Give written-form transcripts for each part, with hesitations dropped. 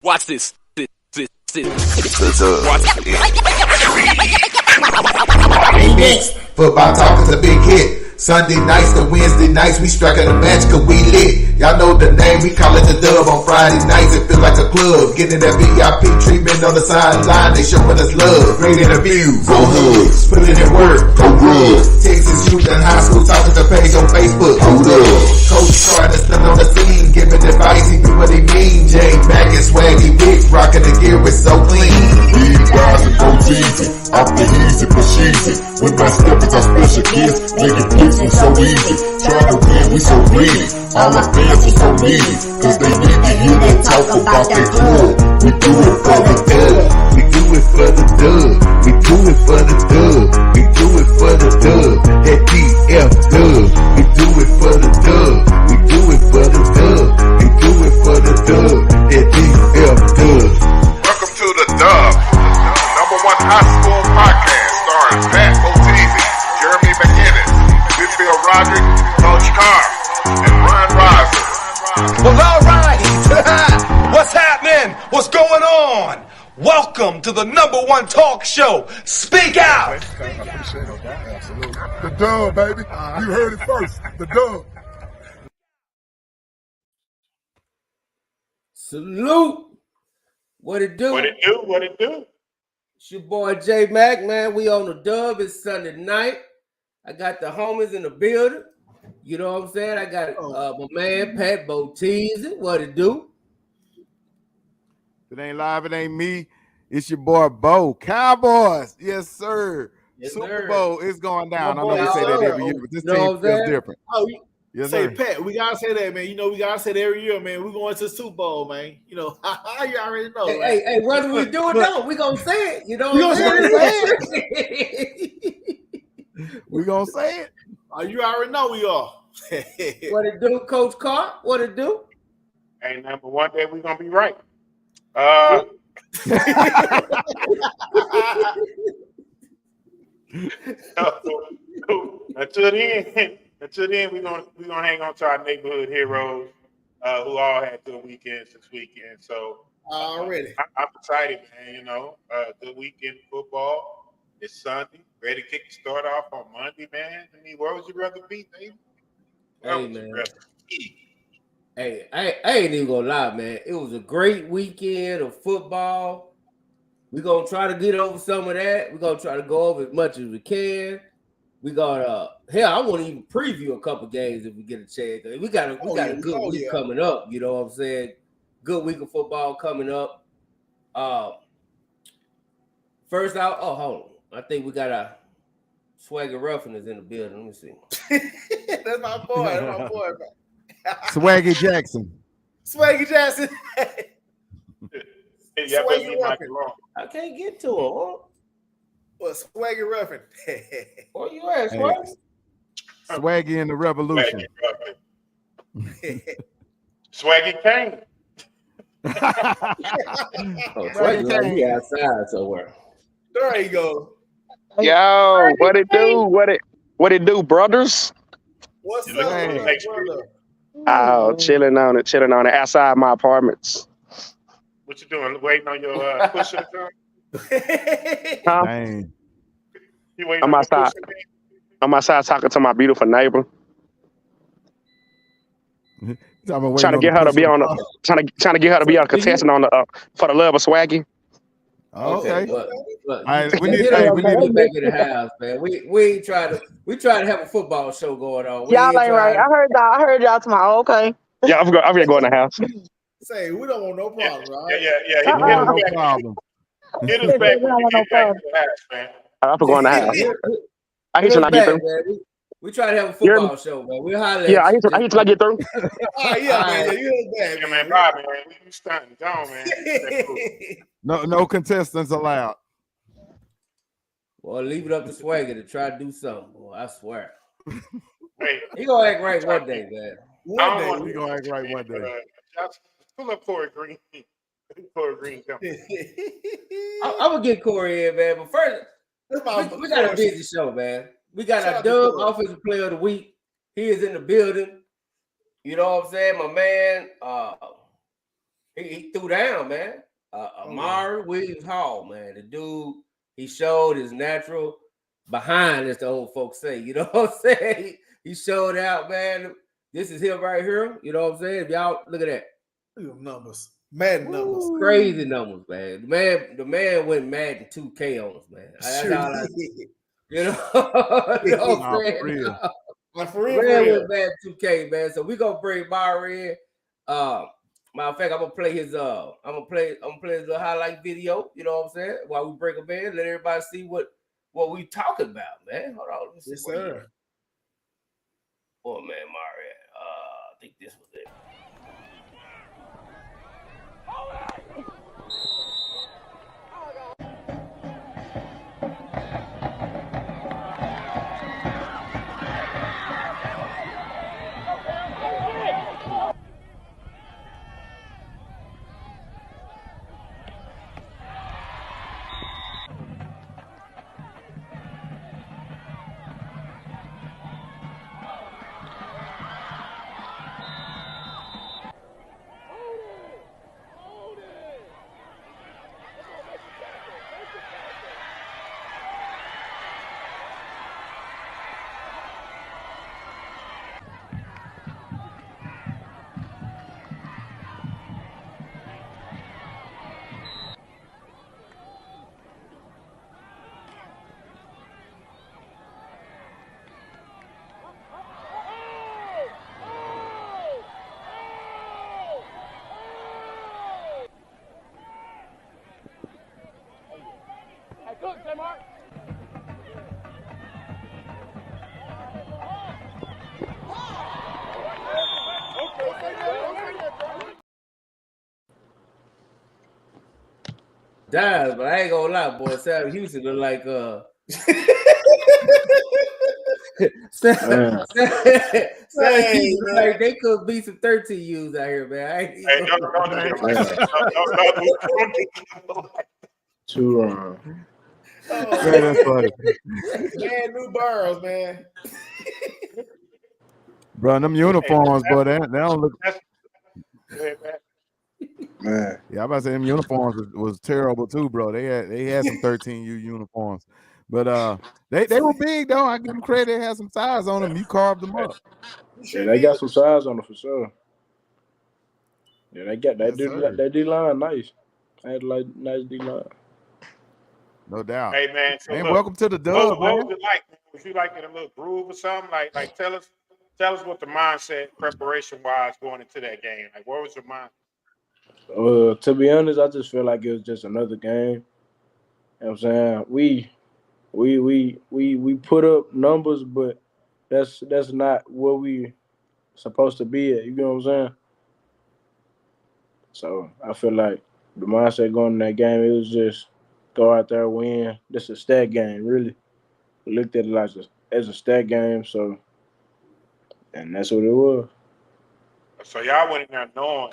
Watch this. Next, football talk is a big hit. Sunday nights to Wednesday nights, we striking a match cause we lit. Y'all know the name, we call it the Dub. On Friday nights, it feels like a club. Getting that VIP treatment on the sideline, they showing us love. Great interviews, go Hoods, putting in work, go good. Texas youth and high school talking to page on Facebook, hold up. Coach Carter still on the scene, giving advice, he do what he mean. Jay Mack and Swaggy Big, rocking the gear, it's so clean. We rise and go easy, off the easy, push easy. With my steppers, our special kids, making fixing so easy. Trying to win, we so greedy. All our fans are so needy, cause they need to hear them talk about their club. We do it for the dub. We do it for the dub. We do it for the dub. We do it for the dub. That DF dub. We do it for the dub. We do it for the dub. We do it for the dub. That DF dub. Welcome to the Dub, number one high school podcast starring Pat Boteezy, Jeremy McInnes, Whitfield Roderick, Coach Carr, and Ron Riser. Well, all right. What's happening? What's going on? Welcome to the number one talk show. Speak out. The Dub, baby. You heard it first. The Dub. Salute. What it do? What it do? What it do? It's your boy J Mac, man. We on the Dub. It's Sunday night. I got the homies in the building. You know what I'm saying? I got my man Pat Boteezy. What it do? It ain't live. It ain't me. It's your boy Bo. Cowboys. Yes, sir. Yes, Super sir. Bowl is going down. I know boy, we say that sir. every year, but this You know team what I'm feels saying? different. Oh, Yes, say sir. Pat, we gotta say that, man. You know, we gotta say that every year, man. We're going to the Super Bowl, man. You know, you already know. Hey, hey, whether we do it or don't, we gonna say it. You know We what I'm gonna saying? We gonna say it. You already know we are. What it do, Coach Carr? What it do? Hey, number one day we're gonna be right. Until then, we're gonna hang on to our neighborhood heroes who all had good weekends this weekend. So Already. I'm excited, man. You know, good weekend football. It's Sunday. Ready to kick the start off on Monday, man. I mean, where would you rather be, baby? Where Hey, would you man. rather be? Hey, I ain't even gonna lie, man. It was a great weekend of football. We're gonna try to get over some of that. We're gonna try to go over as much as we can. We got hell, I want to even preview a couple games if we get a chance. We got a good week coming up. You know what I'm saying? Good week of football coming up. First out, hold on. I think we got a Swagger Ruffin is in the building. Let me see. That's my boy. That's my boy, man. Swaggy Jackson. Swaggy Jackson. Hey, y'all better leave Mike alone. I can't get to him. Huh? Well, Swaggy Ruffin. Where you at, Hey. Swaggy? Swaggy in the revolution. Swaggy Kane. Oh, Swaggy might be outside somewhere. There you go. Yo, what it do? What it do, brothers? What's You up, looking brother? next Oh, chilling on it outside my apartments. What you doing? Waiting on your pusher to come? Huh? Dang. You waiting I'm on your outside. pusher? I'm outside talking to my beautiful neighbor, trying to get her to be on the trying to get her to be a contestant on the for the love of Swaggy. Okay. But All right, we we need need back in the house, man. We try to have a football show going on. We Y'all ain't right. I heard y'all tomorrow. Okay. Yeah, I'm gonna go in the house. Say, we don't want no problem, right? Yeah. no problem. Hit us back when you get back to the house, man. I'm gonna go in the house. I hit you when I get through. We try to have a football show, man. We'll holler at Yeah, I hit you when I get through. Oh, yeah, man. You heard Yeah, that, man, bye, man. We stunting. Go on, man. No contestants allowed. Well, leave it up to Swagger to try to do something. Boy, I swear. Hey, He gonna act right one day, man. I don't want We gonna act right one day. Just pull up Corey Green. Corey Green coming. I'm gonna get Corey in, man. But first, we got a busy show, man. We got our Dub Offensive Player of the Week. He is in the building. You know what I'm saying? My man, He threw down, man. Amirie Williams Hall, man. The dude, he showed his natural behind, as the old folks say. You know what I'm saying? He showed out, man. This is him right here. You know what I'm saying? If y'all look at that. Look at them numbers. Madden numbers. Crazy numbers, man. The man went Madden 2K on us, man. That's all I see. You know what I'm saying? For real. Like for real, Man went Madden 2K, man. So we gonna bring Amirie in. Matter of fact, I'm gonna play his little highlight video, you know what I'm saying? While we break him in, let everybody see what we talking about, man. Hold on, let me see. Yes, sir. Oh man, Amirie. I think this was it. Dies, but I ain't gonna lie, boy. Sam Houston look like Sam Houston like they could be some 13Us out here, man. Too wrong. Man, that's funny. Man, new Burrows, man. Bro, them uniforms, bro, they don't look. Man. Yeah, I'm about to say them uniforms was terrible too, bro. They had some 13U uniforms, but they were big though. I give them credit. They had some size on them. You carved them up. Yeah, they got some size on them for sure. Yeah, they got that D-line nice. I had like nice D-line. No doubt. Hey man, so look, welcome to the dub, man. What was it like? Was you like in a little groove or something? Like tell us what the mindset preparation wise going into that game. Like what was your mind? To be honest, I just feel like it was just another game. You know what I'm saying? We put up numbers, but that's not where we supposed to be at. You know what I'm saying? So I feel like the mindset going in that game, it was just go out there, win. This is a stat game, really. We looked at it as a stat game, so and that's what it was. So y'all went in there knowing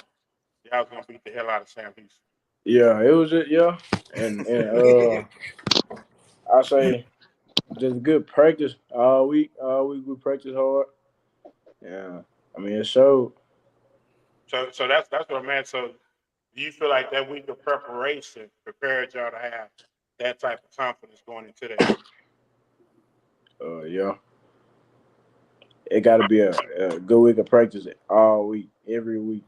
y'all was gonna beat the hell out of Sam Houston. Yeah, it was it. Yeah, and I say just good practice all week. All week we practice hard. Yeah, I mean it showed. So that's what I meant. So do you feel like that week of preparation prepared y'all to have that type of confidence going into that? Yeah. It got to be a good week of practice all week, every week.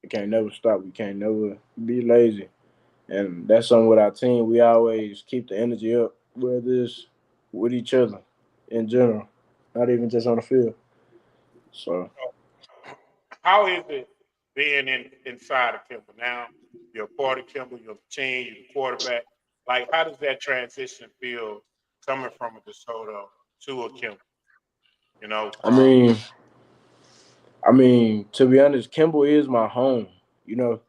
It can't never stop. We can't never be lazy. And that's something with our team. We always keep the energy up, whether it's with each other in general, not even just on the field. So, how is it being inside of Kimball? Now you're a part of Kimball, you're the team, you're the quarterback. Like, how does that transition feel coming from a DeSoto to a Kimball? You know, I mean, to be honest, Kimball is my home. You know,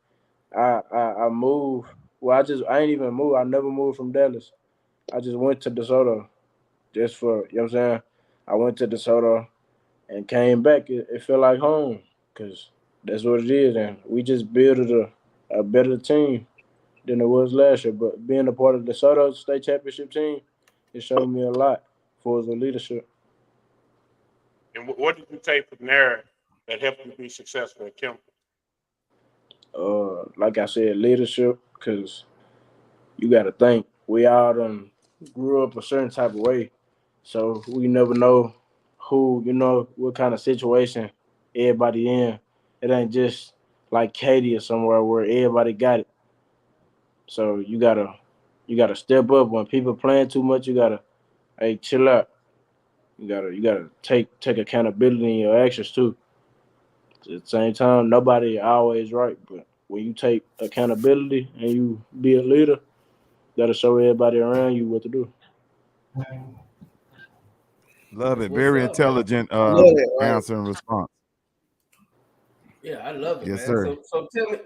I moved. Well, I ain't even moved. I never moved from Dallas. I just went to DeSoto just for, you know what I'm saying? I went to DeSoto and came back. It felt like home because that's what it is. And we just built a better team than it was last year. But being a part of the DeSoto state championship team, it showed me a lot for the leadership. And what did you take from there that helped you be successful at Kimball? Like I said, leadership, because you got to think we all done grew up a certain type of way, so we never know who, what kind of situation everybody in. It ain't just like Katie or somewhere where everybody got it. So you gotta step up when people playing too much. You gotta, hey, chill out. You gotta take accountability in your actions too. At the same time, nobody always right, but when you take accountability and you be a leader, gotta show everybody around you what to do. Love it. What's Very up, man? intelligent Love it, right? answer and response. Yeah, I love it, Yes, man. sir.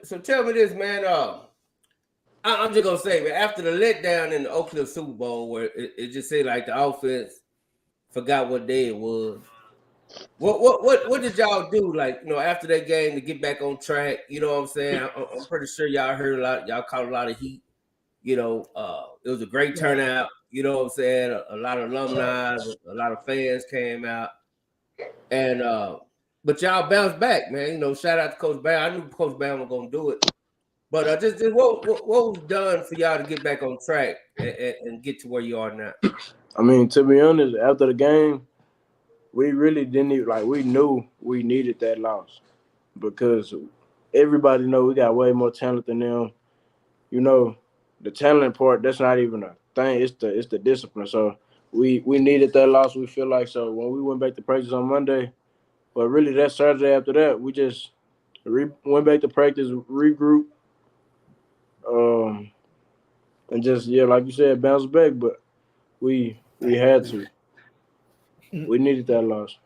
So tell me this, man. I'm just gonna say, man, after the letdown in the Oak Cliff Super Bowl, where it just seemed like the offense forgot what day it was. What did y'all do? Like, after that game to get back on track. You know what I'm saying? I'm pretty sure y'all heard a lot. Y'all caught a lot of heat. It was a great turnout. You know what I'm saying? A lot of alumni, a lot of fans came out, and but y'all bounced back, man. Shout out to Coach Bam. I knew Coach Bam was gonna do it, but just what was done for y'all to get back on track and get to where you are now? I mean, to be honest, after the game, we really didn't even, like, we knew we needed that loss because everybody know we got way more talent than them. The talent part, that's not even a thing. It's the discipline. So we needed that loss. We feel like, so when we went back to practice on Monday, but really that Saturday after that, we just went back to practice, regroup, and just, yeah, like you said, bounce back. But we had to. We needed that loss.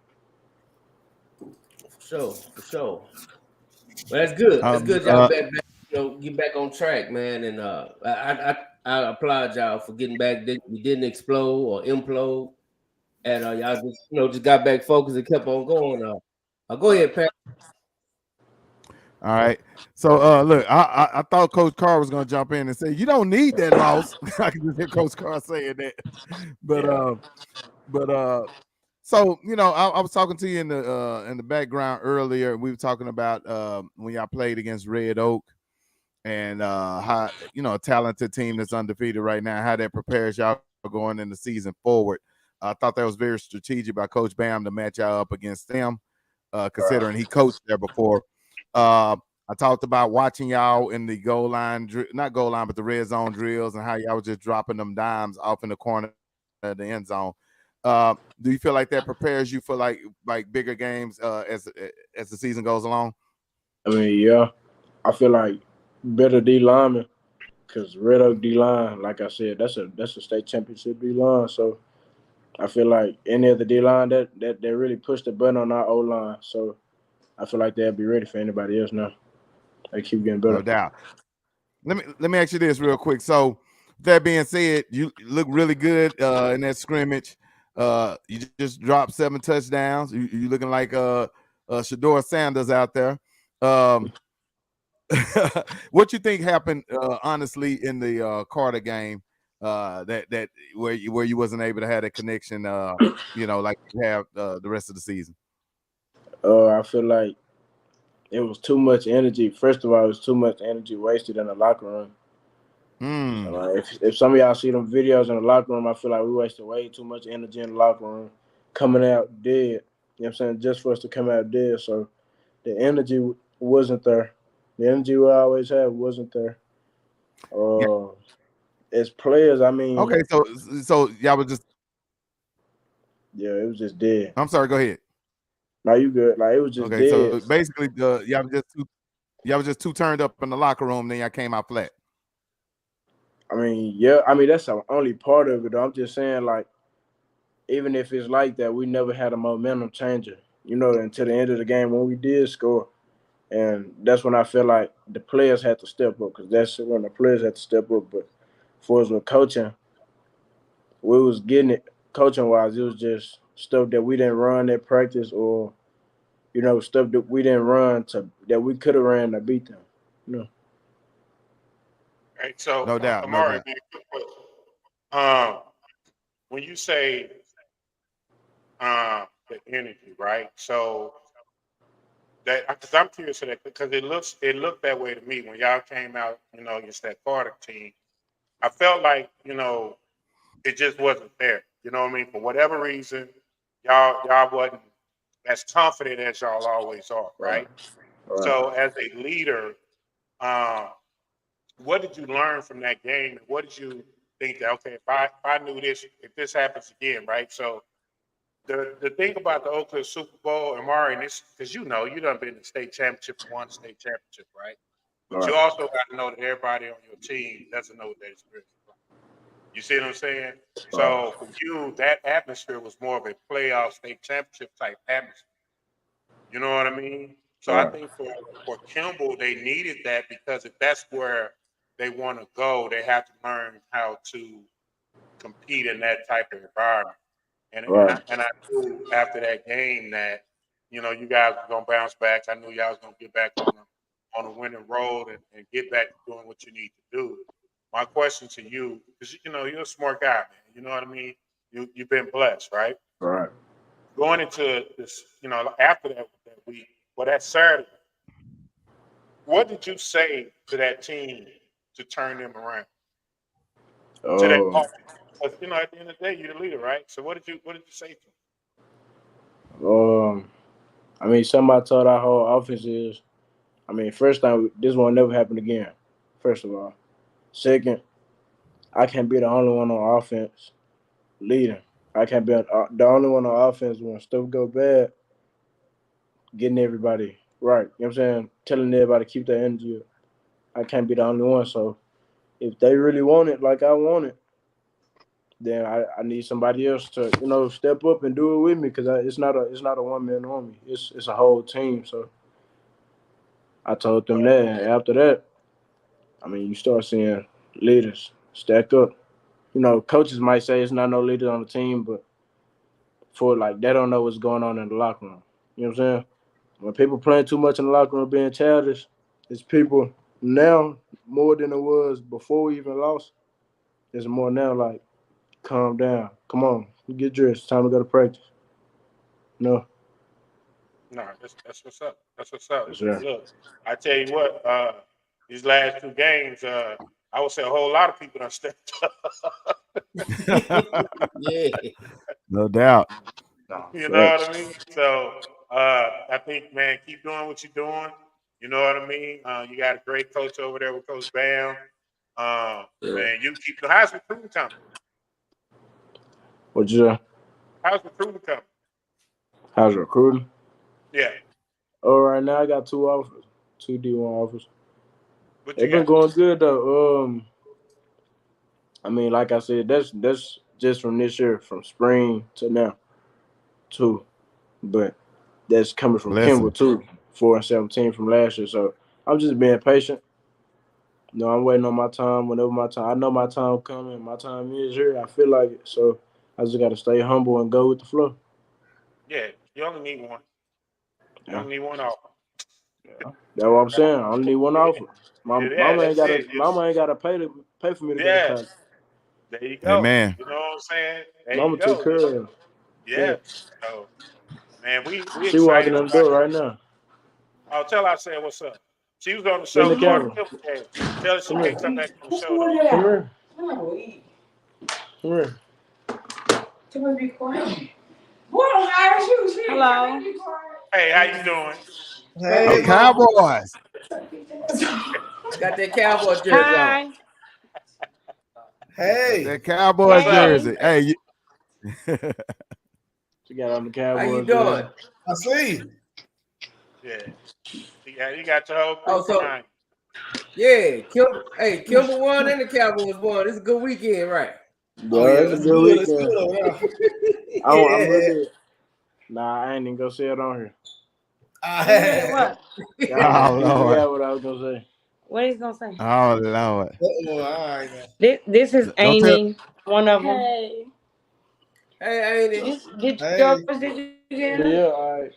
For sure. Well, that's good. That's good. Y'all back, get back on track, man. And I applaud y'all for getting back. We didn't explode or implode, and y'all just got back focused and kept on going. Go ahead, Pat. All right. So look, I thought Coach Carr was gonna jump in and say, you don't need that loss. I can just hear Coach Carr saying that. But so I was talking to you in the background earlier. We were talking about when y'all played against Red Oak and how a talented team that's undefeated right now, how that prepares y'all going in the season forward. I thought that was very strategic by Coach Bam to match y'all up against them, considering he coached there before. I talked about watching y'all in the goal line, not goal line, but the red zone drills, and how y'all was just dropping them dimes off in the corner of the end zone. Do you feel like that prepares you for like bigger games as the season goes along? I mean, yeah, I feel like better D lineman, because Red Oak D line, like I said, that's a state championship D line. So I feel like any other D line that really pushed the button on our O line. So I feel like they'll be ready for anybody else now. They keep getting better. No doubt. Let me ask you this real quick. So that being said, you look really good in that scrimmage. You just dropped 7 touchdowns. You looking like Shador Sanders out there. What you think happened honestly in the Carter game that where you wasn't able to have that connection like you have the rest of the season? I feel like it was too much energy. First of all, it was too much energy wasted in the locker room. Like, if some of y'all see them videos in the locker room, I feel like we wasted way too much energy in the locker room, coming out dead. You know what I'm saying? Just for us to come out dead. So the energy wasn't there. The energy we always have wasn't there. As players, I mean. Okay, so y'all was just. Yeah, it was just dead. I'm sorry. Go ahead. No, you good. Like, it was just dead. So basically, y'all was just too turned up in the locker room. Then y'all came out flat. I mean, yeah. I mean, that's the only part of it. I'm just saying, like, even if it's like that, we never had a momentum changer, until the end of the game when we did score. And that's when I feel like the players had to step up, because that's when the players had to step up. But for us with coaching, we was getting it coaching-wise. It was just stuff that we didn't run at practice, or, stuff that we didn't run that we could have ran to beat them. Right, so no doubt. Amirie, when you say the energy, right? So That because I'm curious to that because it looked that way to me when y'all came out, against that Carter team. I felt like, it just wasn't there. You know what I mean? For whatever reason, y'all wasn't as confident as y'all always are, right? So as a leader, what did you learn from that game? And what did you think that, okay, if I knew this, if this happens again, right? So the thing about the Oakland Super Bowl, Amirie, and this, because you done been to state championship and won state championship, right? But you also got to know that everybody on your team doesn't know what that experience is like. You see what I'm saying? So for you, that atmosphere was more of a playoff state championship type atmosphere. You know what I mean? So I think for Kimball, they needed that because if that's where they want to go, they have to learn how to compete in that type of environment. And I knew after that game that, you guys were gonna bounce back. I knew y'all was gonna get back on a winning road and get back to doing what you need to do. My question to you, because you're a smart guy, man. You know what I mean? You've been blessed, right? Right. Going into this, after that week, that Saturday, what did you say to that team to turn them around? To that offense? Because at the end of the day, you're the leader, right? So what did you say to them? I mean, something I told our whole offense is, first time, this won't never happen again, first of all. Second, I can't be the only one on offense leading. I can't be the only one on offense when stuff go bad, getting everybody right. You know what I'm saying? Telling everybody to keep their energy up. I can't be the only one. So if they really want it like I want it, then I need somebody else to, step up and do it with me because it's not a one-man army. It's a whole team. So I told them that. And after that, you start seeing leaders stack up. Coaches might say it's not no leaders on the team, but for they don't know what's going on in the locker room. You know what I'm saying? When people playing too much in the locker room being childish, it's people now more than it was before we even lost. There's more now calm down. Come on, get dressed. Time to go to practice. No, that's what's up. That's what's up. That's right. Look, I tell you what, these last two games, I would say a whole lot of people done stepped up. Yeah. No doubt. You know what I mean? So I think, man, keep doing what you're doing. You know what I mean? You got a great coach over there with Coach Bam. Man, you keep. How's recruiting coming? What you say? How's recruiting coming? How's recruiting? Yeah. Oh, right now I got 2 offers, 2 D1 offers. They've been going good though. Like I said, that's just from this year, from spring to now, too. But that's coming from Kimball too, 4-17 from last year. So I'm just being patient. I'm waiting on my time. Whenever my time, I know my time coming. My time is here. I feel like it. So I just got to stay humble and go with the flow. Yeah, you only need one. You only need one offer. Yeah. That's what I'm saying. I only need one offer. Mama ain't gotta pay for me to go to college. There you go. Amen. You know what I'm saying? There Mama you go. took care of it. Yeah. So, man, we She excited walking in the door right now. I'll tell her I said what's up. She was on the show. Tell her she can't come back on the show. Come here. Come here. To be quiet. Boy, don't hire you. Hello. Hey, how you doing? Hey, Cowboys. Got that Cowboy jersey on. Hey, that Cowboys jersey. Hey, she got on the Cowboys. How you doing? I see. Yeah, you got your whole crew tonight. Yeah, Kimball won and the Cowboys won. It's a good weekend, right? It's a good weekend. I'm really. Nah, I ain't even gonna say it on here. What? Oh, Lord. Yeah, what I was gonna say. What he's gonna say? Oh, Lord. All right. This is Amy, one of them. Hey, Amy. Did you get it? Yeah, all right.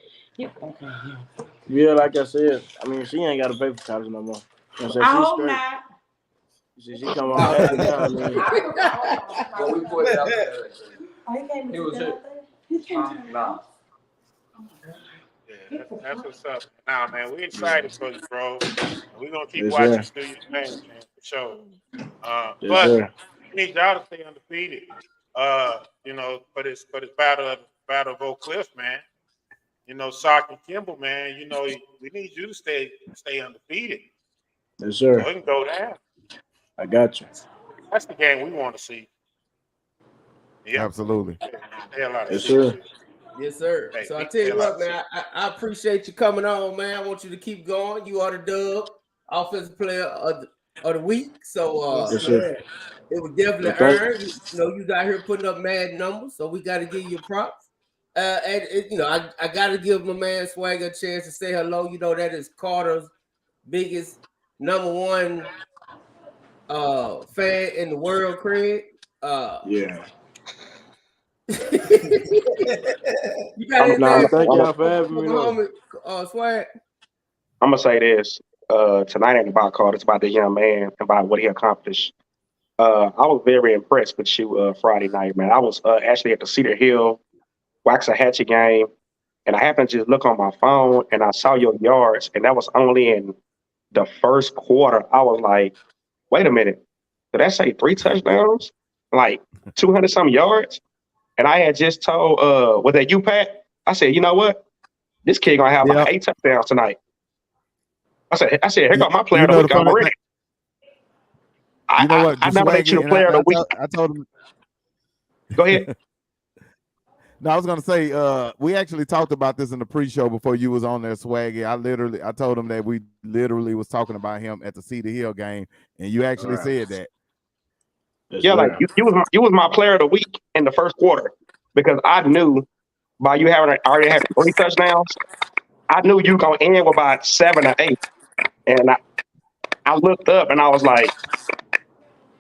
Yeah, like I said, she ain't got to pay for college no more. I hope not. She come on happy now. Well, we put it out there. He was it. No. Yeah, that's what's up. Now, man, we excited for you, bro. We're gonna keep Yes, watching sir. you do your thing, man, for sure. Yes, But sir. we need y'all to stay undefeated. For this battle of Oak Cliff, man. Sock and Kimball, man. We need you to stay undefeated, Yes, so sir. it can go down. I got you. That's the game we want to see. Yep. Absolutely. Stay a lot of Yes, shit. sir. Yes, sir. Hey, So I he tell you still what, out man, I appreciate you coming on, man. I want you to keep going. You are the Dub offensive player of the week. So Yes, sir. it was definitely Well, thank earned. You got here putting up mad numbers, so we got to give you props. I got to give my man Swagger a chance to say hello. That is Carter's biggest #1 fan in the world, Craig. Yeah. You got anything? Nah, Thank y'all for having me. homie, Swag. I'm gonna say this. Tonight ain't about Carter. It's about the young man and about what he accomplished. I was very impressed with you Friday night, man. I was actually at the Cedar Hill Waxahachie game, and I happened to just look on my phone and I saw your yards, and that was only in the first quarter. I was like, wait a minute, did that say 3 touchdowns? Like 200 some yards? And I had just told, was that you, Pat? I said, you know what? This kid gonna have about 8 touchdowns tonight. I said, here got my player of the week already. You know what? I nominate you the player of the week. I told him. Go ahead. No, I was gonna say, we actually talked about this in the pre-show before you was on there, Swaggy. I told him that we literally was talking about him at the Cedar Hill game, and you actually said that. Yeah, like you was my player of the week in the first quarter because I knew by you already having 3 touchdowns, I knew you gonna end with about 7 or 8, and I looked up and I was like,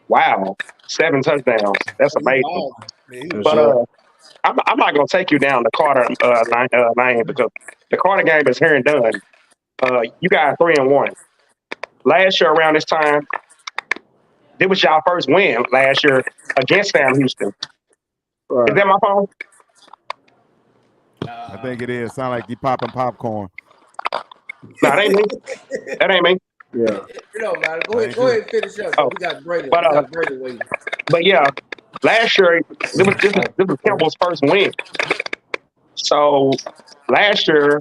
wow, 7 touchdowns, that's amazing. But I'm not gonna take you down the Carter lane because the Carter game is here and done. You got 3-1. Last year around this time, this was y'all first win last year against Sam Houston. Right. Is that my phone? I think it is. Sound like you popping popcorn. No, that ain't me. That ain't me. Yeah. It don't matter. Go ahead and finish up. We got Braylon. Waiting. But yeah, last year this was Campbell's first win. So last year,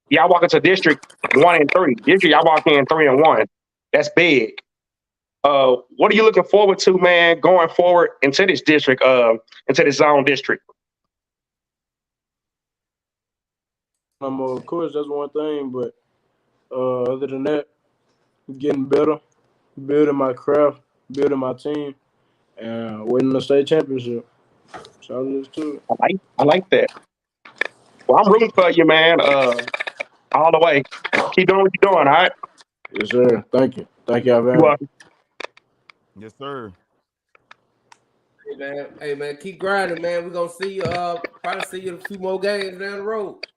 y'all walk into District 1 and 3. This year y'all walk in 3-1. That's big. What are you looking forward to, man, going forward into this district, into this zone district? Of course, that's one thing, but other than that, getting better, building my craft, building my team, and winning the state championship. So all there is to it. I like that. Well, I'm rooting for you, man. All the way. Keep doing what you're doing, all right? Yes, sir. Thank you. Thank y'all very much. Yes, sir. Hey man, keep grinding, man. We're gonna see you. Probably see you a few more games down the road.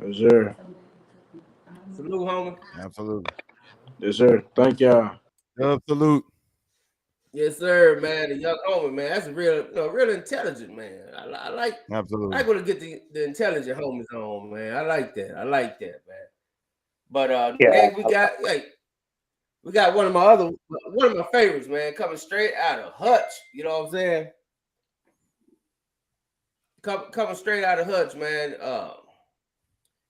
Yes, sir. Salute, homie. Absolutely. Yes, sir. Thank y'all. Salute. Yes, sir, man. The young homie, man. That's a real intelligent man. I like. Absolutely. I want to get the intelligent homies on, man. I like that, man. But next we got one of my favorites, man, coming straight out of Hutch. You know what I'm saying? Coming straight out of Hutch, man.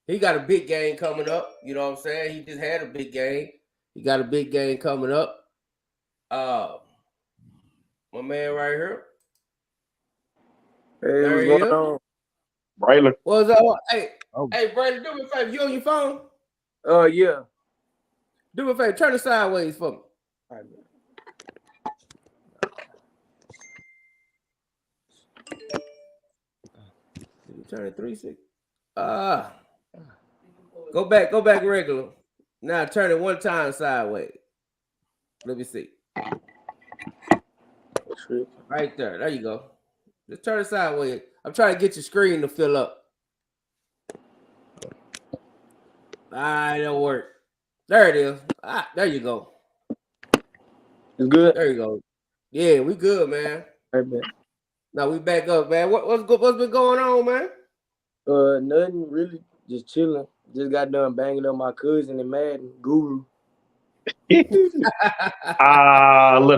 He got a big game coming up. You know what I'm saying? He just had a big game. He got a big game coming up. My man right here. Hey, what's going on? Braylon. What's up? Hey, Braylon, do me a favor. You on your phone? Yeah. Do me a favor. Turn it sideways for me. All right, man. Turn it 360. Go back regular. Now turn it 1 time sideways. Let me see. Right there. There you go. Just turn it sideways. I'm trying to get your screen to fill up. That'll work. There it is. There you go. It's good. There you go. Yeah, we good, man. All right, man. Now we back up, man. What's been going on, man? Nothing really. Just chilling. Just got done banging up my cousin in Madden, Guru. Little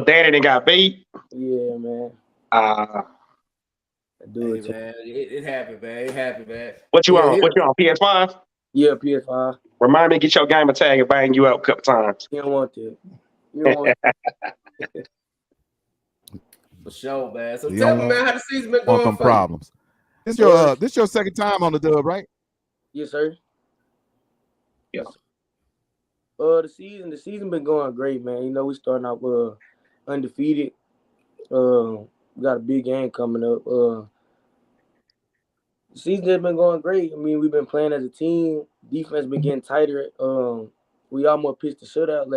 daddy done got beat. Yeah, man. Hey, man, it happened, man. It happened, man. What you on? What you on? PS5? Yeah, PS5. Remind me to get your gamer tag and bang you up a couple times. You don't want that. You don't want that. For sure, man. So You tell don't me, man, how the season been Want going them for problems. This your second time on the dub, right? Yes, sir. Yeah. The season been going great, man. You know, we starting out undefeated. We got a big game coming up. The season has been going great. I mean, we've been playing as a team. Defense been getting tighter. We almost pitched the shutout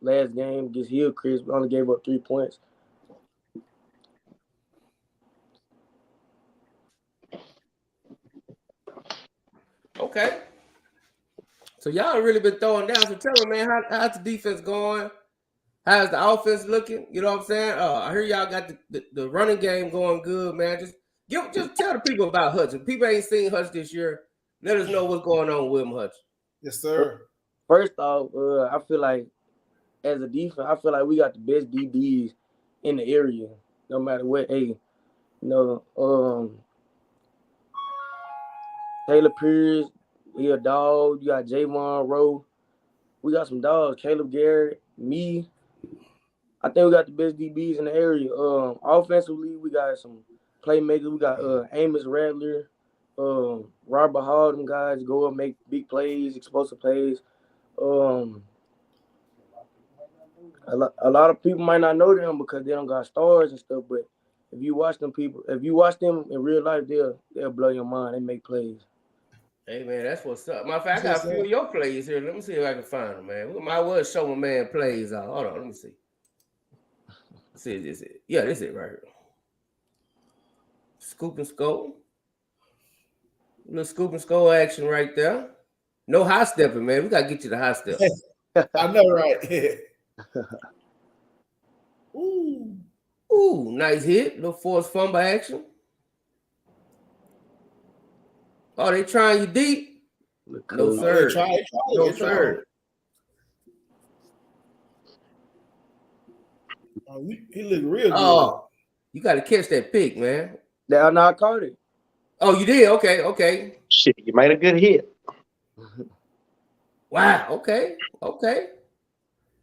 last game against Hillcrest. We only gave up 3 points. Okay. So y'all really been throwing down. So tell me, man, how's the defense going? How's the offense looking? You know what I'm saying? I hear y'all got the running game going good, man. Just tell the people about Hutchins. People ain't seen Hutchins this year. Let us know what's going on with Wilmer Hutchins. Yes, sir. First off, I feel like as a defense, I feel like we got the best DBs in the area, no matter what. Hey, Taylor Pierce, he a dog. You got Javon Rowe. We got some dogs. Caleb Garrett, me. I think we got the best DBs in the area. Offensively, we got some playmakers. We got Amos Rattler, Robert Hall. Them guys go up, make big plays, explosive plays. A lot of people might not know them because they don't got stars and stuff. But if you watch them in real life, they'll blow your mind. They make plays. Hey, man, that's what's up. Matter of fact, I got a few of your plays here. Let me see if I can find them, man. We might well show my man plays out. Hold on, let me see. Let's see, this is it. Yeah, this is it right here. Scoop and skull. Little scoop and skull action right there. No high stepping, man. We got to get you the high step. I know, right? Ooh, nice hit. Little forced fumble action. Oh, they trying you deep? No, sir. No, sir. Oh, he look real good. Oh, you got to catch that pick, man. I caught it. Oh, you did? Okay. Shit, you made a good hit. Wow. Okay.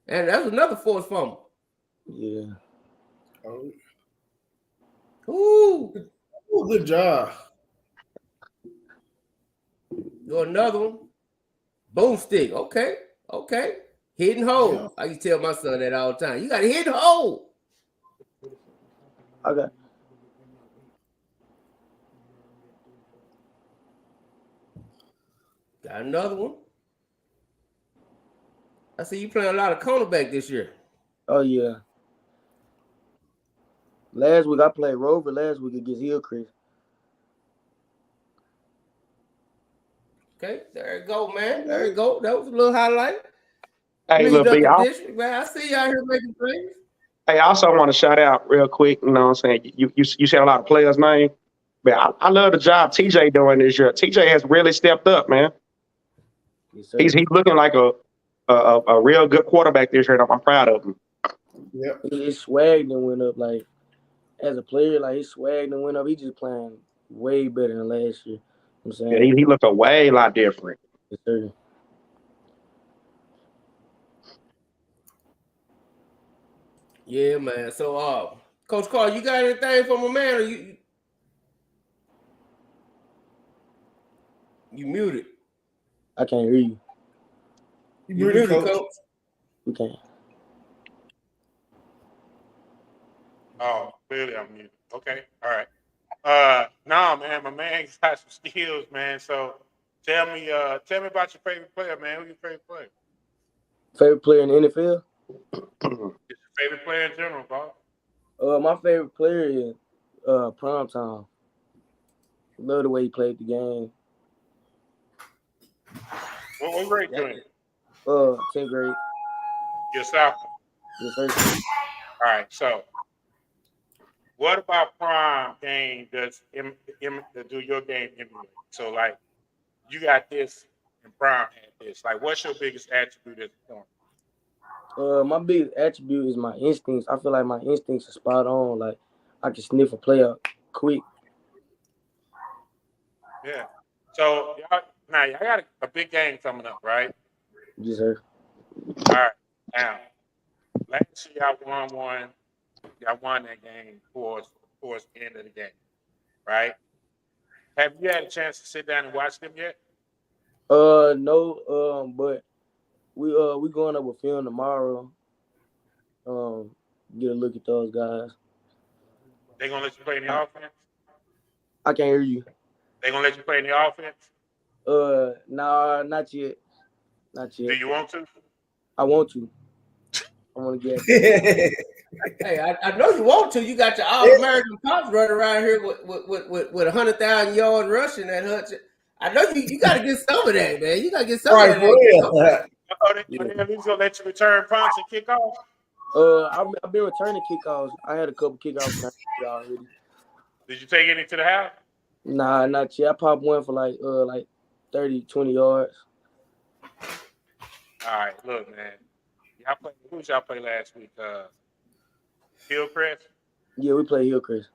And that's another forced fumble. Yeah. Ooh, good job. Do another one. Boomstick. Okay. Hit and hold. Yeah. I used to tell my son that all the time. You got to hit and hold. Okay. Got another one. I see you playing a lot of cornerback this year. Oh, yeah. Last week I played Rover. Last week against Hillcrest. Okay, there you go, man. There you go. That was a little highlight. Hey, look, man, I see you out here making plays. Hey, I also want to shout out real quick. You know what I'm saying? You said a lot of players' name, but I love the job TJ doing this year. TJ has really stepped up, man. Yes, he's looking like a real good quarterback this year, and I'm proud of him. Yeah, his swag done went up. Like as a player, like his swag done went up. He just playing way better than last year. You know what I'm saying? Yeah, he looked a way lot different. Yes, sir. Yeah, man. So, Coach Carl, you got anything for my man, or you muted? I can't hear you. You muted, Coach. We can't. Oh, clearly I'm muted. Okay, all right. No, man, my man got some skills, man. So tell me about your favorite player, man. Who's your favorite player? Favorite player in the NFL? Your favorite player in general, Bob? My favorite player is Primetime. Love the way he played the game. What grade you in? 10th grade. Your sophomore? Yes, sir. All right, so what about Prime game does do your game emulate? So, like, you got this and Brown had this. Like, what's your biggest attribute at the point? My biggest attribute is my instincts. I feel like my instincts are spot on. Like I can sniff a player quick. Yeah. So y'all got a big game coming up, right? Yes, sir. All right. Now, last year y'all won one. Y'all won that game towards the end of the game, right? Have you had a chance to sit down and watch them yet? No. But we going up with film tomorrow. Get a look at those guys. They gonna let you play in the offense? I can't hear you. They gonna let you play in the offense? Nah, not yet. Not yet. Do you want to? I want to. I want to get. Hey, I know you want to. You got your All-American pops running around here with 100,000 yards rushing at Hutchins. I know you got to get some of that, man. You got to get some of that. Are they at least gonna let you return punts and kickoffs? I've been returning kickoffs. I had a couple kickoffs already. Did you take any to the house? Nah, not yet. I popped one for like 30, 20 yards. All right, look, man. Who y'all play last week? Hillcrest? Yeah, we play Hillcrest.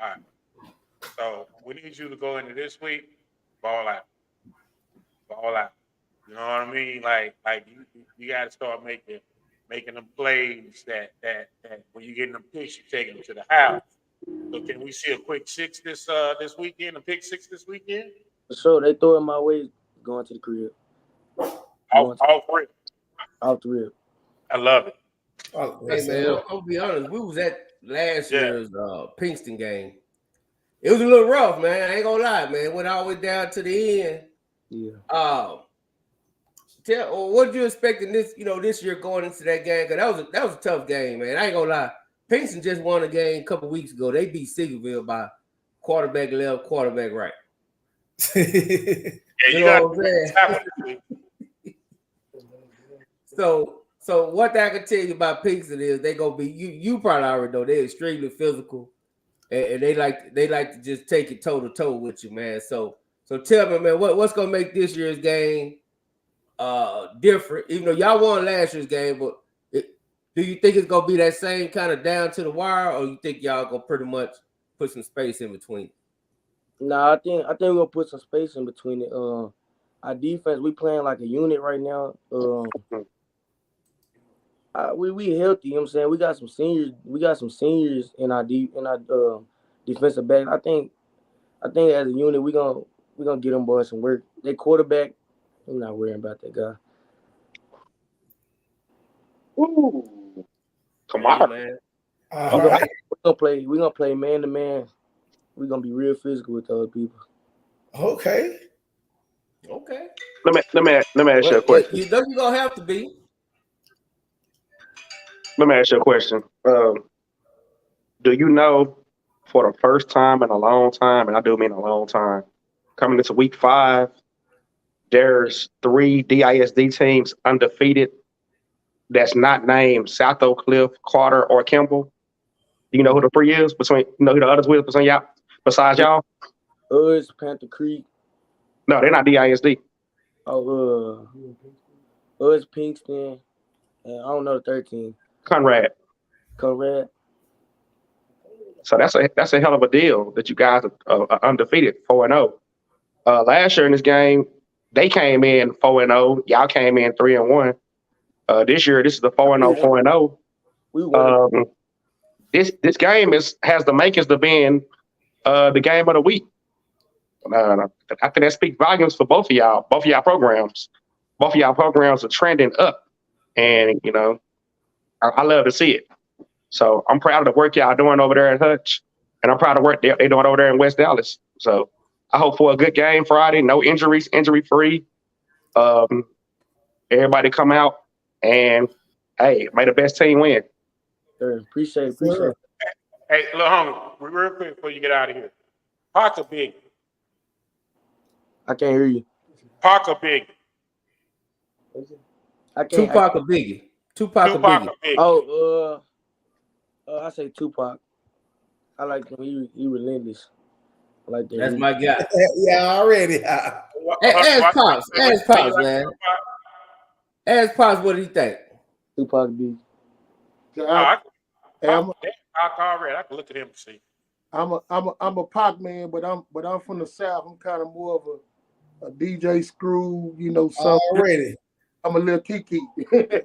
All right. So we need you to go into this week, ball out. Ball out. You know what I mean? Like you got to start making them plays that when you get them picks, you take them to the house. So can we see a quick six this weekend? A pick six this weekend? For sure, they throw it my way going to the crib. Off rip. Off the rip. I love it. Hey man, I'm gonna be honest. We was at last year's Pinkston game. It was a little rough, man. I ain't gonna lie, man. It went all the way down to the end. Yeah. What did you expect in this year going into that game? Because that was a tough game, man. I ain't gonna lie. Pinkston just won a game a couple weeks ago. They beat Sigleville by quarterback left, quarterback right. Yeah, you know what I'm saying? So what I can tell you about Pinkston is they gonna be you probably already know they're extremely physical and they like to just take it toe to toe with you, man. So tell me, man, what's gonna make this year's game different? Even though y'all won last year's game, but do you think it's gonna be that same kind of down to the wire, or you think y'all gonna pretty much put some space in between? Nah, I think we're gonna put some space in between it. Our defense, we playing like a unit right now. We healthy, you know what I'm saying? We got some seniors in our defensive back. I think as a unit we gonna get them boys some work. They quarterback, I'm not worrying about that guy. Ooh. Come on, man. We're gonna play man to man. We're gonna be real physical with those people. Okay. Let me ask you a question. You know you're gonna have to be. Let me ask you a question. Do you know for the first time in a long time, and I do mean a long time, coming into week 5, there's 3 DISD teams undefeated that's not named South Oak Cliff, Carter, or Kimball? Do you know who the 3 is between? You know who the others with between y'all? Besides y'all? It's Panther Creek. No, they're not DISD. It's Pinkston, and I don't know the 13. Conrad. So that's a hell of a deal that you guys are undefeated 4-0. Last year in this game, they came in 4-0. Y'all came in 3-1. This year, this is the 4-0, 4-0. We won. This game has the makings of being the game of the week. I think that speaks volumes for both of y'all programs. Both of y'all programs are trending up, and I love to see it. So I'm proud of the work y'all doing over there at Hutch, and I'm proud of the work they're doing over there in West Dallas. So I hope for a good game Friday, no injuries, injury-free. Everybody come out, and, hey, may the best team win. Sure. Appreciate it. Hey, little homie, real quick before you get out of here. Parker Big. I can't hear you. Parker Big. Tupac or Biggie? Tupac or Biggie? I say Tupac. I like him. He relentless. I like that. That's my guy. Yeah, already. Ask Pops, man. Ask Pops what he think. Tupac B. I can look at him and see. I'm a Pac man, but I'm from the South. I'm kind of more of a DJ Screw, something. Already. I'm a little Kiki. There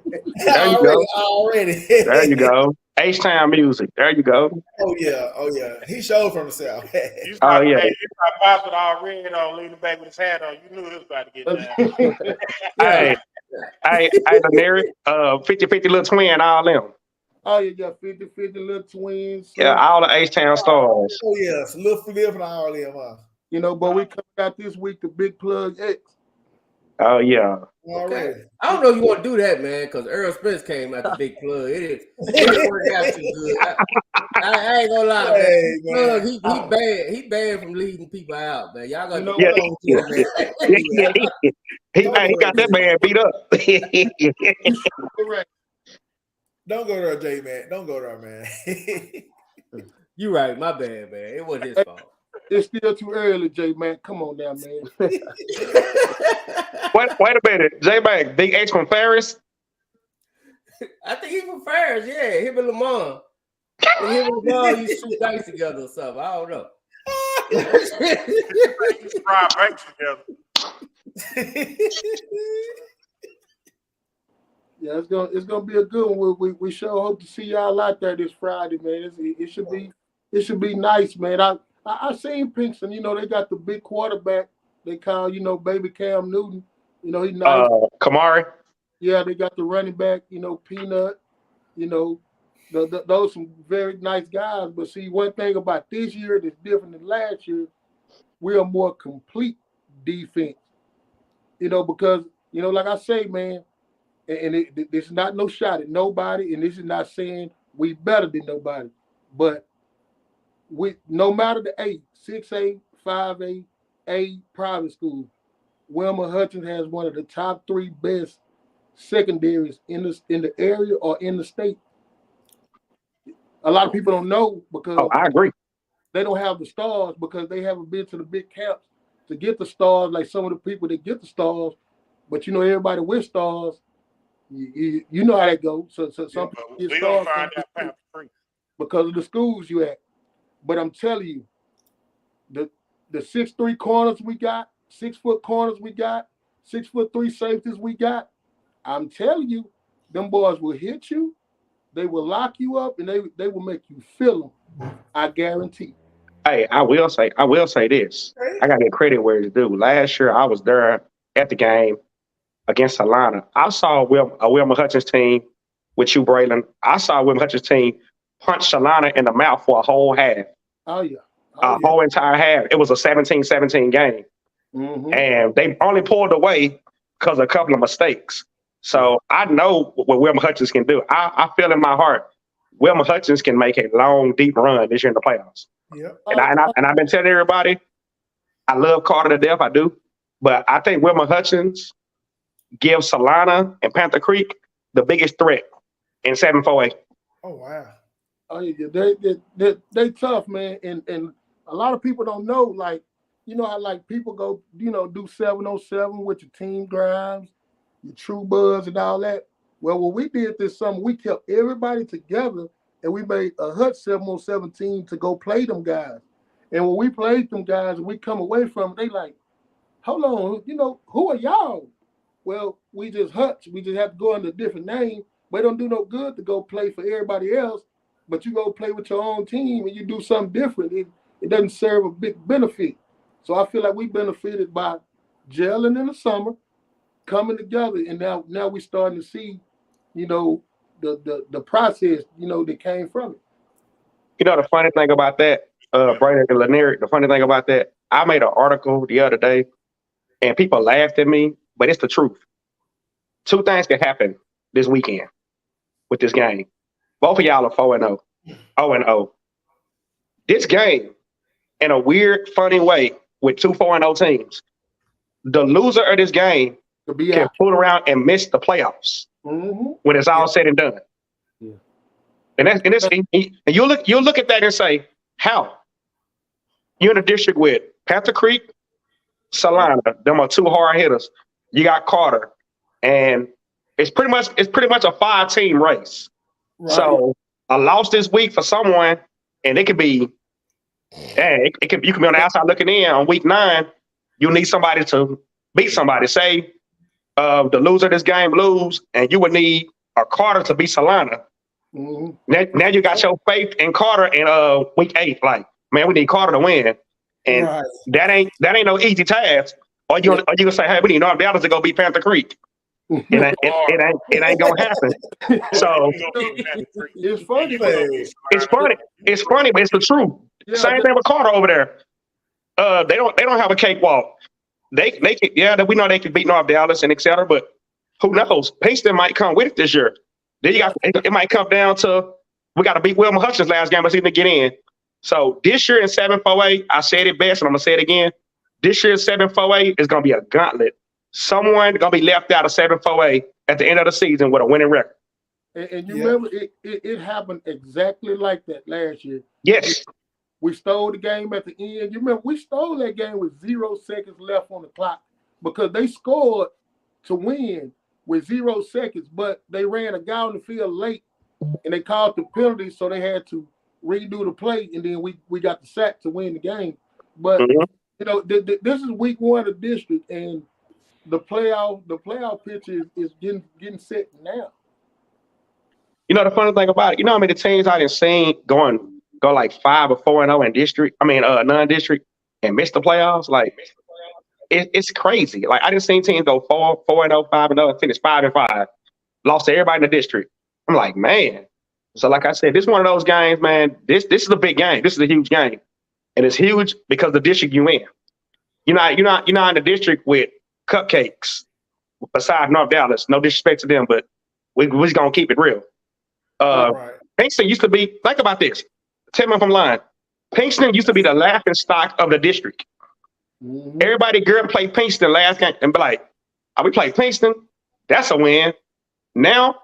you go. Already. There you go. H-Town music. There you go. Oh yeah. He showed from the South. You saw Pops with all red on, leaning back with his hat on. You knew it was about to get down. Hey, Amirie, 50-50 little twin, all them. Oh, you got 50-50 little twins. Yeah, all the H-Town stars. Oh, yeah. It's a little flip and all them. But we coming out this week to Big Plug X. Oh, yeah. Already. I don't know if you want to do that, man, because Earl Spence came out the Big Plug. It didn't work out too good. I ain't gonna lie, man. Plug, he bad. He bad from leading people out, man. Y'all gotta He got that man beat up. Don't go there, J man. Don't go there, man. You right, my bad, man. It wasn't his fault. It's still too early, J man. Come on now, man. Wait a minute, J man. Big H from Ferris. I think he's from Ferris. Yeah, him and Lamar. And him and Lamar used to shoot dice together or something. I don't know. Fried banks together. Yeah, it's gonna be a good one. We sure hope to see y'all out there this Friday, man. It should be nice, man. I seen Pinkston. They got the big quarterback they call baby Cam Newton. He's nice. Kamari. Yeah, they got the running back. Peanut. Those some very nice guys. But see, one thing about this year that's different than last year, we're a more complete defense. Because like I say, man. And this is not no shot at nobody, and this is not saying we better than nobody. But no matter the age, 6A, 5A, A private school, Wilmer Hutchins has one of the top 3 best secondaries in the area or in the state. A lot of people don't know because I agree. They don't have the stars because they haven't been to the big camps to get the stars like some of the people that get the stars. But everybody with stars. You know how that goes. So some people get stars because of the schools you at. But I'm telling you, the 6'3" corners we got, 6-foot corners we got, 6'3" safeties we got. I'm telling you, them boys will hit you, they will lock you up, and they will make you feel them. I guarantee. Hey, I will say this. I got to get credit where it's due. Last year I was there at the game against Atlanta. I saw a Wilmer Hutchins team with you, Braylon. I saw a Wilmer Hutchins team punch Shalana in the mouth for a whole half. Oh, yeah. Whole entire half. It was a 17-17 game. Mm-hmm. And they only pulled away because of a couple of mistakes. So I know what Wilmer Hutchins can do. I feel in my heart, Wilmer Hutchins can make a long, deep run this year in the playoffs. Yeah. And I've been telling everybody, I love Carter to death, I do. But I think Wilmer Hutchins gives Solana and Panther Creek the biggest threat in 7-4A. Oh, wow. Oh, yeah, they tough, man. And a lot of people don't know, how people go, do 7-on-7 with your team grimes, your true buzz and all that. Well, when we did this summer, we kept everybody together and we made a Hut 7-on-7 team to go play them guys. And when we played them guys and we come away from it, they like, hold on, who are y'all? Well, we just Hutch. We just have to go under a different name. But it don't do no good to go play for everybody else. But you go play with your own team and you do something different. It doesn't serve a big benefit. So I feel like we benefited by gelling in the summer, coming together, and now we're starting to see, the process, that came from it. The funny thing about that, Brandon and Lanier, the funny thing about that, I made an article the other day, and people laughed at me, but it's the truth. 2 things can happen this weekend with this game. Both of y'all are 4-0, 0-0. This game, in a weird, funny way, with 2 4-0 teams, the loser of this game can fool around and miss the playoffs when it's all said and done. Yeah. And you'll look at that and say, how? You're in a district with Panther Creek, Salina. Them are two hard hitters. You got Carter, and it's pretty much a 5-team race. Right. So a loss this week for someone, and it could be, you can be on the outside looking in on week 9. You need somebody to beat somebody. Say the loser of this game lose, and you would need a Carter to beat Salina. Mm-hmm. Now you got your faith in Carter in week 8. Like, man, we need Carter to win, and that ain't no easy task. Or you gonna say, hey, we need North Dallas to go beat Panther Creek. It ain't gonna happen. So it's funny. It's funny, but it's the truth. Yeah, Same thing with Carter over there. They don't have a cakewalk. We know they can beat North Dallas and etc. But who knows? Pinkston might come with it this year. Then it might come down to we got to beat Wilmer Hutchins last game. Let's see if they get in. So this year in 7-4-8, I said it best, and I'm gonna say it again. This year in 7-4-8 is gonna be a gauntlet. Someone gonna be left out of 7-4-8 at the end of the season with a winning record. And you remember it happened exactly like that last year. Yes. We stole the game at the end. You remember we stole that game with 0 seconds left on the clock because they scored to win with 0 seconds, but they ran a guy on the field late and they called the penalty, so they had to redo the play, and then we got the sack to win the game. But you know, this is week 1 of district, and the playoff picture is getting set now. You know the funny thing about it, you know how many teams I done seen go like 5 or 4-0 in district, non-district, and miss the playoffs? Like it's crazy. Like I done seen teams go 4-0, 5-0, and finish 5-5, lost to everybody in the district. I'm like, man. So like I said, this is one of those games, man. This is a big game. This is a huge game, and it's huge because the district you in. You're not in the district with cupcakes. Besides North Dallas, no disrespect to them, but we're just gonna keep it real. Pinkston used to be. Think about this. Tell me if I'm lying. Pinkston used to be the laughing stock of the district. Mm-hmm. Everybody play Pinkston last game and be like, "Oh, we play Pinkston. That's a win." Now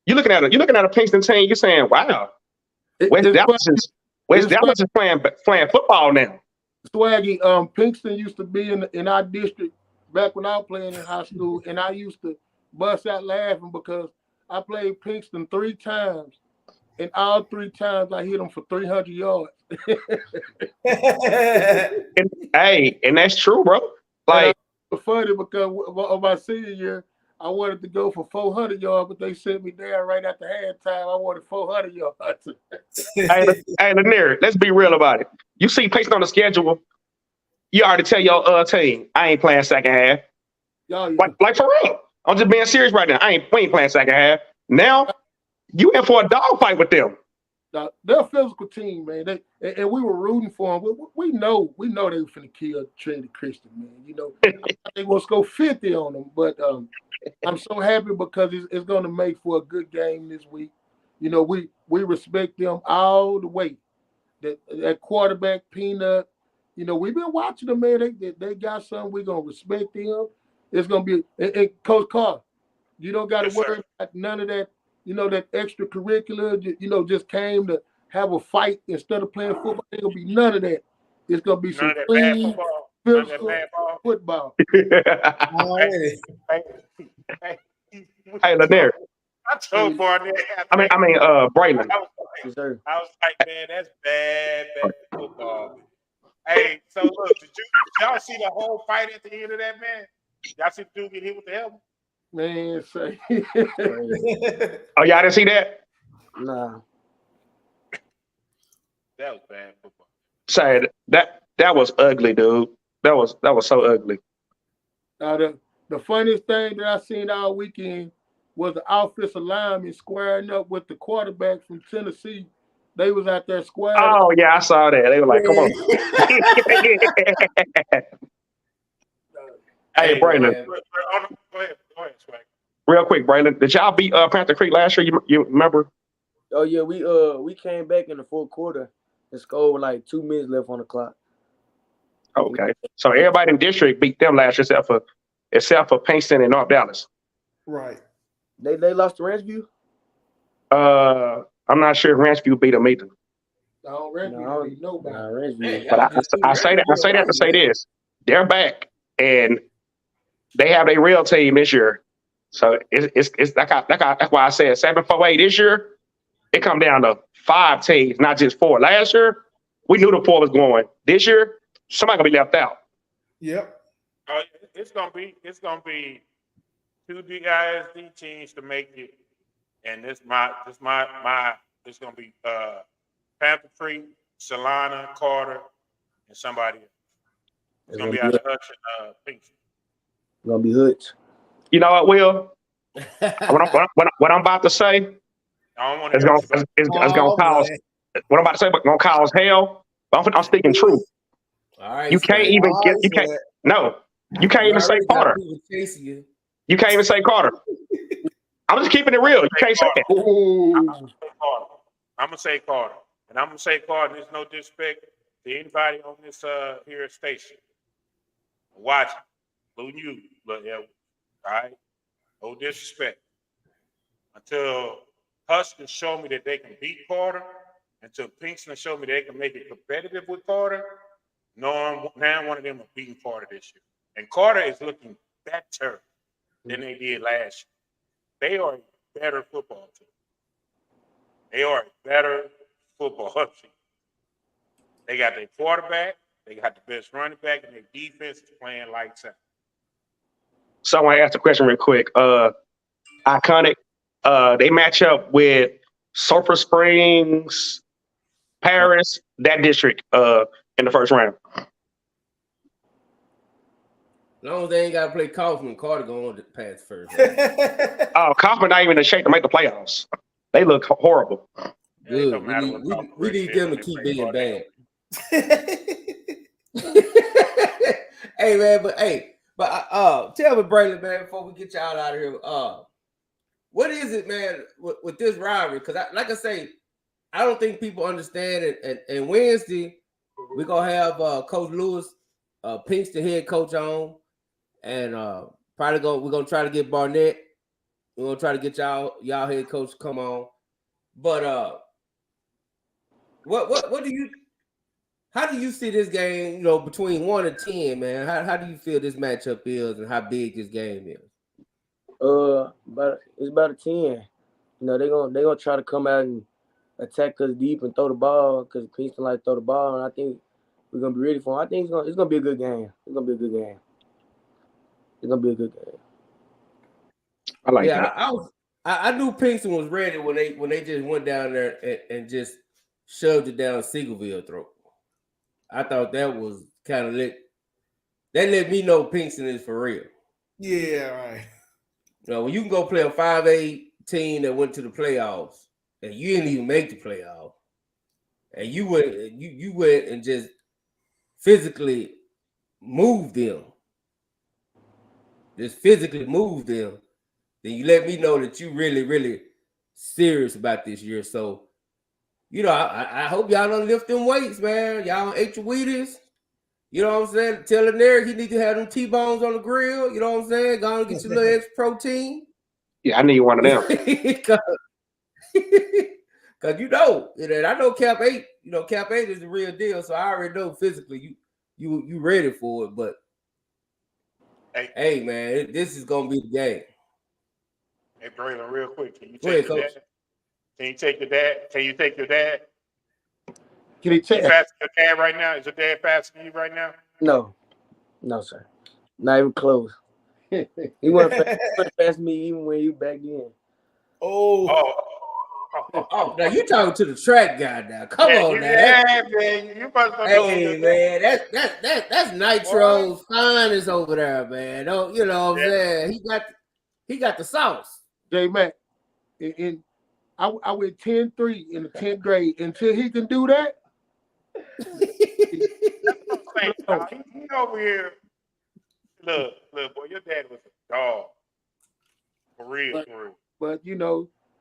you're looking at a Pinkston team. You're saying, "Wow, West Dallas is playing football now." Swaggy, Pinkston used to be in our district back when I was playing in high school, and I used to bust out laughing because I played Pinkston 3 times, and all 3 times I hit them for 300 yards. and that's true, bro. Like, it's funny because of my senior year, I wanted to go for 400 yards, but they sent me down right after halftime. I wanted 400 yards. Hey, Amirie, let's be real about it. You see Pinkston on the schedule, you already tell your team, I ain't playing second half. Like for real. I'm just being serious right now. We ain't playing second half. Now, you in for a dogfight with them. They're a physical team, man. And we were rooting for them. We know they were finna kill Trinity Christian, man. You know, they was go 50 on them, but I'm so happy because it's going to make for a good game this week. You know, we respect them all the way. That quarterback Peanut, you know, we've been watching them, man. They got something. We're gonna respect them. It's gonna be and Coach Carr. You don't got to worry about none of that. You know, that extracurricular. You know, just came to have a fight instead of playing football. Ain't gonna be none of that. It's gonna be some clean physical football. Hey, Lanier. I told Barnett. Braylon. I was like, man, that's bad football. Hey, so look, did y'all see the whole fight at the end of that, man? Y'all see the dude get hit with the helmet? Man, say. Oh, y'all didn't see that? Nah. That was bad football. Say that was ugly, dude. That was so ugly. The funniest thing that I seen all weekend was the offensive lineman squaring up with the quarterback from Tennessee. They was out there squaring. Oh, yeah, I saw that. They were like, come on. Hey, Braylon. Go ahead, Swag. Real quick, Braylon. Did y'all beat Panther Creek last year? You remember? Oh, yeah, we came back in the 4th quarter and scored with like 2 minutes left on the clock. Okay. So everybody in district beat them last year except for Pinkston and North Dallas. Right. They lost to Ranchview? I'm not sure if Ranchview beat them either. No, Ranchview beat nobody. But I say that to say this. They're back. and they have a real team this year. So it's that's why I said 7-4-8 this year. It come down to 5 teams, not just 4. Last year, we knew the 4 was going. This year, somebody gonna be left out. Yep. It's gonna be 2 DISD teams to make it, and it's gonna be Panther Creek, Solana, Carter, and somebody else. It's gonna be out of Hutchins, Pinkston. It's gonna be Hutch. You know what, Will? what I'm about to say, it's gonna cause what I'm about to say, but gonna cause hell. I'm speaking truth. All right, you can't even you can't even say Carter. You can't even say Carter. I'm just keeping it real. You can't say it. I'm gonna say Carter, and I'm gonna say Carter. There's no disrespect to anybody on this here station. Watch it, including you, Edwards. All right, no disrespect. Until Hutchins show me that they can beat Carter, until Pinkston show me they can make it competitive with Carter, now one of them are beating Carter this year. And Carter is looking better than they did last year. They are a better football team. They are a better football team. They got their quarterback, they got the best running back, and their defense is playing lights out. Someone asked a question real quick. Iconic. They match up with Sulphur Springs, Paris, that district in the first round. As long as they ain't got to play Kaufman, Carter going to pass first. Kaufman not even in shape to make the playoffs. They look horrible. Good. We need them to keep being bad. Hey man, but tell me, Braylon, man, before we get y'all out of here, what is it, man, with this rivalry? Because like I say, I don't think people understand it. And Wednesday, we're gonna have Coach Lewis, Pinkston head coach on, and we're gonna try to get Barnett. We're gonna try to get y'all head coach to come on. But how do you see this game, between 1 and 10, man? How do you feel this matchup is and how big this game is? But it's about a 10. They're gonna try to come out and attack us deep and throw the ball because Pinkston like to throw the ball, and I think we're gonna be ready for them. I think it's gonna be a good game. It's gonna be a good game. I like that. I knew Pinkston was ready when they just went down there and just shoved it down Seagoville's throat. I thought that was kind of lit. That let me know Pinkston is for real. Yeah, right. When you can go play a 5A team that went to the playoffs and you didn't even make the playoffs, and you went and just physically moved them, then you let me know that you really, really serious about this year. So, I hope y'all don't lift them weights, man. Y'all don't ate your Wheaties. You know what I'm saying? Telling Eric he need to have them T-bones on the grill. You know what I'm saying? Go and get your little extra protein. Yeah, I need one of them. Because I know Cap 8. Cap 8 is the real deal. So I already know physically you ready for it. But hey man, this is gonna be the game. Hey, Braylon, real quick, can you take your dad? Can you take your dad? Can you take your dad? Can he take your dad right now? Is your dad faster than you right now? No, sir. Not even close. He wasn't fast me even when you back then. Oh, now you talking to the track guy now. Come on now. Yeah, man. You must hey man, that's Nitro's finest over there, man. Don't you know what I'm saying? He got the sauce. J Mac, I went 10-3 in the 10th grade. Until he can do that. He over here. Look, boy, your dad was a dog. For real. But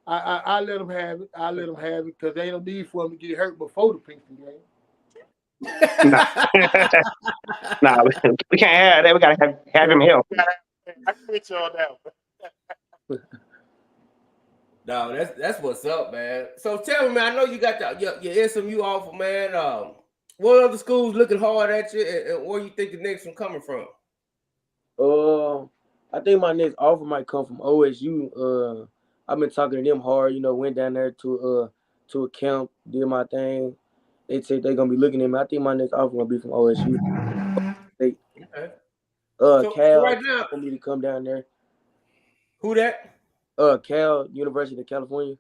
I let him have it. I let him have it because they don't need for him to get hurt before the Pinkston game. Nah, we can't have that. We gotta have him help. I quit you on that. No, that's what's up, man. So tell me, man. I know you got your SMU offer, man. What other schools looking hard at you, and where you think the next one coming from? think my next offer might come from OSU. I've been talking to them hard. You know, went down there to a camp, did my thing. They said they're gonna be looking at me. I think my next offer gonna be from OSU. Okay. So Cal right now, for me to come down there. Who that? Cal, University of California.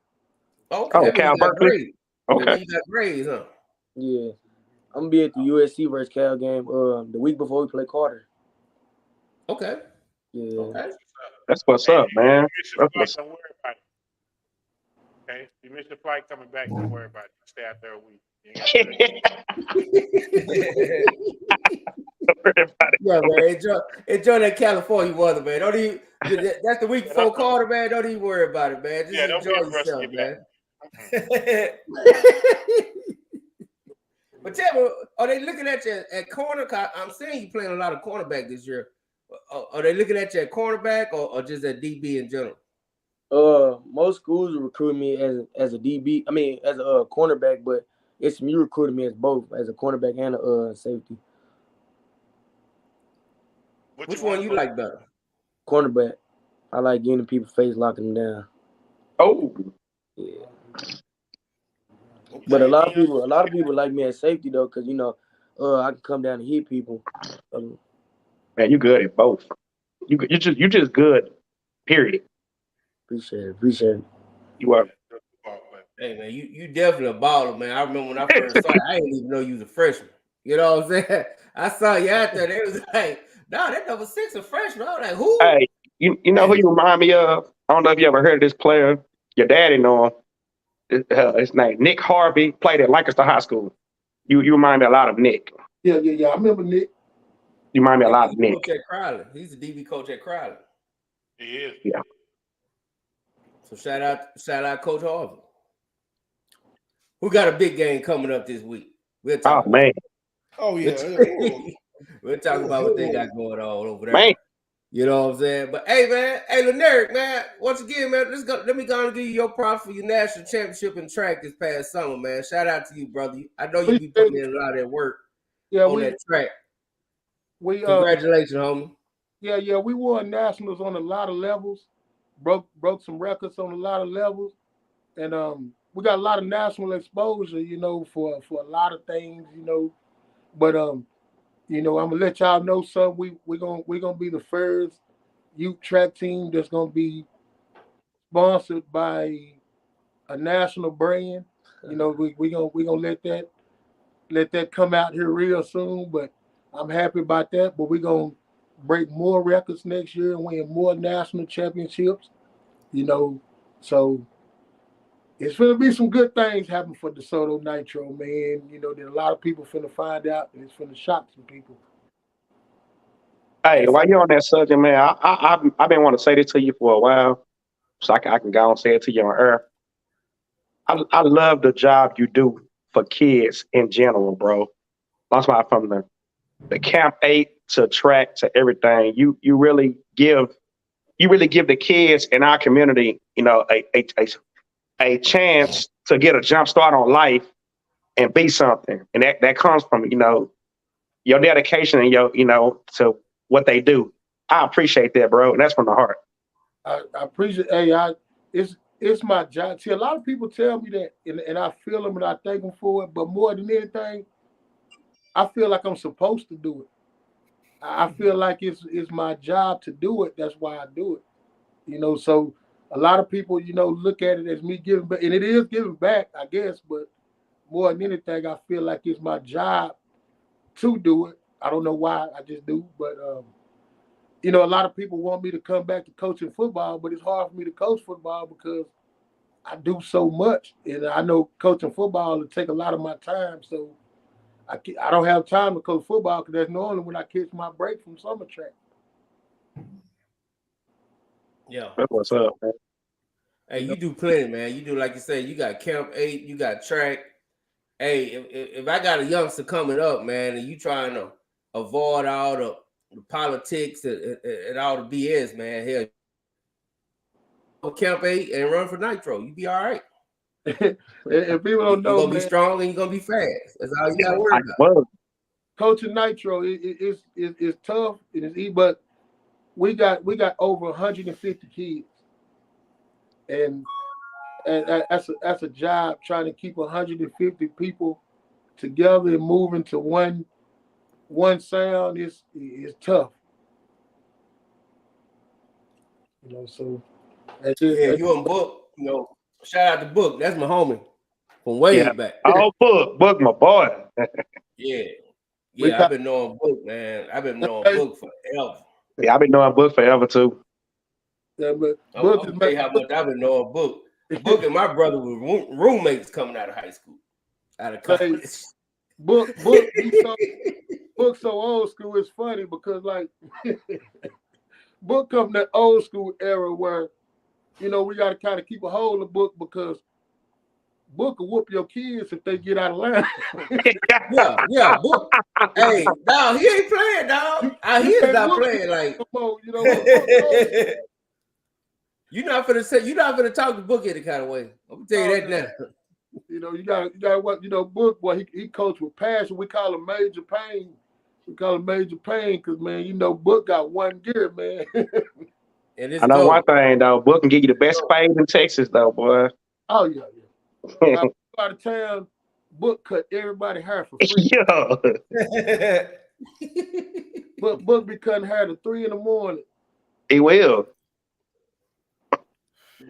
Okay, Oh, Cal Berkeley. Grades. Okay. You got grades, huh? Yeah, I'm gonna be at the USC versus Cal game the week before we play Carter. Okay. Yeah. Okay. That's what's up, man. Don't worry about it. Okay, you miss the flight coming back. Don't worry about it. Stay out there a week. Yeah, man. Enjoy that California weather, man. Don't even. That's the week before Carter, man. Don't even worry about it, man. Just enjoy yourself, man. But tell me, are they looking at you at corner? I'm saying you playing a lot of cornerback this year. Are they looking at you at cornerback or just at DB in general? Most schools are recruiting me as a DB. I mean, as a cornerback, but it's me recruiting me as both, as a cornerback and a safety. Which one you like better? Cornerback. I like getting in people's face, locking them down. Oh, yeah. But a lot of people like me as safety though, because I can come down and hit people. Man, you good at both. You just good. Period. Appreciate it. You are. Hey man, you definitely a baller, man. I remember when I first saw you, I didn't even know you was a freshman. You know what I'm saying? I saw you out there. They was like, "No, that number 6 a freshman." I was like, "Who?" Hey, you know who you remind me of? I don't know if you ever heard of this player. Your daddy know him. His name Nick Harvey. Played at Lancaster High School. You remind me a lot of Nick. Yeah. I remember Nick. You remind me a lot of Nick. Coach at Crowley. He's a DB coach at Crowley. He is. Yeah. So shout out Coach Harvey. Who got a big game coming up this week? We'll talk. Oh man. Oh yeah. We'll talk about what they got going on over there. Man. You know what I'm saying? But hey, man, Leneric, man, once again, man, let me go and give you your props for your national championship in track this past summer, man. Shout out to you, brother. I know you be putting in a lot of that work on that track. Congratulations, homie. Yeah, we won nationals on a lot of levels, broke some records on a lot of levels, and we got a lot of national exposure, for a lot of things, But I'm gonna let y'all know something. We're gonna be the first youth track team that's gonna be sponsored by a national brand. We gonna let that come out here real soon. But I'm happy about that. But we're gonna break more records next year and win more national championships. So it's gonna be some good things happen for DeSoto Nitro, man. That a lot of people finna find out, and it's finna shock some people. Hey, while you're on that subject, man, I've been wanting to say this to you for a while, so I can go and say it to you on air. I love the job you do for kids in general, bro. That's why from the Camp 8 to track to everything, you really give the kids in our community, a chance to get a jump start on life and be something. And that comes from, your dedication and your, to what they do. I appreciate that, bro. And that's from the heart. I appreciate it's my job. See, a lot of people tell me that and I feel them and I thank them for it, but more than anything, I feel like I'm supposed to do it. I feel like it's my job to do it. That's why I do it. So a lot of people, look at it as me giving back, and it is giving back, I guess, but more than anything, I feel like it's my job to do it. I don't know why, I just do, but a lot of people want me to come back to coaching football, but it's hard for me to coach football because I do so much, and I know coaching football will take a lot of my time, so I don't have time to coach football because that's normally when I catch my break from summer track. Yeah. That's what's up, man. Hey, you do plenty, man. You do, like you say, you got Camp 8, you got track. Hey, if I got a youngster coming up, man, and you trying to avoid all the politics and all the BS, man, hell, go Camp 8 and run for Nitro. You be all right. If people don't know, you're going to be strong and you're going to be fast. That's all you got to worry about. Coaching Nitro is tough, but we got over 150 kids, and that's a job trying to keep 150 people together and moving to one sound is tough. So you on Book, shout out to Book. That's my homie from way back. Oh, Book, my boy. I've been knowing Book, man. I've been knowing Book forever. Yeah, I've been knowing Book forever too. Yeah, but I'll tell you how much I've been knowing Book. Book and my brother were roommates coming out of high school, out of college. Book so old school. It's funny because like Book come from that old school era where we got to kind of keep a hold of Book because Book will whoop your kids if they get out of line. yeah. Book. Hey, dog, he ain't playing, dog. He is not playing. Like, you're not gonna talk to Book any kind of way. I'm gonna tell you that now. You got what Book boy. He coached with passion. We call him Major Pain. Because man, Book got one gear, man. And I know one thing though, Book can give you the best fade in Texas though, boy. Oh yeah. Out of town, Book cut everybody hair for free. But Book be cutting hair to 3 a.m. He will.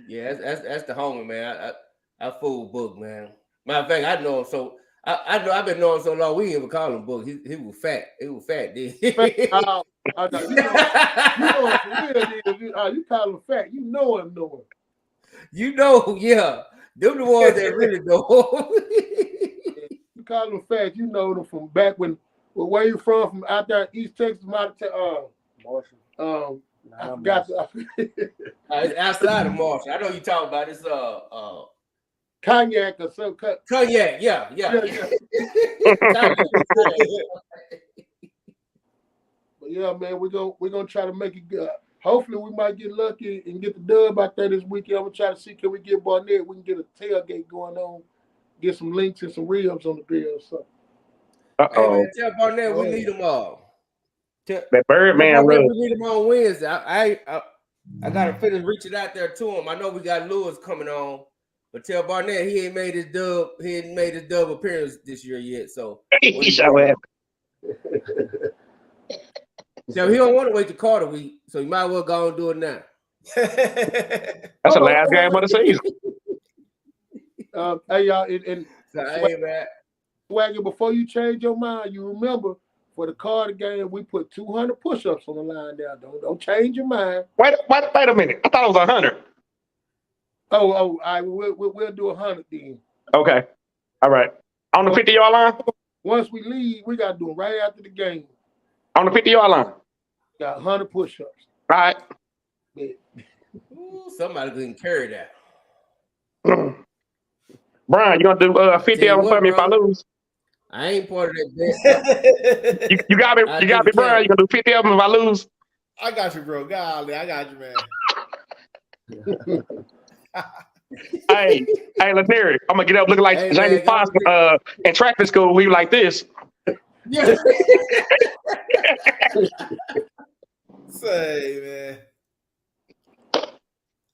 Yeah, that's the homie, man. I fool Book, man. Matter of fact, I know him so I know I've been knowing him so long. We didn't even call him Book. He was fat. He was fat, dude. You know you call him fat. You know him. Yeah. Them the ones that really know. You call them fat. You know them from back when. Well, where you from out there in East Texas? Marshall. I forgot. It's outside of Marshall. I know you talking about this. Cognac or some cut. Cognac, yeah. But yeah, man, we're gonna try to make it good. Hopefully, we might get lucky and get the dub out there this weekend. I'm gonna try to see can we get Barnett. We can get a tailgate going on, get some links and some ribs on the bill. So. Hey man, tell Barnett we need them all. That Birdman we need them on Wednesday. I gotta finish reaching out there to him. I know we got Lewis coming on, but tell Barnett he ain't made his dub appearance this year yet. So So he don't want to wait to Carter week, so you might as well go and do it now. That's the last game of the season. Hey y'all, and man. Swagger, before you change your mind, you remember for the Carter game we put 200 push-ups on the line there. Don't change your mind. Wait a minute. I thought it was 100. Oh, all right. We'll do 100 then. Okay. All right. On the 50-yard line. Once we leave, we gotta do it right after the game. On the 50-yard line. Got 100 push-ups. All right. Ooh, somebody can carry that. Brian, you gonna do 50 of them for me if I lose? I ain't part of that bet. you got me, Brian. You gonna do 50 of them if I lose? I got you, bro. Golly, I got you, man. hey, Amirie, I'm gonna get up looking like Jamie Foxx in traffic school. We like this. Yeah. Say, man.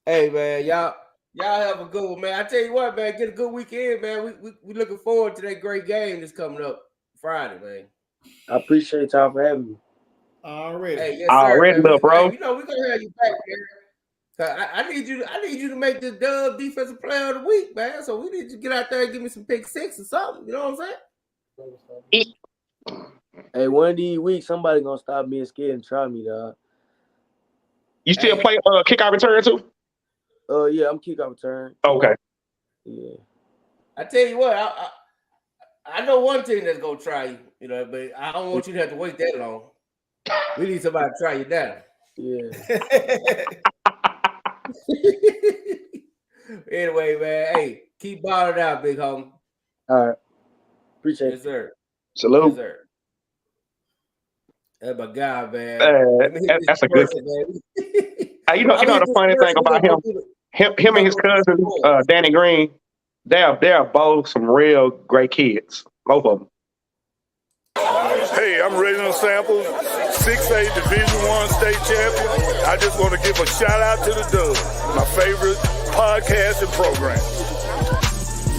Hey, man, y'all have a good one, man. I tell you what, man, get a good weekend, man. We looking forward to that great game that's coming up Friday, man. I appreciate y'all for having me. Already. Hey, yes, already, little bro. Hey, we're gonna have you back, man. I need you to make the Dub Defensive Player of the Week, man. So we need you to get out there and give me some pick six or something. You know what I'm saying? Hey, one of these weeks, somebody gonna stop being scared and try me, dog. You still play kickoff return too? Yeah, I'm kickoff return. Okay. Yeah. I tell you what, I know one team that's gonna try you, but I don't want you to have to wait that long. We need somebody to try you down. Yeah. Anyway, man, hey, keep balling out, big homie. All right. Appreciate it. Yes, sir. Salute. Yes, sir. That's my guy, man. That's a good one. You know the funny thing about him and his cousin, Danny Green, they're both some real great kids. Both of them. Hey, I'm Reginald Samples, 6A Division I state champion. I just want to give a shout out to the Dubs, my favorite podcast and program.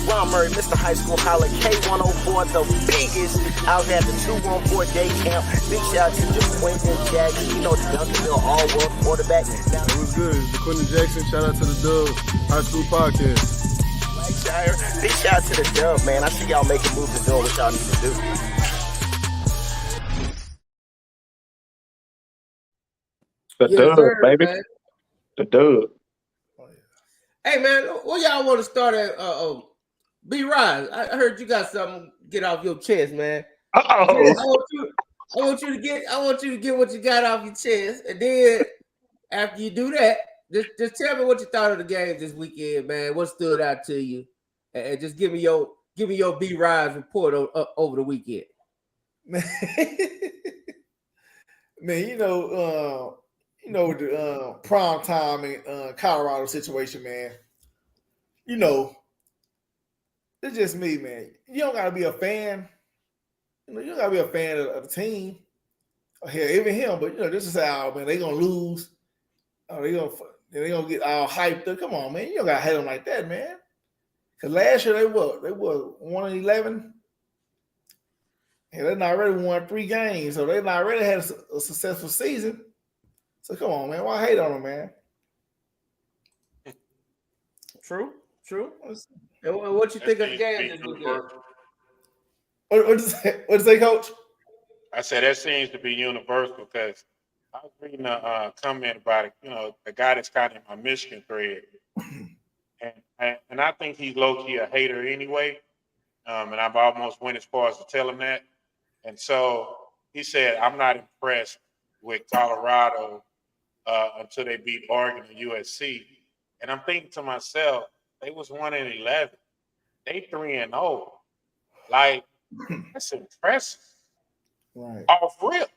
Wilmer, Mr. High School Holler, K104, the biggest out there at the 214 day camp. Big shout out to Quentin Jackson, you know, the Duncanville all-world quarterback. It was good. It's the Quentin Jackson. Shout out to the Dub High School Podcast. Big shout out to the Dub, man. I see y'all making moves and doing what y'all need to do. The Dub, baby. Man. The Dub. Hey, man, what y'all want to start at? B. Rise, I heard you got something to get off your chest, man. I want you to get what you got off your chest, and then after you do that, just tell me what you thought of the game this weekend, man. What stood out to you, and just give me your B. Rise report over the weekend. Man, the prime time in Colorado situation, man. It's just me, man. You don't gotta be a fan. You don't gotta be a fan of the team. Hell, even him. But this is how, man, they gonna lose. They gonna get all hyped up. Come on, man. You don't gotta hate them like that, man. Cause last year they were 1-11. And they already won 3 games, so they already had a successful season. So come on, man. Why hate on them, man? True. And what you think of the game this weekend? What did you say, Coach? I said that seems to be universal because I was reading a comment about it. The guy that's kind of in my Michigan thread, and I think he's low key a hater anyway. And I've almost went as far as to tell him that. And so he said, "I'm not impressed with Colorado until they beat Oregon and USC." And I'm thinking to myself, they was 1-11. They 3-0. Like, that's impressive. Right. Off rip.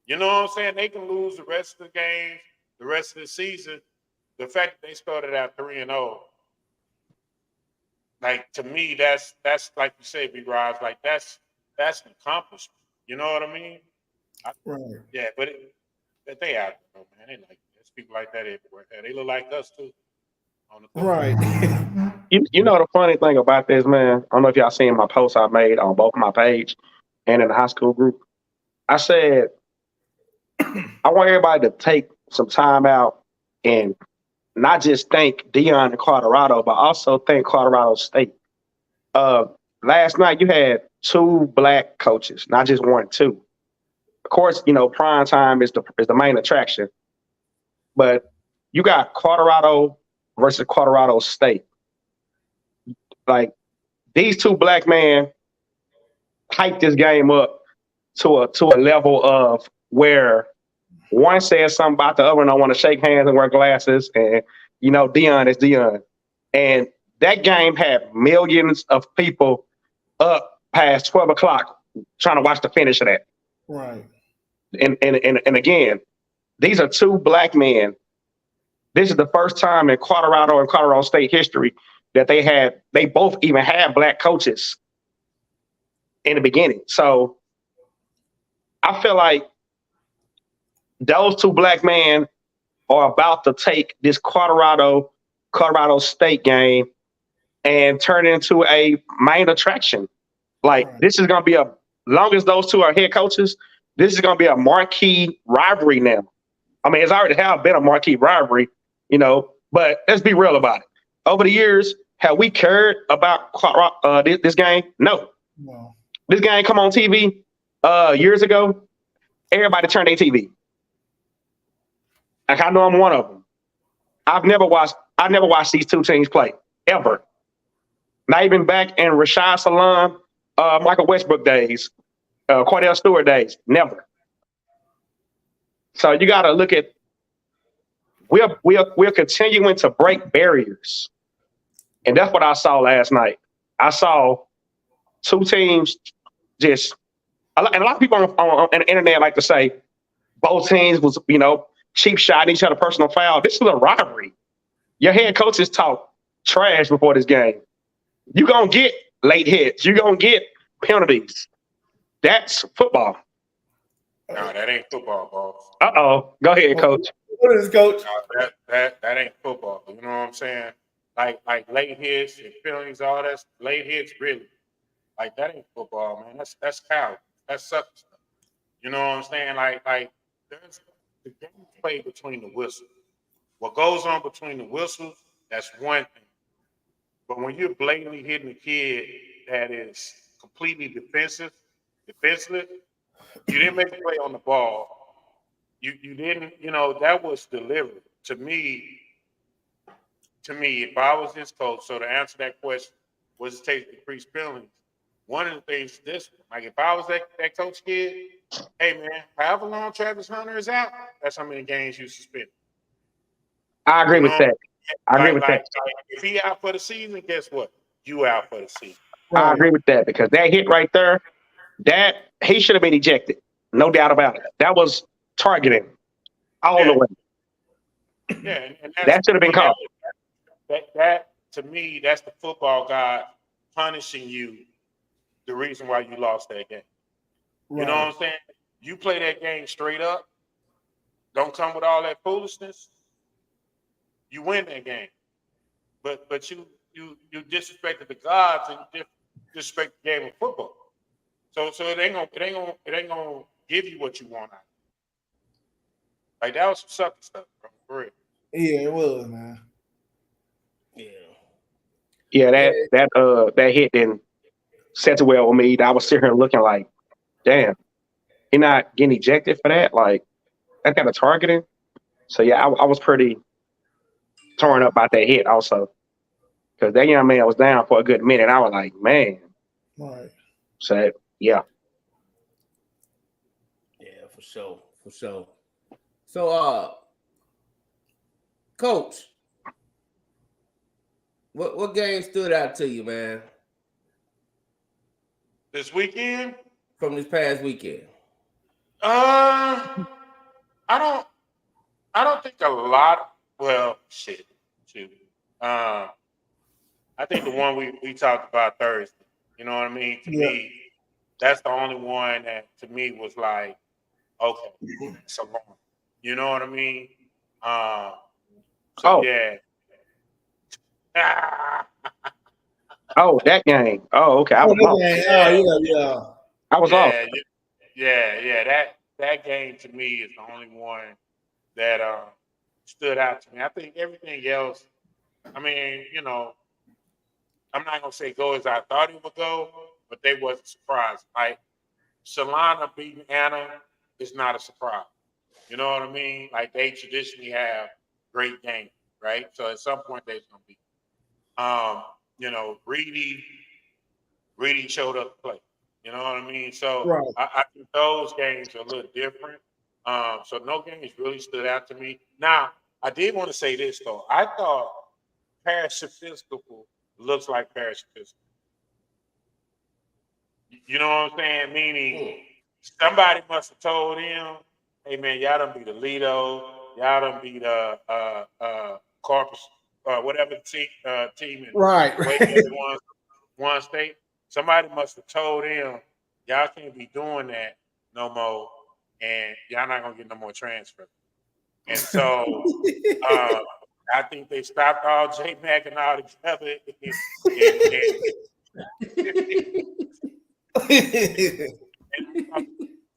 You know what I'm saying? They can lose the rest of the games, the rest of the season. The fact that they started out 3-0, like, to me, that's like you say, B. Rise, like that's an accomplishment. You know what I mean? Right. Yeah, but they out there, man. They like there's people like that everywhere. They look like us too. Right. You know the funny thing about this, man? I don't know if y'all seen my posts I made on both my page and in the high school group. I said I want everybody to take some time out and not just thank Deion and Colorado, but also thank Colorado State. Last night you had 2 black coaches, not just 1, 2. Of course, prime time is the main attraction, but you got Colorado versus Colorado State. Like, these 2 black men hyped this game up to a level of where one says something about the other and I want to shake hands and wear glasses, and Deion is Deion. And that game had millions of people up past 12 o'clock trying to watch the finish of that. Right. And again, these are 2 black men. This is the first time in Colorado and Colorado State history that they both even had black coaches in the beginning. So I feel like those 2 black men are about to take this Colorado State game and turn it into a main attraction. Like, This is going to be long as those 2 are head coaches, this is going to be a marquee rivalry now. I mean, it's already been a marquee rivalry, but let's be real about it. Over the years, have we cared about this game? No. This game come on TV years ago, everybody turned their TV. Like, I know I'm one of them. I never watched these 2 teams play, ever. Not even back in Rashad Salam, Michael Westbrook days, Cordell Stewart days, never. So you got to look at, we're continuing to break barriers. And that's what I saw last night. I saw 2 teams just, and a lot of people on the internet like to say both teams was, cheap shot, each other personal foul. This is a rivalry. Your head coaches talk trash before this game. You're going to get late hits. You're going to get penalties. That's football. No, that ain't football, boss. Go ahead, coach. What is, coach? No, that ain't football. You know what I'm saying? Like late hits and penalties, all that late hits, really. Like that ain't football, man. That's cow. That's sucker stuff. You know what I'm saying? Like there's the game played between the whistles. What goes on between the whistles, that's one thing. But when you're blatantly hitting a kid that is completely defenseless, you didn't make a play on the ball. You didn't, that was deliberate. To me, if I was this coach, so to answer that question, was it take increased penalties? One of the things is this, like if I was that coach kid, hey man, however long Travis Hunter is out, that's how many games you suspend. I agree with that. I agree with that. If he out for the season, guess what? You out for the season. I agree with that because that hit right there, that he should have been ejected. No doubt about it. That was targeting all the way. Yeah, and that should have been called. That to me, that's the football god punishing you. The reason why you lost that game. Right. You know what I'm saying? You play that game straight up. Don't come with all that foolishness. You win that game. But you disrespected the gods and you disrespect the game of football. So it ain't gonna give you what you want out of it. Like that was some sucker stuff, bro. For real. Yeah, it was, man. Yeah, that hit didn't set it well with me. I was sitting here looking like, damn, he not getting ejected for that. Like that kind of targeting. So yeah, I was pretty torn up about that hit also. Because that young man was down for a good minute. I was like, man. Right. So yeah. Yeah, for sure. So Coach, what game stood out to you, man? This weekend? From this past weekend. I don't think a lot. Well, shit. I think the one we talked about Thursday. You know what I mean? To me, that's the only one that to me was like, okay, it's a long. You know what I mean? Yeah. Oh, that game. Oh, okay. I was off. I was off. Yeah. That game to me is the only one that stood out to me. I think everything else, I mean, I'm not gonna say go as I thought it would go, but they wasn't surprised. Like Shalana beating Anna is not a surprise. You know what I mean? Like they traditionally have great games, right? So at some point they're gonna be. Reedy showed up to play. You know what I mean? So right. I think those games are a little different. So no games really stood out to me. Now, I did want to say this though. I thought Paris Episcopal looks like Paris Episcopal. You know what I'm saying? Meaning somebody must have told him, hey man, y'all done beat Alito, y'all done beat Corpus, whatever the team in right. one state. Somebody must have told him, y'all can't be doing that no more, and y'all not gonna get no more transfer. And so I think they stopped all J Mac and all together. And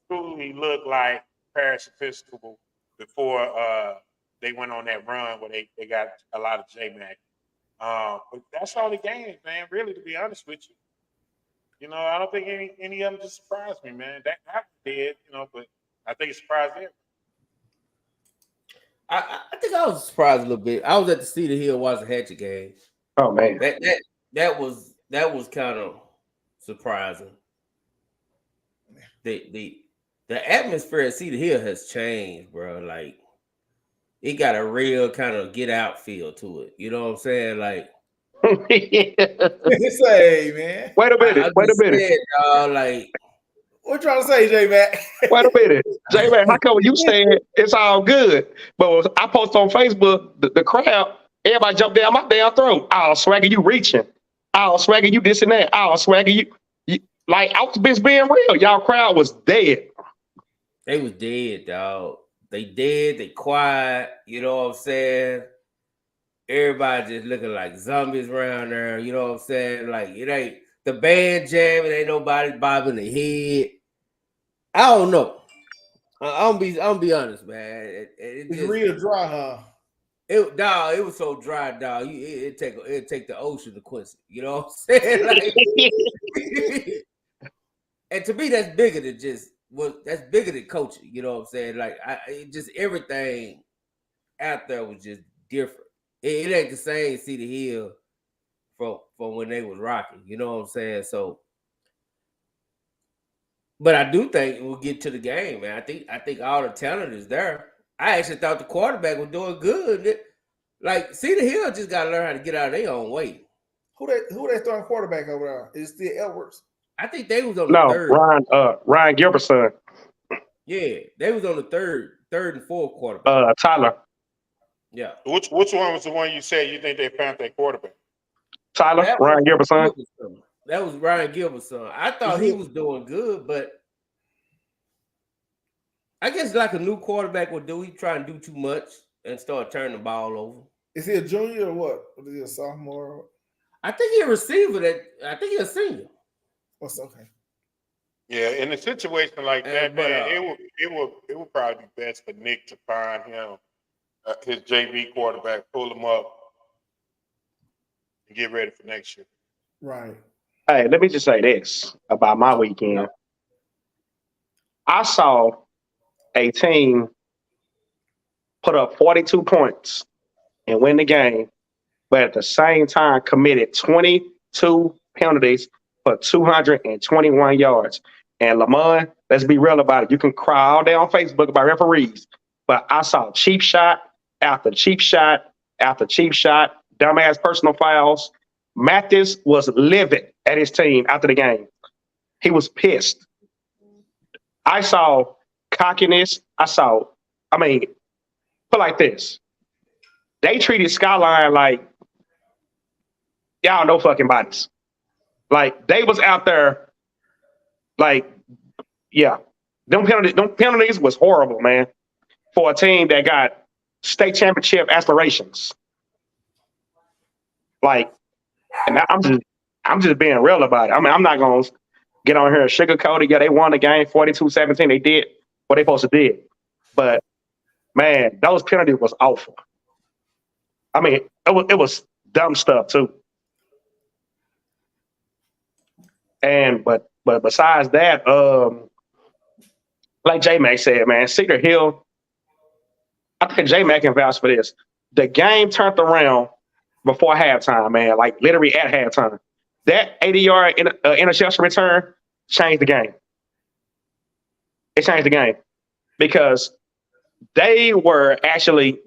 truly looked like Paris Episcopal before they went on that run where they got a lot of J Mac. But that's all the games, man. Really, to be honest with you, I don't think any of them just surprised me, man. That did, but I think it surprised them. I think I was surprised a little bit. I was at the Cedar Hill watching the Hatchet game. Oh man, that was kind of surprising. The atmosphere at Cedar Hill has changed, bro. Like it got a real kind of get out feel to it. You know what I'm saying? Like, say, man. Wait a minute. Like, what you trying to say, J-Mac? Wait a minute. J-Mac, how come you saying it's all good? But when I post on Facebook, the crowd, everybody jumped down my damn throat. Oh, Swagger, you reaching. Oh, Swagger, you this and that. Oh, Swagger, you like, I was just being real. Y'all crowd was dead. They was dead, dog. They dead. They quiet. You know what I'm saying? Everybody just looking like zombies around there. You know what I'm saying? Like it ain't the band jamming. Ain't nobody bobbing the head. I don't know. I'm be honest, man. It's just real dry, huh? It was so dry, dog. It take the ocean to quench it. You know what I'm saying? Like, and to me, that's bigger than that's bigger than coaching. You know what I'm saying? Like, just everything out there was just different. It ain't the same Cedar Hill from when they was rocking. You know what I'm saying? So, but I do think we'll get to the game, man. I think all the talent is there. I actually thought the quarterback was doing good. Like Cedar Hill just got to learn how to get out of their own way. Who they throwing quarterback over there? Is it still Edwards? I think they was on the third. Ryan Gilbert's son. Yeah, they was on the third and fourth quarterback. Tyler. Yeah. Which one was the one you said you think they found their quarterback? Tyler, Ryan Gilbert's son. That was Ryan Gilbert's son. I thought he was doing good, but I guess like a new quarterback would do, he try and do too much and start turning the ball over. Is he a junior or what? Is he a sophomore? I think he's a receiver. I think he's a senior. What's okay? Yeah, in a situation like that, man, it would probably be best for Nick to find him his JV quarterback, pull him up, and get ready for next year. Right. Hey, let me just say this about my weekend. I saw a team put up 42 points and win the game, but at the same time committed 22 penalties for 221 yards. And Lamont, let's be real about it. You can cry all day on Facebook about referees, but I saw cheap shot after cheap shot after cheap shot, dumbass personal fouls. Mathis was livid at his team after the game. He was pissed. I saw cockiness. Put like this. They treated Skyline like y'all no fucking bodies. Like they was out there like, yeah. Them penalties was horrible, man, for a team that got state championship aspirations. Like, and I'm just being real about it. I mean, I'm not gonna get on here and sugarcoat it. Yeah, they won the game 42-17. They did what they supposed to do. But man, those penalties was awful. I mean, it was dumb stuff too. And but besides that, like J-Mac said, man, Cedar Hill, I think J-Mac can vouch for this. The game turned around before halftime, man, like literally at halftime. That 80-yard interception return changed the game. It changed the game because they were actually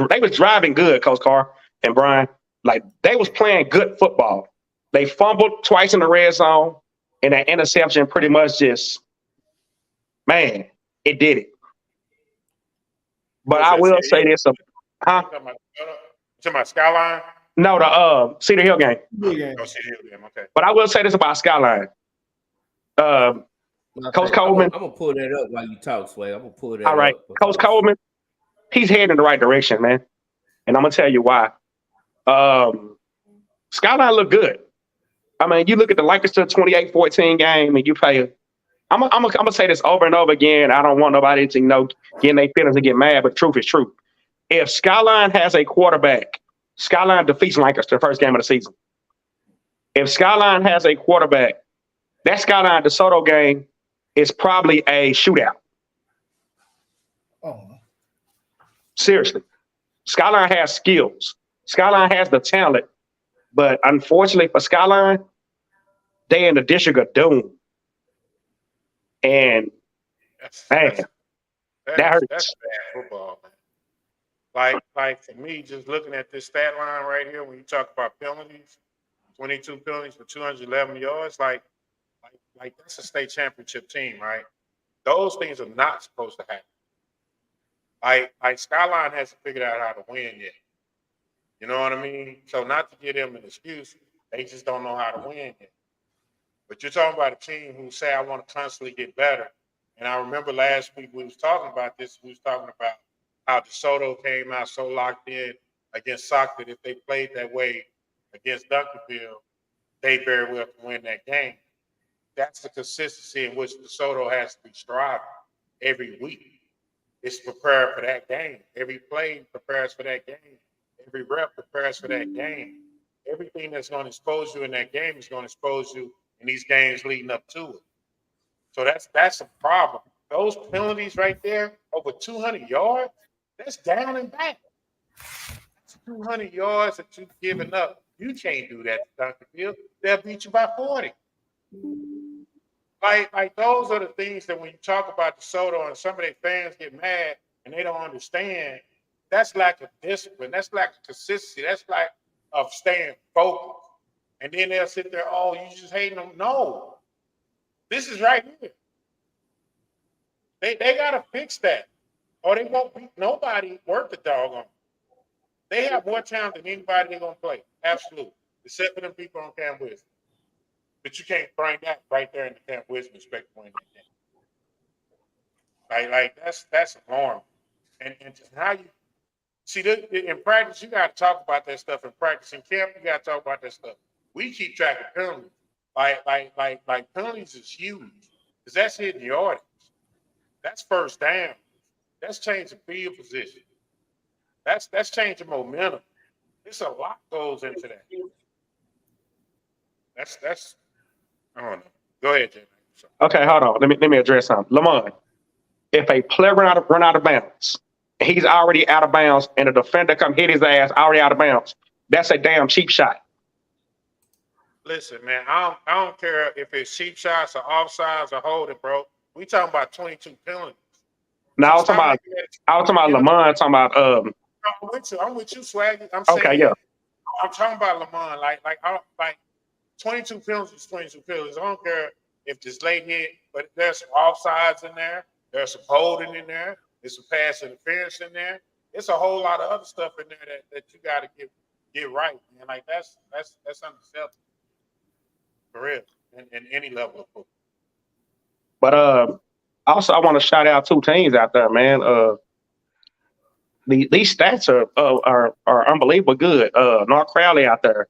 they was driving good, Coach Carr and Brian. Like they was playing good football. They fumbled twice in the red zone, and that interception pretty much just, man, it did it. But I will say this, huh? To my Skyline? No, the Cedar Hill game. Cedar Hill game, okay. But I will say this about Skyline. Coach Coleman. I'm gonna pull that up while you talk, Sway. I'm gonna pull that up. All right, Coach Coleman, he's heading in the right direction, man. And I'm gonna tell you why. Skyline looked good. I mean, you look at the Lancaster 28-14 game, and you pay. I'm gonna say this over and over again. I don't want nobody to get in their feelings and get mad, but truth is true. If Skyline has a quarterback, Skyline defeats Lancaster the first game of the season. If Skyline has a quarterback, that Skyline DeSoto game is probably a shootout. Oh. Seriously. Skyline has skills. Skyline has the talent. But unfortunately for Skyline, they in the district of doom. And that hurts. That's bad football, man. Like for me, just looking at this stat line right here, when you talk about penalties, 22 penalties for 211 yards, like that's a state championship team, right? Those things are not supposed to happen. Like Skyline hasn't figured out how to win yet. You know what I mean? So not to give them an excuse, they just don't know how to win yet. But you're talking about a team who say, I want to constantly get better. And I remember last week we was talking about this. We was talking about how DeSoto came out so locked in against Sock that if they played that way against Duncanville, they very well can win that game. That's the consistency in which DeSoto has to be striving every week. It's prepared for that game. Every play prepares for that game. Every rep prepares for that game. Everything that's going to expose you in that game is going to expose you in these games leading up to it. So that's a problem. Those penalties right there, over 200 yards, that's down and back. That's 200 yards that you've given up. You can't do that to Duncanville. They'll beat you by 40. Like those are the things that when you talk about DeSoto and some of their fans get mad and they don't understand, that's lack of discipline. That's lack of consistency. That's lack of staying focused. And then they'll sit there, oh, you just hating them. No. This is right here. They got to fix that. Or they won't beat nobody worth the doggone. They have more talent than anybody they're going to play. Absolutely. Except for them people on Camp Wisdom. But you can't bring that right there in the Camp Wisdom respect to win that game. Like that's alarming. And just how you see in practice, you got to talk about that stuff in practice. In camp, you got to talk about that stuff. We keep track of penalties. Like penalties is huge because that's hitting yardage. That's first down. That's changing field position. That's changing momentum. There's a lot goes into that. That's I don't know. Go ahead, Jay. Okay, hold on. Let me address something. Lamont, if a player run out of bounds, and he's already out of bounds, and a defender come hit his ass already out of bounds, that's a damn cheap shot. Listen, man, I don't care if it's cheap shots or offsides or holding, bro. We talking about 22 penalties. No, I was talking about Lamont. Talking about I'm with you, Swaggy. I'm saying, okay, yeah. I'm talking about Lamont. Like 22 penalties, 22 penalties. I don't care if this late hit, but there's some offsides in there. There's some holding in there. There's some pass interference in there. It's a whole lot of other stuff in there that you got to get right, man. Like that's unacceptable for real in any level of football. But also I want to shout out two teams out there, man. These stats are unbelievable good. North Crowley out there,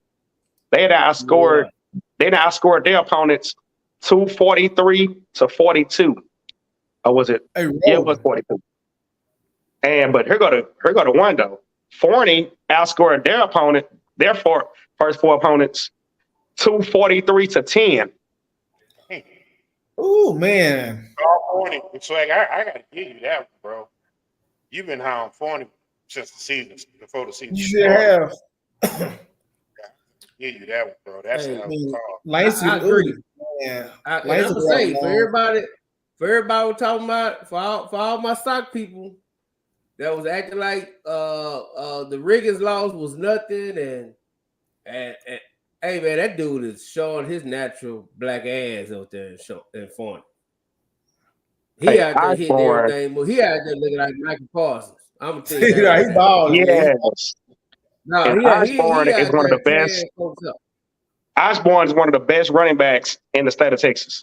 they had outscored their opponents 243-42. Or was it? Hey, yeah, it was 42. But here go to one though. Forney outscored their opponent, first four opponents, 243-10. Oh man. Forney, Swag, I gotta give you that one, bro. You've been high on Forney since the season, before the season. You should have. Give you that one, bro. That's a Langston, I agree. Yeah. I'm gonna say for everybody we're talking about, for all my sock people that was acting like the Riggins loss was nothing, and hey man, that dude is showing his natural black ass out there in front. He out there hitting everything, but he out there looking like Michael Parsons. I'm gonna tell you that. He balling. Yes. No, Osborne is one of the best. Osborne is one of the best running backs in the state of Texas,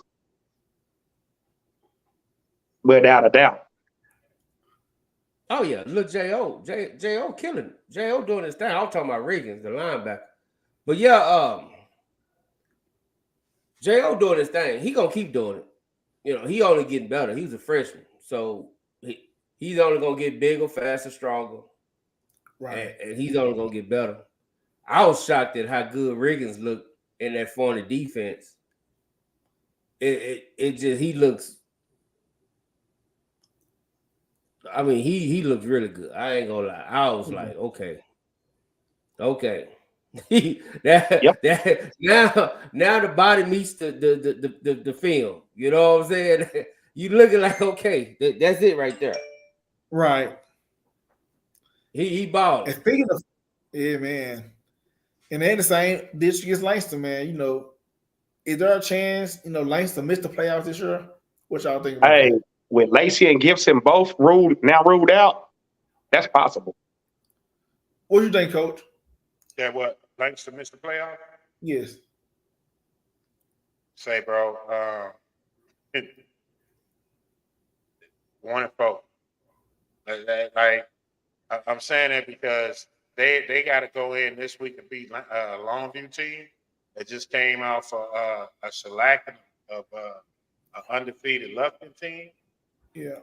without a doubt. Oh yeah, look, J.O. killing it. J.O. doing his thing. I'm talking about Riggins, the linebacker. But yeah, J.O. doing his thing. He gonna keep doing it. You know, he only getting better. He's a freshman, so he's only gonna get bigger, faster, stronger. Right. And he's only gonna get better. I was shocked at how good Riggins looked in that Forney defense. It just, he looks. I mean, he looks really good. I ain't gonna lie. I was like, okay. Now the body meets the film. You know what I'm saying? You looking like, okay, that's it right there. Right. He balled. And speaking of, yeah, man. And they in the same district as Langston, man. You know, is there a chance, Langston missed the playoffs this year? What y'all think about that? With Lacey and Gibson both ruled out, that's possible. What do you think, Coach? Yeah, what? Langston missed the playoff? Yes. Say, bro, 1-4. I'm saying that because they got to go in this week and beat a Longview team that just came out for a shellacking of an undefeated Lufkin team. Yeah.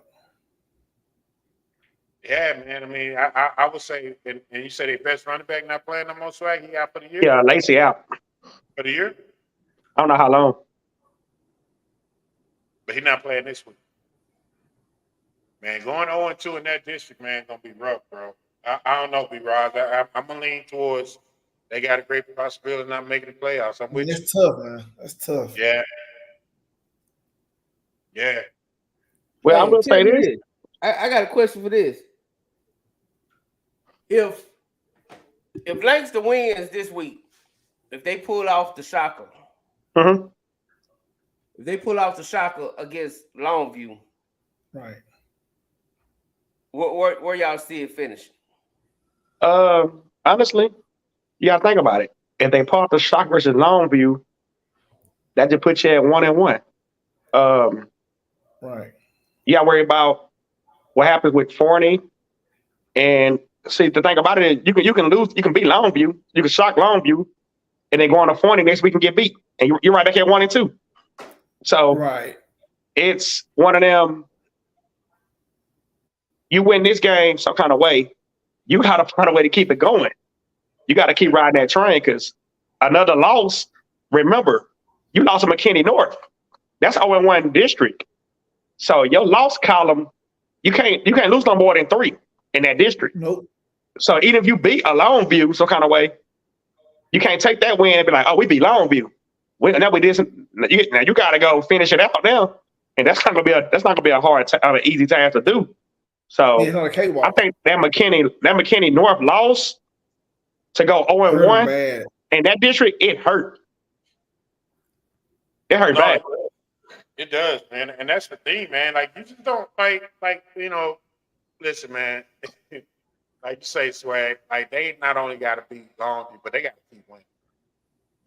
Yeah, man. I mean, I would say, and you say their best running back not playing no more, Swag? He out for the year? Yeah, Lacey out. For the year? I don't know how long. But he's not playing this week. Man, going 0-2 in that district, man, gonna be rough, bro. I don't know, B-Roz. I'm gonna lean towards they got a great possibility of not making the playoffs. I'm with you. That's tough, man. That's tough. Yeah. Yeah. Well, Hey, I'm gonna tell say me this. I got a question for this. If Langston wins this week, if they pull off the shocker, Mm-hmm. if they pull off the shocker against Longview, right? Where y'all see it finish? Honestly, you gotta think about it. If they pull off the shock versus Longview, that just puts you at 1-1. Right. You gotta worry about what happens with Forney. And see, the thing about it is you can lose, you can beat Longview, you can shock Longview, and then go on to Forney next week and get beat. And you're right back at 1-2. So right. It's one of them. You win this game some kind of way, you gotta find a way to keep it going. You gotta keep riding that train because another loss, remember, you lost to McKinney North. That's 0-1 district. So your loss column, you can't lose no more than 3 in that district. Nope. So even if you beat a Longview some kind of way, you can't take that win and be like, oh, we beat Longview. Now we did some, now you got to go finish it out now, and that's not gonna be a hard, an easy task to do. So it's not a cakewalk. I think that McKinney North loss to go 0-1 in that district, it hurt. It hurt bad. It does, man, and that's the thing, man. Like you just don't listen, man. Like you say, Swag. Like they not only got to beat Longview, but they got to keep winning.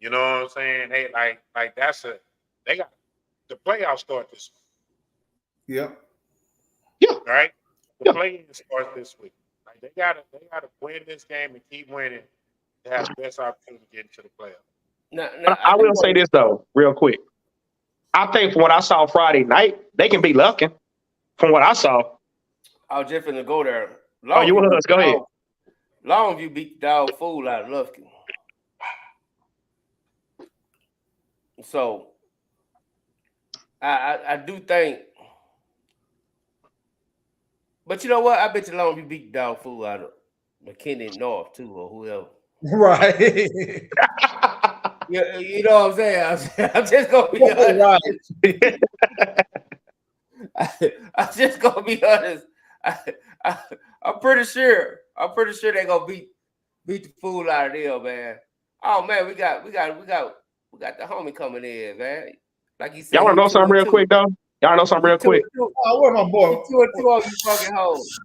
You know what I'm saying? They they got the playoffs start this week. Yep. Yeah. Right. The play-in starts this week. Like they gotta win this game and keep winning to have the best opportunity to get into the playoffs. I will say this though, real quick. I think from what I saw Friday night, they can beat Lufkin. From what I saw. I was just finna go there. You want us? Go ahead. Longview beat the dog fool out of Lufkin. So I do think, but you know what? I bet you Longview beat the dog fool out of McKinney North too, or whoever. Right. You know what I'm saying? I'm just gonna be honest. I'm just gonna be honest. I'm pretty sure they're gonna beat the fool out of them, man. Oh man, we got the homie coming in, man. Like he said, y'all wanna know something real quick though? Y'all wanna know something real quick? Oh, where's my boy? 2-2 on you fucking hoes.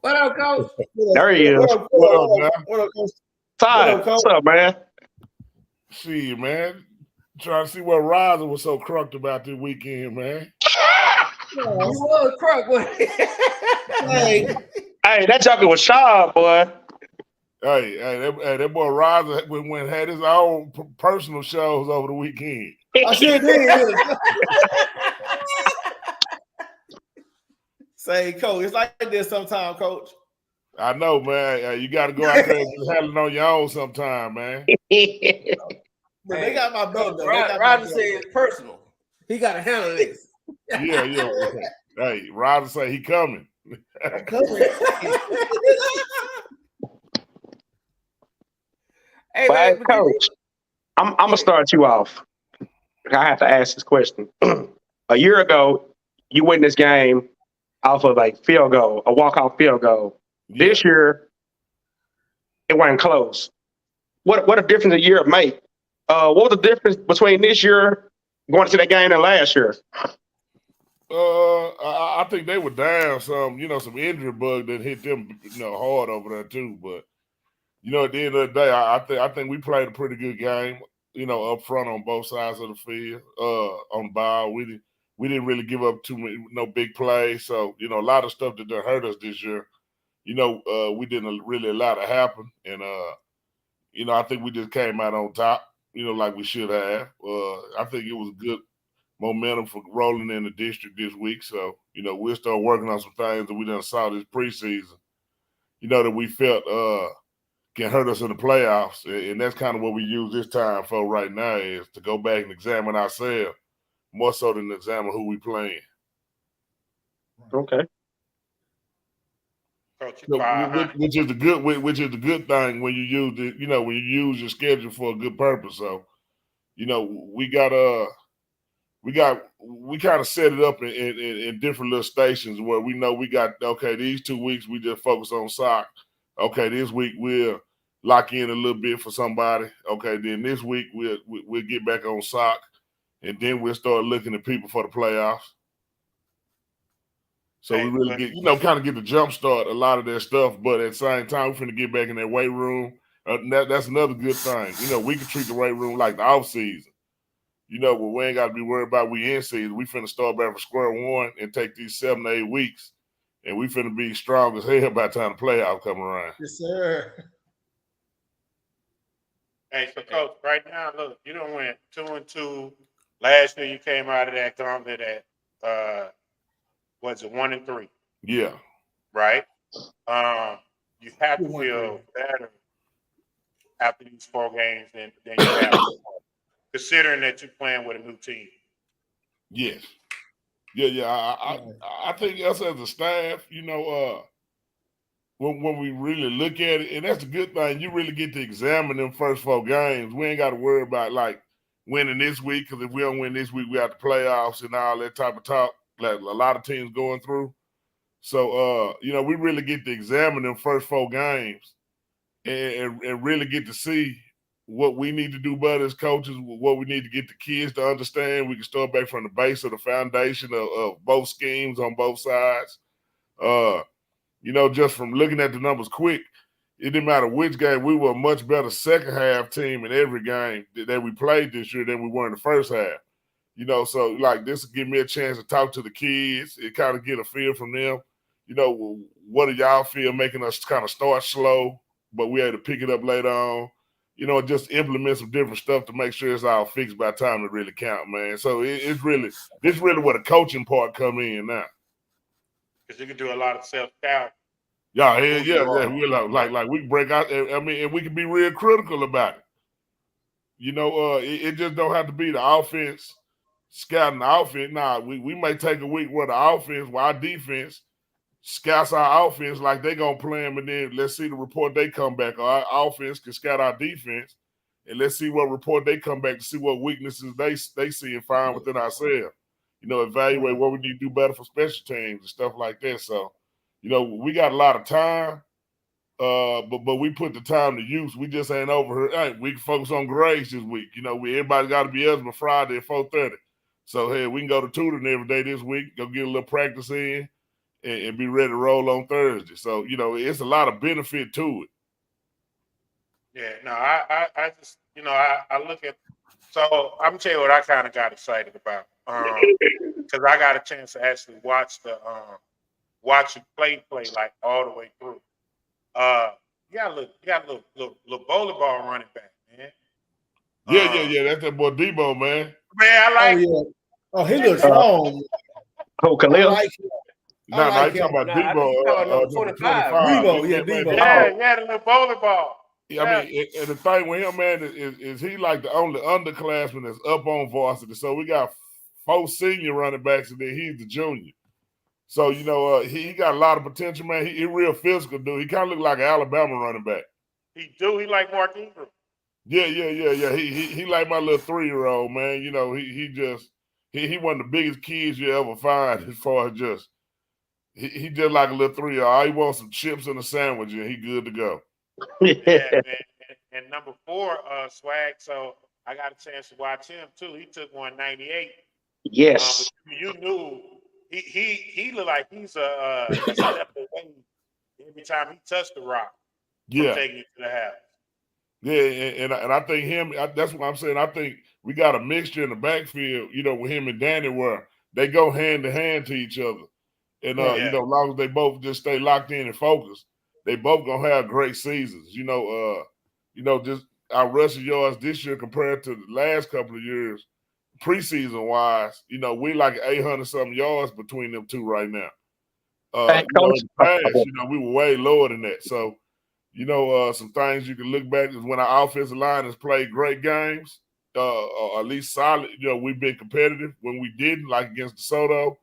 What up, coach? There he is. What up, man? Ty, what's up, man? See, man. Trying to see what Riser was so crunked about this weekend, man. You was crunk, boy. Hey, that joker was sharp, boy. Hey, that boy Riser went had his own personal shows over the weekend. I sure did. Say, Coach, it's like this sometimes, Coach. I know, man. You got to go out there and just handle it on your own sometime, man. But they got my belt, though. Roger said it's personal. He got to handle this. Yeah. Hey, Roger say he coming. I'm coming. Hey, man, Coach, I'm gonna start you off. I have to ask this question. A year ago, you win this game off of a field goal, a walk-off field goal. Yeah. This year, it wasn't close. What a difference a year make. What was the difference between this year going to that game and last year? I think they were down some injury bug that hit them, hard over there too. But at the end of the day, I think we played a pretty good game. Up front on both sides of the field. On the ball, we we didn't really give up no big plays. So, a lot of stuff that done hurt us this year, we didn't really allow to happen. And, I think we just came out on top, like we should have. I think it was good momentum for rolling in the district this week. So, we'll start working on some things that we done saw this preseason, that we felt can hurt us in the playoffs. And that's kind of what we use this time for right now, is to go back and examine ourselves more so than examine who we playing. Okay. So, which is the good thing when you use it, when you use your schedule for a good purpose. So, we kind of set it up in different little stations where we know we got, okay, these 2 weeks we just focus on soccer. Okay, this week we'll lock in a little bit for somebody. Okay, then this week we'll get back on soccer, and then we'll start looking at people for the playoffs. So we really get, kind of get the jump start a lot of that stuff. But at the same time, we're finna get back in that weight room. That's another good thing. We can treat the weight room like the off season. Where we ain't got to be worried about we in season. We finna start back from square one and take these 7 to 8 weeks, and we finna be strong as hell by the time the playoff come around. Yes, sir. Hey, so Coach, right now, look, you done went 2-2. Last year you came out of that gauntlet at was it 1-3? Yeah. Right? You have to feel better after these 4 games than you have before, considering that you're playing with a new team. Yes. Yeah. I think us as a staff, when we really look at it, and that's a good thing, you really get to examine them first 4 games. We ain't got to worry about, like, winning this week, because if we don't win this week, we have the playoffs and all that type of talk like a lot of teams going through. So, we really get to examine them first 4 games and really get to see what we need to do better as coaches, what we need to get the kids to understand. We can start back from the base of the foundation of both schemes on both sides. Just from looking at the numbers quick, it didn't matter which game. We were a much better second half team in every game that we played this year than we were in the first half. So like this will give me a chance to talk to the kids and kind of get a feel from them. What do y'all feel making us kind of start slow, but we had to pick it up later on? Just implement some different stuff to make sure it's all fixed by the time it really count, man. So it's really where the coaching part come in now. Because you can do a lot of self-doubt. Yeah. We like we can break out. And we can be real critical about it. It just don't have to be the offense scouting the offense. Nah, we may take a week where the offense, where our defense scouts our offense like they gonna play them, and then let's see the report they come back. Our offense can scout our defense, and let's see what report they come back to see what weaknesses they see and find within ourselves. Evaluate what we need to do better for special teams and stuff like that. So, we got a lot of time, but we put the time to use. We just ain't over here. Hey, we can focus on grades this week. Everybody got to be eligible Friday at 4:30. So, hey, we can go to tutoring every day this week, go get a little practice in, and be ready to roll on Thursday. So, it's a lot of benefit to it. Yeah, no, I just, I look at, so I'm tell you what I kind of got excited about. Because I got a chance to actually watch you play like all the way through. You got a little bowling ball running back, man. Yeah. That's that boy Debo, man. Man, I like. Oh, he looks strong. Khalil. I like him. No, you talking about Debo. 25. Debo, yeah, Debo. Yeah, the little bowling ball. Yeah, I mean, and the thing with him, man, is he like the only underclassman that's up on varsity. So we got 4 senior running backs, and then he's the junior. So, he got a lot of potential, man. He real physical, dude. He kind of look like an Alabama running back. He do. He like Mark Ingram. Yeah. He like my little 3-year-old, man. He one of the biggest kids you ever find as far as just he just like a little 3-year-old. All he wants some chips and a sandwich, and he good to go. Yeah, man. And number 4, Swag. So I got a chance to watch him too. He took 198. Yes. You knew he looked like he's a step away every time he touched the rock. Yeah. Taking it to the house. Yeah, and I think that's what I'm saying. I think we got a mixture in the backfield, with him and Danny, where they go hand to hand to each other. And you know, as long as they both just stay locked in and focused, they both gonna have great seasons. You know, just our rushing yards this year compared to the last couple of years, preseason wise, you know, we like 800 something yards between them two right now. Hey, You know, Coach. in the past, you know, we were way lower than that. So, you know, some things you can look back is when our offensive line has played great games, or at least solid. You know, we've been competitive. When we didn't, like against DeSoto,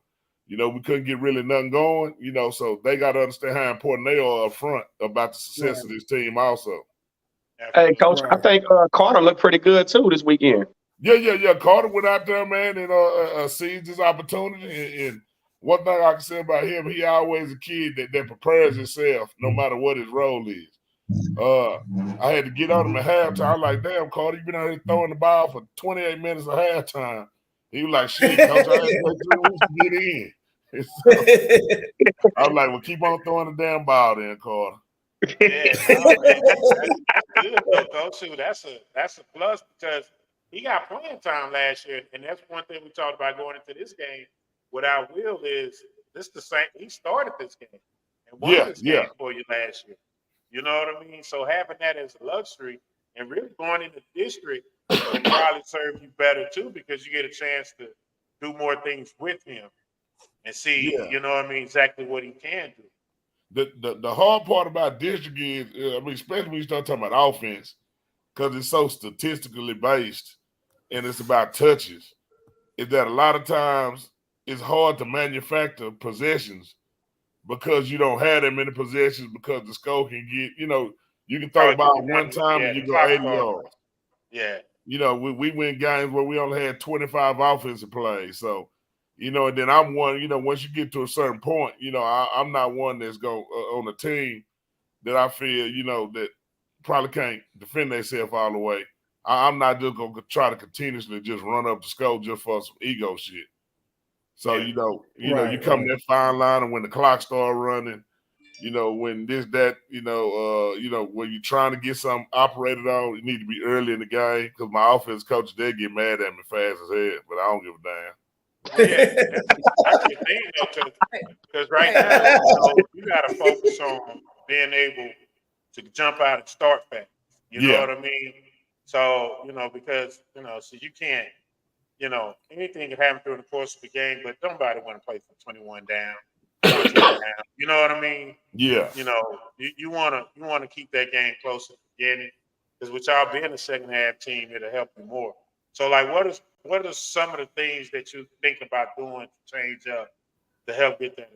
you know, we couldn't get really nothing going. You know, so they got to understand how important they are up front about the success of this team also. Hey, Coach, I think Carter looked pretty good too this weekend. Yeah. Carter went out there, man, and seized his opportunity. And one thing I can say about him, he always a kid that prepares himself no matter what his role is. I had to get on him at halftime. I was like, damn, Carter, you been out here throwing the ball for 28 minutes at halftime. He was like, shit, Coach, I had to wait 3 weeks to get in. So, I was like, well, keep on throwing the damn ball then, Carter. Yeah, no, man, that's good though, Coach. Shoot, that's a plus because he got playing time last year, and that's one thing we talked about going into this game without Will is this the same. He started this game and won this game for you last year. You know what I mean? So having that as a luxury and really going into district will probably serve you better too because you get a chance to do more things with him and see, you know what I mean, exactly what he can do. The hard part about district is, I mean, especially when you start talking about offense, because it's so statistically based and it's about touches, is that a lot of times it's hard to manufacture possessions because you don't have that many possessions because the score can get, you know, you can throw the ball one time and you go 80 yards. Yeah. You know, we win games where we only had 25 offensive plays. So, you know, and then I'm one, you know, once you get to a certain point, you know, I'm not one that's going on a team that I feel, you know, that probably can't defend themselves all the way. I'm not just going to try to continuously just run up the score just for some ego shit. So, you know, you come that fine line and when the clock start running, you know, when this, that, you know, when you're trying to get something operated on, you need to be early in the game because my offense coach, they get mad at me fast as hell, but I don't give a damn. Yeah, that's the thing though, because right now, you know, you got to focus on being able to jump out and start fast. You know what I mean? So, you know, because, you know, so you can't, you know, anything can happen during the course of the game, but nobody want to play for 21 down, 14 down. You know what I mean? Yeah. You know, you want to keep that game close at the beginning because with y'all being a second half team, it'll help you more. So, like, what are some of the things that you think about doing to change up to help get that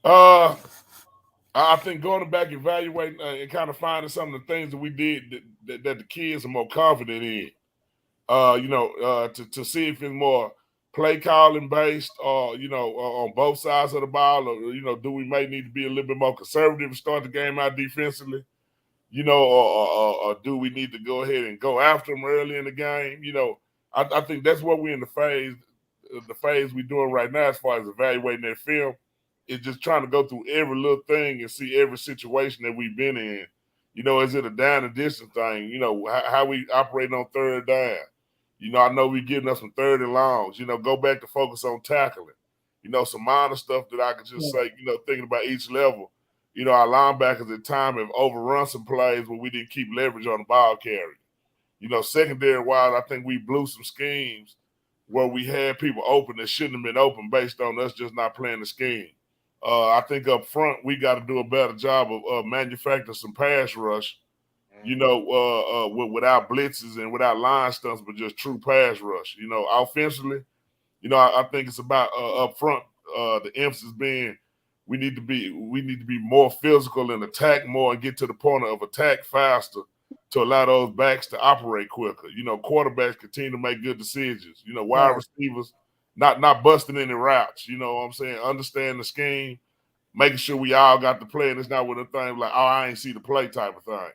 accomplished? I think going back, evaluating and kind of finding some of the things that we did that the kids are more confident in. You know, to see if it's more play calling based or, you know, on both sides of the ball, or, you know, do we may need to be a little bit more conservative and start the game out defensively, you know, or do we need to go ahead and go after them early in the game? You know, I think that's what we're in the phase we're doing right now as far as evaluating that film. Is just trying to go through every little thing and see every situation that we've been in. You know, is it a down and distance thing? You know, how we operate on third down. You know, I know we're getting us some third and longs. You know, go back to focus on tackling. You know, some minor stuff that I could just say, you know, thinking about each level. You know, our linebackers at time have overrun some plays where we didn't keep leverage on the ball carry. You know, secondary-wise, I think we blew some schemes where we had people open that shouldn't have been open based on us just not playing the scheme. I think up front, we got to do a better job of manufacturing some pass rush, you know, without blitzes and without line stunts, but just true pass rush. You know, offensively, you know, I think it's about up front, the emphasis being we need to be more physical and attack more and get to the point of attack faster to allow those backs to operate quicker. You know, quarterbacks continue to make good decisions. You know, wide receivers not busting any routes. You know what I'm saying? Understand the scheme, making sure we all got the play, and it's not with a thing like, oh, I ain't see the play type of thing.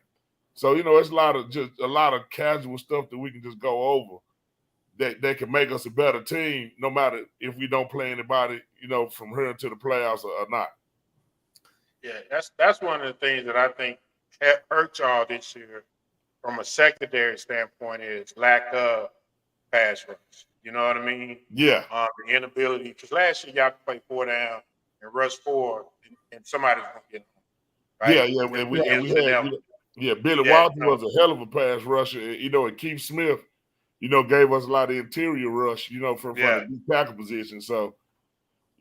So, you know, it's a lot of casual stuff that we can just go over that can make us a better team, no matter if we don't play anybody, you know, from here to the playoffs or not. Yeah, that's one of the things that I think hurt y'all this year from a secondary standpoint is lack of pass rush. You know what I mean? Yeah. The inability, because last year y'all could play 4 down and rush 4, and somebody's gonna get them. Right? Billy Walton was a hell of a pass rusher, and Keith Smith, gave us a lot of interior rush, from the deep tackle position. So,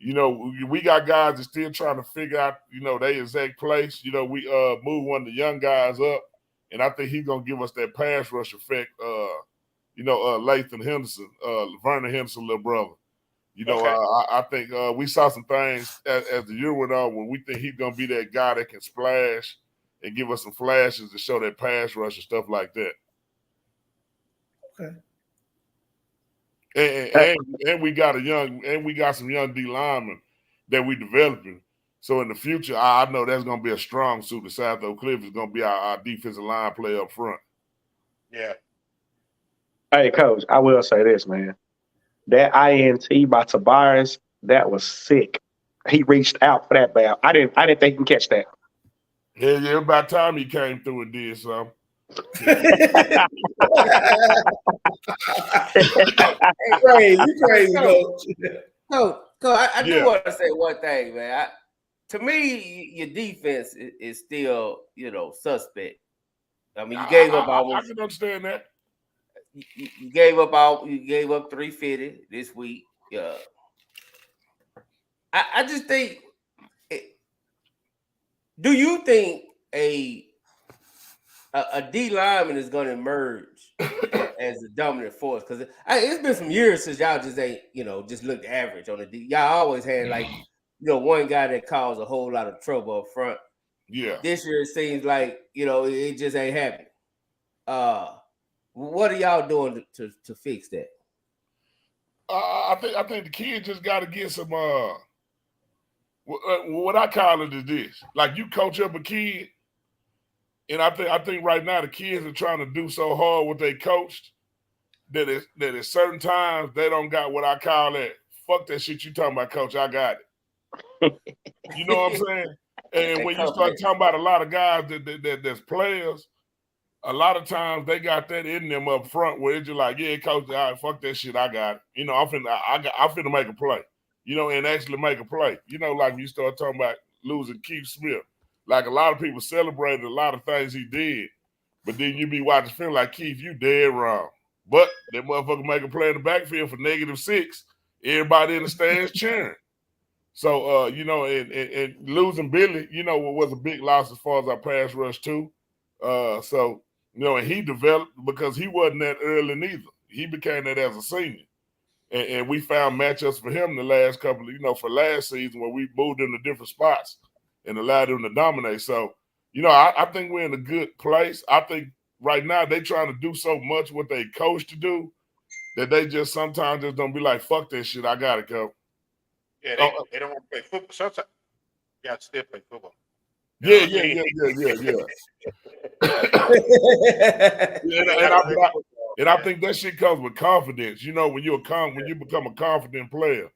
we got guys that still trying to figure out, their exact place. We moved one of the young guys up, and I think he's gonna give us that pass rush effect. Lathan Henderson, Vernon Henderson, little brother. I think we saw some things as the year went on when we think he's gonna be that guy that can splash and give us some flashes to show that pass rush and stuff like that. Okay. And we got some young D linemen that we developing. So in the future, I know that's gonna be a strong suit. South Oak Cliff is gonna be our defensive line play up front. Yeah. Hey, Coach, I will say this, man. That INT by Tobias, that was sick. He reached out for that ball. I didn't think he can catch that. Yeah, about time he came through and did something. You crazy, Coach. I do want to say one thing, man. To me, your defense is still, suspect. I mean, you gave up almost. I can understand that. You gave up 350 this week. Yeah. I just think. Do you think a D lineman is going to emerge as a dominant force? Because it's been some years since y'all just ain't, just looked average on the D. Y'all always had one guy that caused a whole lot of trouble up front. Yeah. This year it seems like it just ain't happening. What are y'all doing to fix that? I think the kids just got to get some. What I call it is this: like you coach up a kid, and I think right now the kids are trying to do so hard what they coached that at certain times they don't got what I call that. Fuck that shit you talking about, coach. I got it. You know what I'm saying? And when you start talking about a lot of guys that's players. A lot of times they got that in them up front where it's just like, yeah, coach, all right, fuck that shit, I got it. I'm finna make a play, and actually make a play. Like you start talking about losing Keith Smith. Like a lot of people celebrated a lot of things he did, but then you be watching film like, Keith, you dead wrong. But that motherfucker make a play in the backfield for -6, everybody in the stands cheering. So, and losing Billy, was a big loss as far as our pass rush too. And he developed because he wasn't that early neither. He became that as a senior. And we found matchups for him the last couple of, for last season where we moved him to different spots and allowed him to dominate. So, I think we're in a good place. I think right now they trying to do so much what they coach to do that they just sometimes just don't be like, fuck that shit, I got to go. Yeah, they don't want to play football. Sometimes you got to still play football. Yeah. And I think that shit comes with confidence. When you become a confident player,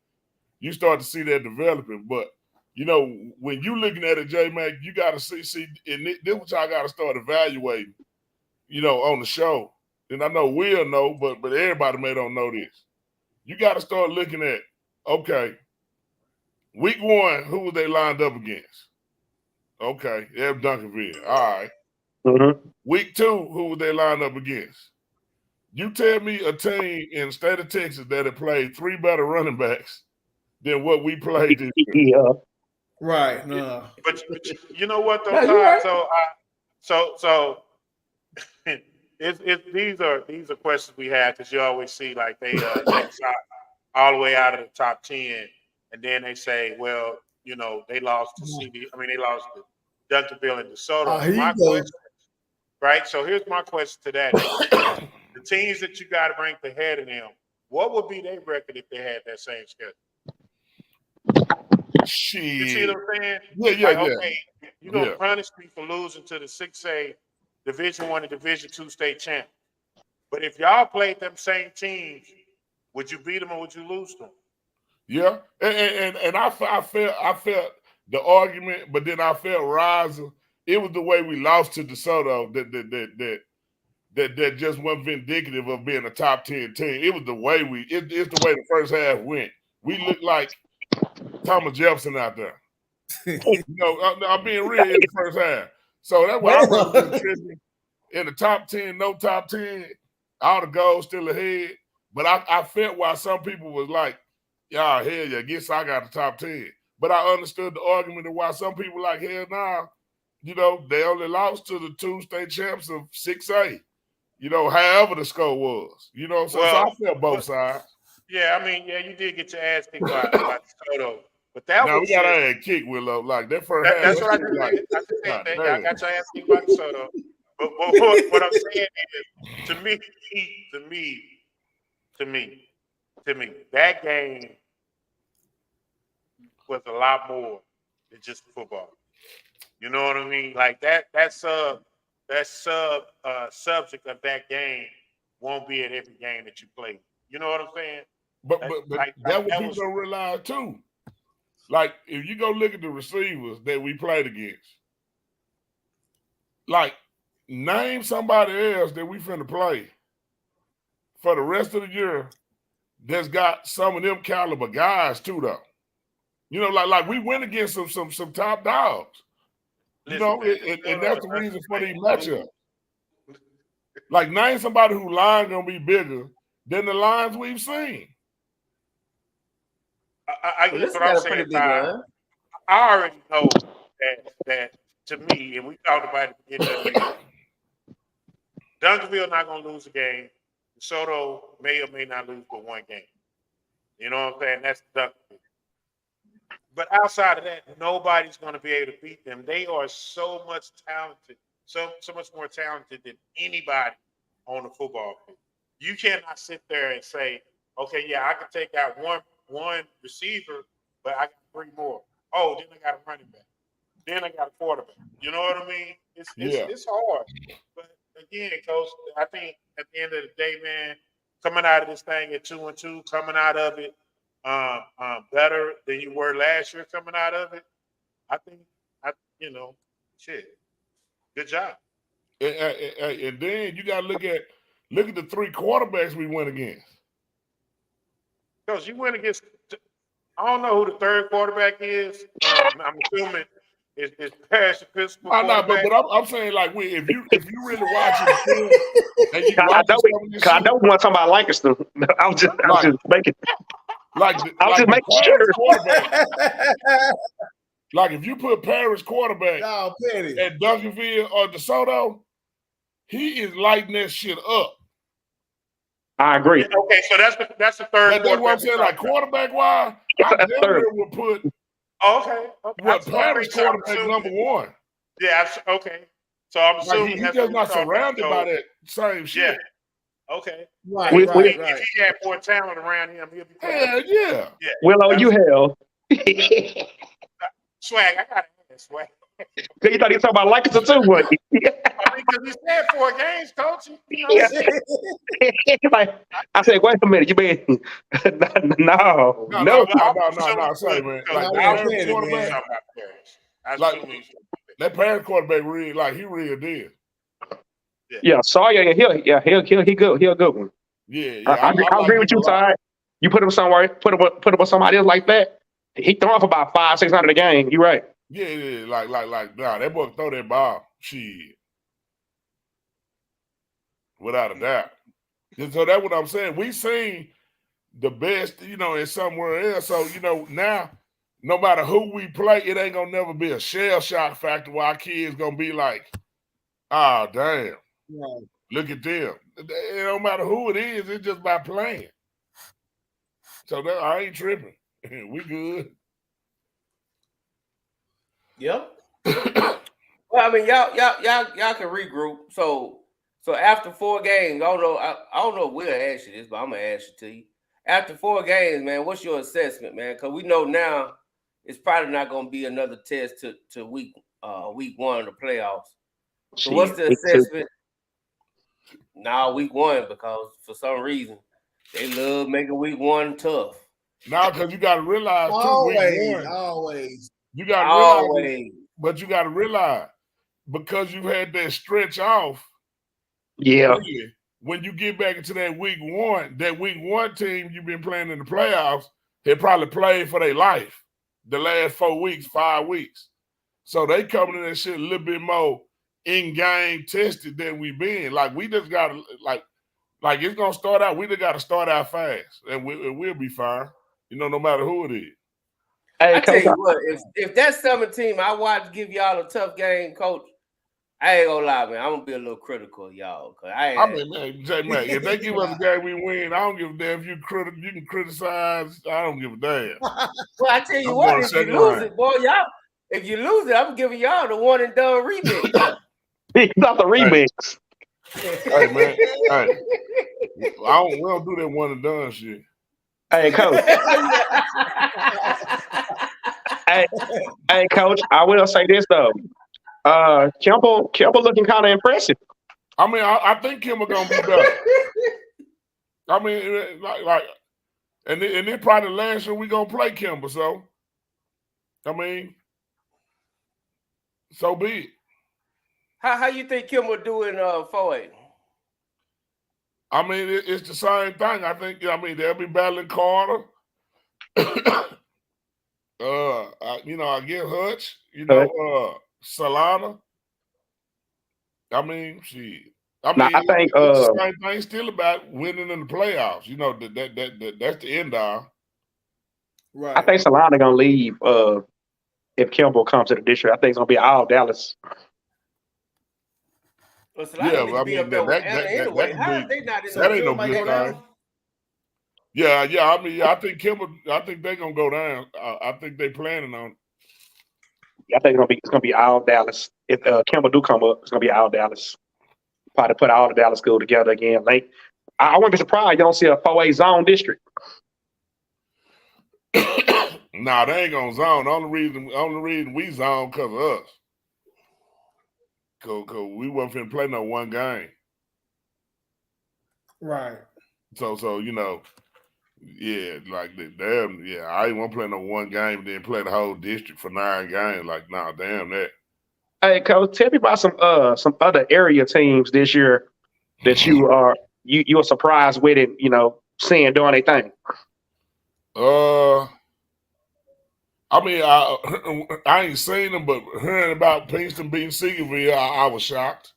you start to see that developing. But when you looking at it, J Mac, you got to see, and this is what y'all got to start evaluating. On the show, and I know we'll know, but everybody may don't know this. You got to start looking at, okay, week 1, who was they lined up against? Okay, Eb Duncanville. All right. Mm-hmm. Week 2, who would they line up against? You tell me a team in the state of Texas that had played 3 better running backs than what we played this year. Yeah. Right. No. But you know what though, No, Todd? right. So these are questions we have because you always see like they take shot all the way out of the top 10, and then they say, well, they lost to they lost to Duncanville and DeSoto. My question, right? So here's my question to that. The teams that you got to rank ahead of them, what would be their record if they had that same schedule? Shit. You see what I'm saying? Yeah. Okay, you're going to punish me for losing to the 6A Division I and Division II state champ. But if y'all played them same teams, would you beat them or would you lose them? Yeah, and I felt the argument, but then I felt Riser. It was the way we lost to DeSoto that just wasn't indicative of being a top 10 team. It was the way it's the way the first half went. We looked like Thomas Jefferson out there. You know, I'm being real in the first half. So that's why I wasn't tripping. In the top 10, no top 10, all the goals still ahead. But I felt why some people was like, yeah, hell yeah, guess I got the top 10. But I understood the argument of why some people like, hell nah, you know, they only lost to the 2 state champs of 6A. You know, however the score was. You know, so I felt both sides. Yeah, I mean, yeah, you did get your ass kicked by DeSoto. But that now was we got our ass kicked, Willow. Like that first half. That's what I just said. I just said that. Y'all got your ass kicked by DeSoto. But what I'm saying is, to me, that game was a lot more than just football. You know what I mean? Like that subject of that game won't be at every game that you play. You know what I'm saying? But that what people don't realize too. Like if you go look at the receivers that we played against, like name somebody else that we finna play for the rest of the year that's got some of them caliber guys too, though. You know, like we went against some top dogs. You know, and that's the reason for these matchups. Like name somebody who line gonna be bigger than the lines we've seen. I guess what I'm saying, I already know that to me, and we talked about it in the beginning, Duncanville not gonna lose a game. DeSoto may or may not lose but one game. You know what I'm saying? That's Duncanville. But outside of that, nobody's going to be able to beat them. They are so much talented, so much more talented than anybody on the football field. You cannot sit there and say, okay, yeah, I can take out one receiver, but I got 3 more. Oh, then I got a running back. Then I got a quarterback. You know what I mean? It's hard. But again, Coach, I think at the end of the day, man, coming out of this thing at 2-2, coming out of it better than you were last year coming out of it, I think, shit, good job. And then you got to look at the 3 quarterbacks we went against. Because you went against, I don't know who the 3rd quarterback is. I'm assuming it's Paris Episcopal. I know, but I'm saying like if you really watching the film and you I know we want to talk about Lancaster. I was just making. I was just making sure. Like if you put Paris quarterback at Duncanville or DeSoto, he is lighting that shit up. I agree. Okay, so that's the 3rd. That's what I'm saying. Like quarterback wise, I definitely would put. Okay. Paris quarterback number 1. Yeah. Okay. So I'm assuming he's just not surrounded by that same shit. Yeah. Okay. Right. If he had more talent around him, he'll be. Hell yeah. Willow, you hell. Swag, I got it. Swag. You thought he was talking about Lancaster too, but I mean, because he said 4 games, coach. Like, I said, wait a minute, you mean no. Sorry, man. That Paris quarterback really, like he really did. Yeah, Sawyer, he good. He a good one. Yeah. I agree with you, Ty. You put him somewhere, put him with somebody else like that. He throwing for about 500-600 a game. You right. Yeah, like that boy throw that ball. Shit. Without a doubt. And so that's what I'm saying. We seen the best, in somewhere else. So, now, no matter who we play, it ain't gonna never be a shell shock factor where our kids gonna be like, oh, damn. Right. Look at them. It don't matter who it is, it's just by playing. So I ain't tripping. We good. Yep. Well, I mean, y'all can regroup. So after 4 games, I don't know if we'll ask you this, but I'm gonna ask it to you. After 4 games, man, what's your assessment, man? Because we know now it's probably not gonna be another test to week 1 of the playoffs. So what's the assessment? Week 1, because for some reason they love making week 1 tough. Now, because you got to realize always. You got to realize, but you got to realize because you had that stretch off, Yeah. When you get back into that week one team you've been playing in the playoffs, they probably played for their life the last 4 weeks, 5 weeks. So they coming in that shit a little bit more in-game tested than we been. Like, we just got to, like it's going to start out, we just got to start out fast, and we'll be fine, no matter who it is. Hey, I tell you what, if that summer team I watch give y'all a tough game, coach, I ain't gonna lie, man. I'm gonna be a little critical of y'all. I mean, man, J-Mac, if they give us a game we win, I don't give a damn if you can criticize. I don't give a damn. Well, I tell you what, if you lose it, boy, y'all, if you lose it, I'm giving y'all the one and done remix. It's not the remix. Hey, man, hey, we don't do that one and done shit. Hey, coach. hey, coach. I will say this though. Kimball looking kind of impressive. I mean, I think Kimball gonna be better. I mean, and then probably last year we gonna play Kimball. So, I mean, so be it. How you think Kimball doing 4A? I mean, it's the same thing. I think. I mean, they'll be battling Carter. I get Hutch. Solana. I mean, shit. I mean, I think it's the same thing. Still about winning in the playoffs. That's the end all. Right. I think Solana gonna leave if Kimball comes to the district. I think it's gonna be all Dallas. Well, Solana be up there with Anna anyway. How are they not in the ain't no good thing. Yeah. I mean, I think Kimball. I think they're gonna go down. I think they planning on it. I think it's gonna be all Dallas. If Kimball do come up, it's gonna be all Dallas. Probably put all the Dallas school together again. Like, I wouldn't be surprised you don't see a 4A zone district. Nah, they ain't gonna zone. The only reason we zone because of us. Cause we wasn't finna play no one game. Right. So yeah, like damn, yeah, I didn't want to play no one game and then play the whole district for 9 games. Like, nah, damn that. Hey, coach, tell me about some other area teams this year that you are surprised with it, seeing doing their thing. I mean, I ain't seen them, but hearing about Kingston beating Seagoville, I was shocked.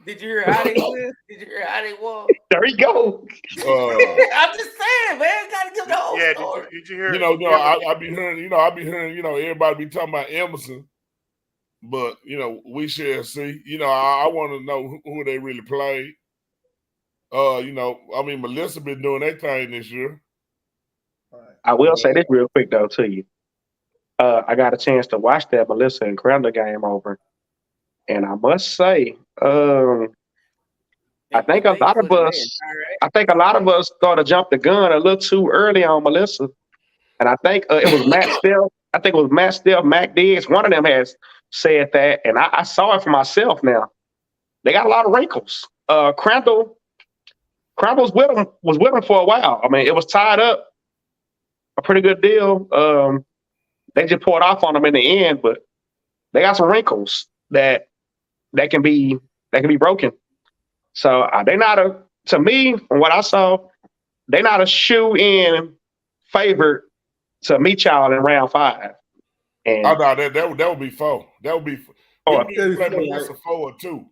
Did you hear how they win? Did you hear how they won? There you go. I'm just saying, man. Gotta give the whole story. Did you hear? I be hearing, everybody be talking about Emerson, but we shall see. I want to know who they really played. I mean, Melissa been doing their thing this year. I will say this real quick though to you. I got a chance to watch that Melissa and Crandall game over, and I must say, I think a lot of us thought to jump the gun a little too early on Melissa, and I think it was Matt Still. I think it was Matt Still, Mac Diggs. One of them has said that, and I saw it for myself. Now they got a lot of wrinkles. Crandall was with them for a while. I mean, it was tied up a pretty good deal. They just poured off on them in the end, but they got some wrinkles that can be broken. So they not to me, from what I saw, they not a shoe-in favorite to meet y'all in round 5. And no, that would be 4. That would be 4. You play Melissa 4 or 2.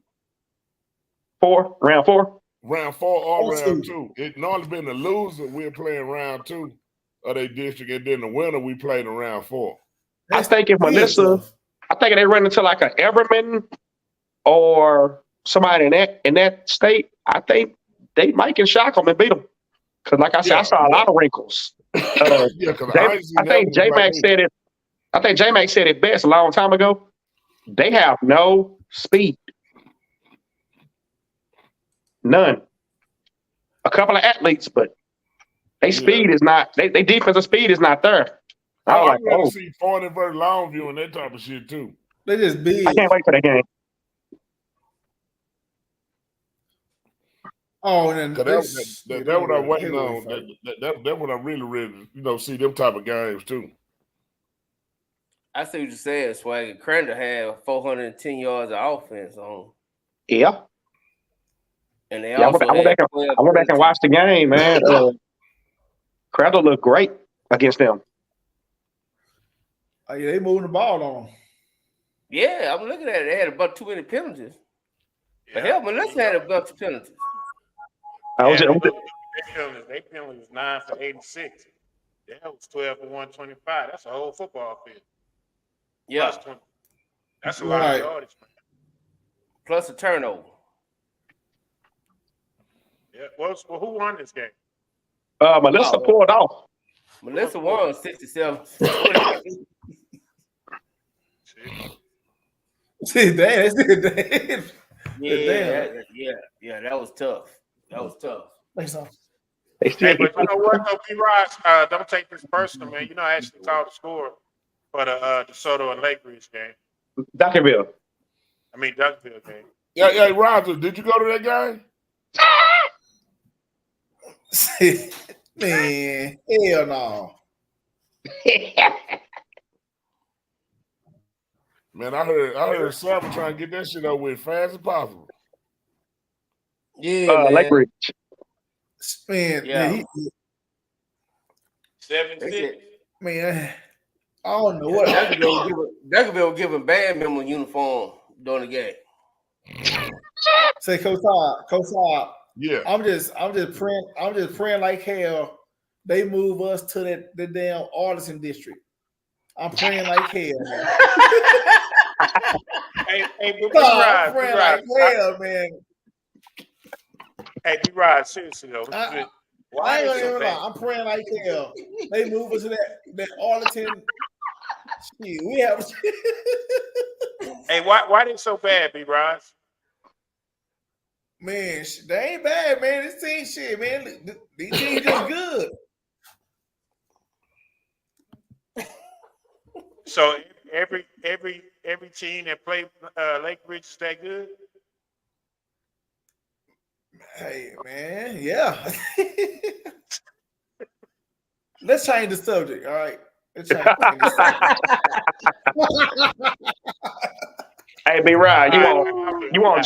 4? Round 4? Round 4 or round 2. It normally been the loser we're playing round 2 of their district, and then the winner we played in round 4. I think if Melissa, they run into like an Everman or somebody in that state, I think they might can shock them and beat them. Because like I said, I saw a lot of wrinkles. I think J-Mac said it. I think J-Mac said it best a long time ago. They have no speed. None. A couple of athletes, but their speed is not. Their defensive speed is not there. I'd rather see Forney versus Longview and that type of shit too. They just big. I can't wait for that game. Oh, and then that's what I'm waiting on. That's what I'm really, see them type of games too. I see what you're saying, Swagger. Crandall had 410 yards of offense on. Yeah. And they I also went back and watched the game, man. Crowder looked great against them. Oh, yeah, they moving the ball on them. Yeah, I'm looking at it. They had about too many penalties. But hell, Melissa had a bunch of penalties. They penalties 9 for 86. That was 12 for 125. That's a whole football field. Yeah. Plus 20. That's a lot of yardage, man. Plus a turnover. Yeah. Well, who won this game? Melissa pulled off. Melissa won 67. See, damn. Yeah, that was tough. That was tough. Hey, but you know what, though, B-Rod, don't take this personal, man. You know, I actually called the score for the DeSoto and Lake Ridge game. Duncanville game. Yeah, Roger, did you go to that game? Man, hell no. Man, I heard Sam trying to get that shit over with fast as possible. Yeah, Lake Ridge. Man, yeah. 7-6. Man, I don't know what. Duncanville giving band member uniform during the game. Say, Coach Todd. Yeah. I'm just praying like hell they move us to the damn Arlington district. I'm praying like hell, man. Hey, I'm praying like hell, man. Hey, B-Rod, seriously though. I ain't gonna even lie. I'm praying like hell. They move us to that Arlington. Shit, we have. Hey, why they so bad, B-Rod? Man, they ain't bad, man. This team shit, man. These teams just good. So every team that played Lake Ridge is that good? Hey, man, yeah. Let's change the subject, all right? Let's change the subject. Hey, B-Rod, you want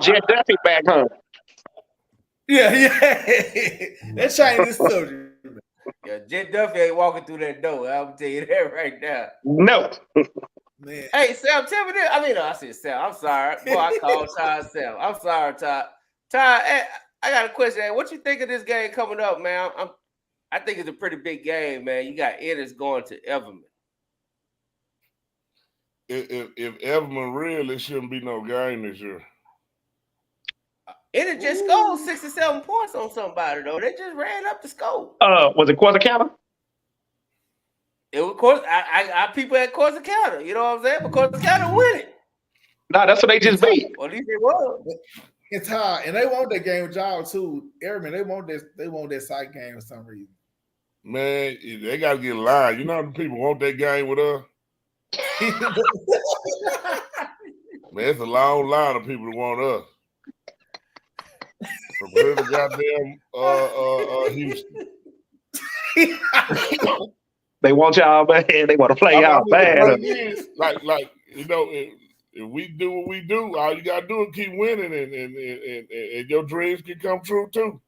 Jet Duffy back, huh? Yeah. Let's change this subject. Yeah, Jet Duffy ain't walking through that door. I'll tell you that right now. No. Man. Hey, Sam, tell me this. I mean, I said Sam. I'm sorry. Boy, I called Todd Sam. I'm sorry, Todd. Todd, hey, I got a question. Hey, what you think of this game coming up, man? I think it's a pretty big game, man. You got Ennis going to Everman. If Everman real, it shouldn't be no game this year. Ennis just scored 67 points on somebody, though. They just ran up the score. Was it Corsicana? It was course. I people at Corsicana. You know what I'm saying? But Corsicana winning. No, that's what they just beat. Well, at least it was. It's hard, and they want that game with y'all too, Airman. They want that side game for some reason. Man, they gotta get in line. You know the people want that game with us. Man, it's a long line of people that want us. From here to goddamn Houston. They want y'all bad. They want to play y'all bad. Like you know, if we do what we do, all you gotta do is keep winning, and your dreams can come true too.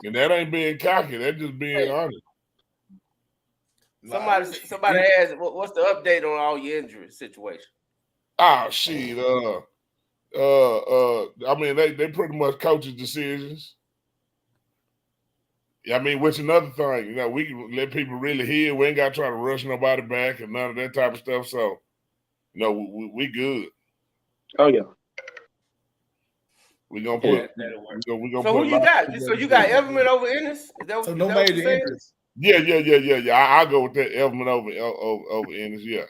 And that ain't being cocky. That's just being honest. Somebody asked, what's the update on all your injury situation? Oh shit. I mean, they pretty much coaches' decisions. I mean, which another thing, you know, we can let people really heal. We ain't got to try to rush nobody back and none of that type of stuff. So, you know, we good. Oh yeah. We gonna put. So who you got? So you got Everman over Ennis? So no major injuries. Yeah. I go with that Everman over Ennis. Yeah.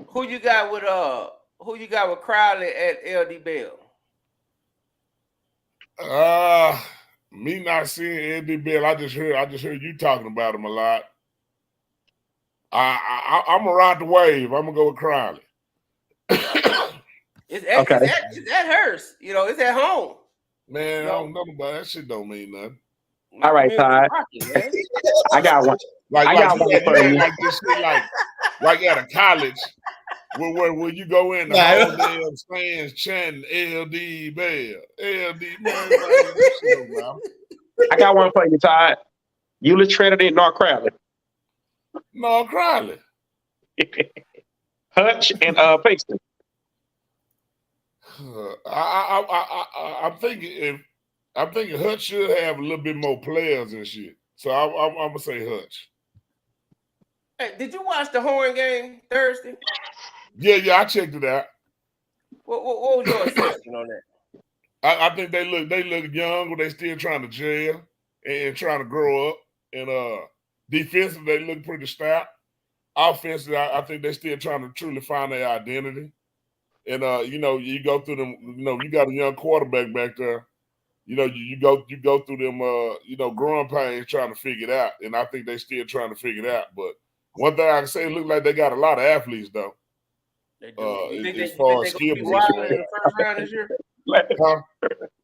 Who you got with Crowley at LD Bell? Me not seeing LD Bell. I just heard you talking about him a lot. I'm gonna ride the wave. I'm gonna go with Crowley. It's at Hearst. You know, it's at home. Man, I don't know about that shit. Don't mean nothing. All right, Todd. I got one. I got one for you. like at a college where you go in the whole damn stands chanting LD Bell, LD man. I got one for you, Todd. Euless, Trinity, North Crowley. North Crowley. Hutch and Paxton. I'm thinking Hutch should have a little bit more players and shit. So I'm gonna say Hutch. Hey, did you watch the Horn game Thursday? Yeah, I checked it out. What was your assessment on that? I think they look young, but they still trying to gel and trying to grow up. And defensively, they look pretty stout. Offensively, I think they're still trying to truly find their identity. And you go through them. You got a young quarterback back there. You go through them. Growing pains trying to figure it out. And I think they still trying to figure it out. But one thing I can say, it look like they got a lot of athletes though. They do. As far as skill position, in the first round this year?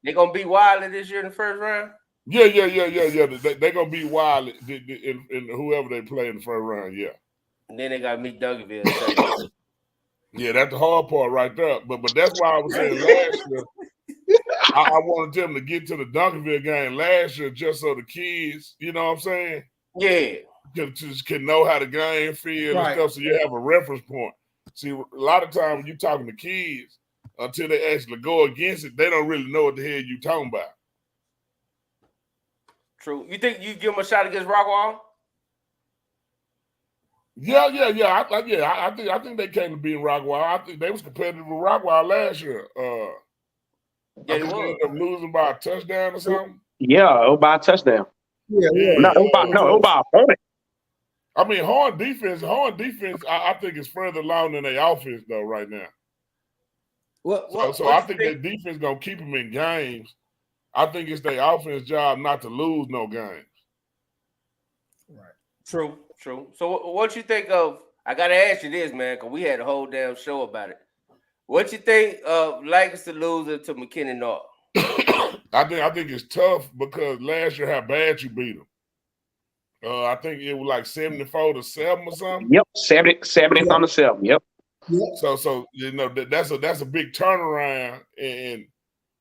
They gonna beat Wiley this year in the first round? Yeah. They gonna beat Wiley in whoever they play in the first round. Yeah. And then they got to meet Duncanville. Yeah, that's the hard part right there. But that's why I was saying last year, I wanted them to get to the Duncanville game last year just so the kids, you know what I'm saying? Yeah. Can know how the game feels and stuff, so you have a reference point. See, a lot of times when you're talking to kids, until they actually go against it, they don't really know what the hell you talking about. True. You think you give them a shot against Rockwall? Yeah. I think they came to beat Rockwall. I think they was competitive with Rockwall last year. I think they ended up losing by a touchdown or something. Yeah, it was by a touchdown. No, it was by a point. I mean, Horn defense, I think is further along than their offense though right now. So I think their defense gonna keep them in games. I think it's their offense job not to lose no games. Right. True. So what you think of? I gotta ask you this, man, because we had a whole damn show about it. What you think of Lancaster losing to McKinney North? I think it's tough because last year how bad you beat them. I think it was like 74-7 or something. Yep, 70-7. Yep. So that's a big turnaround, and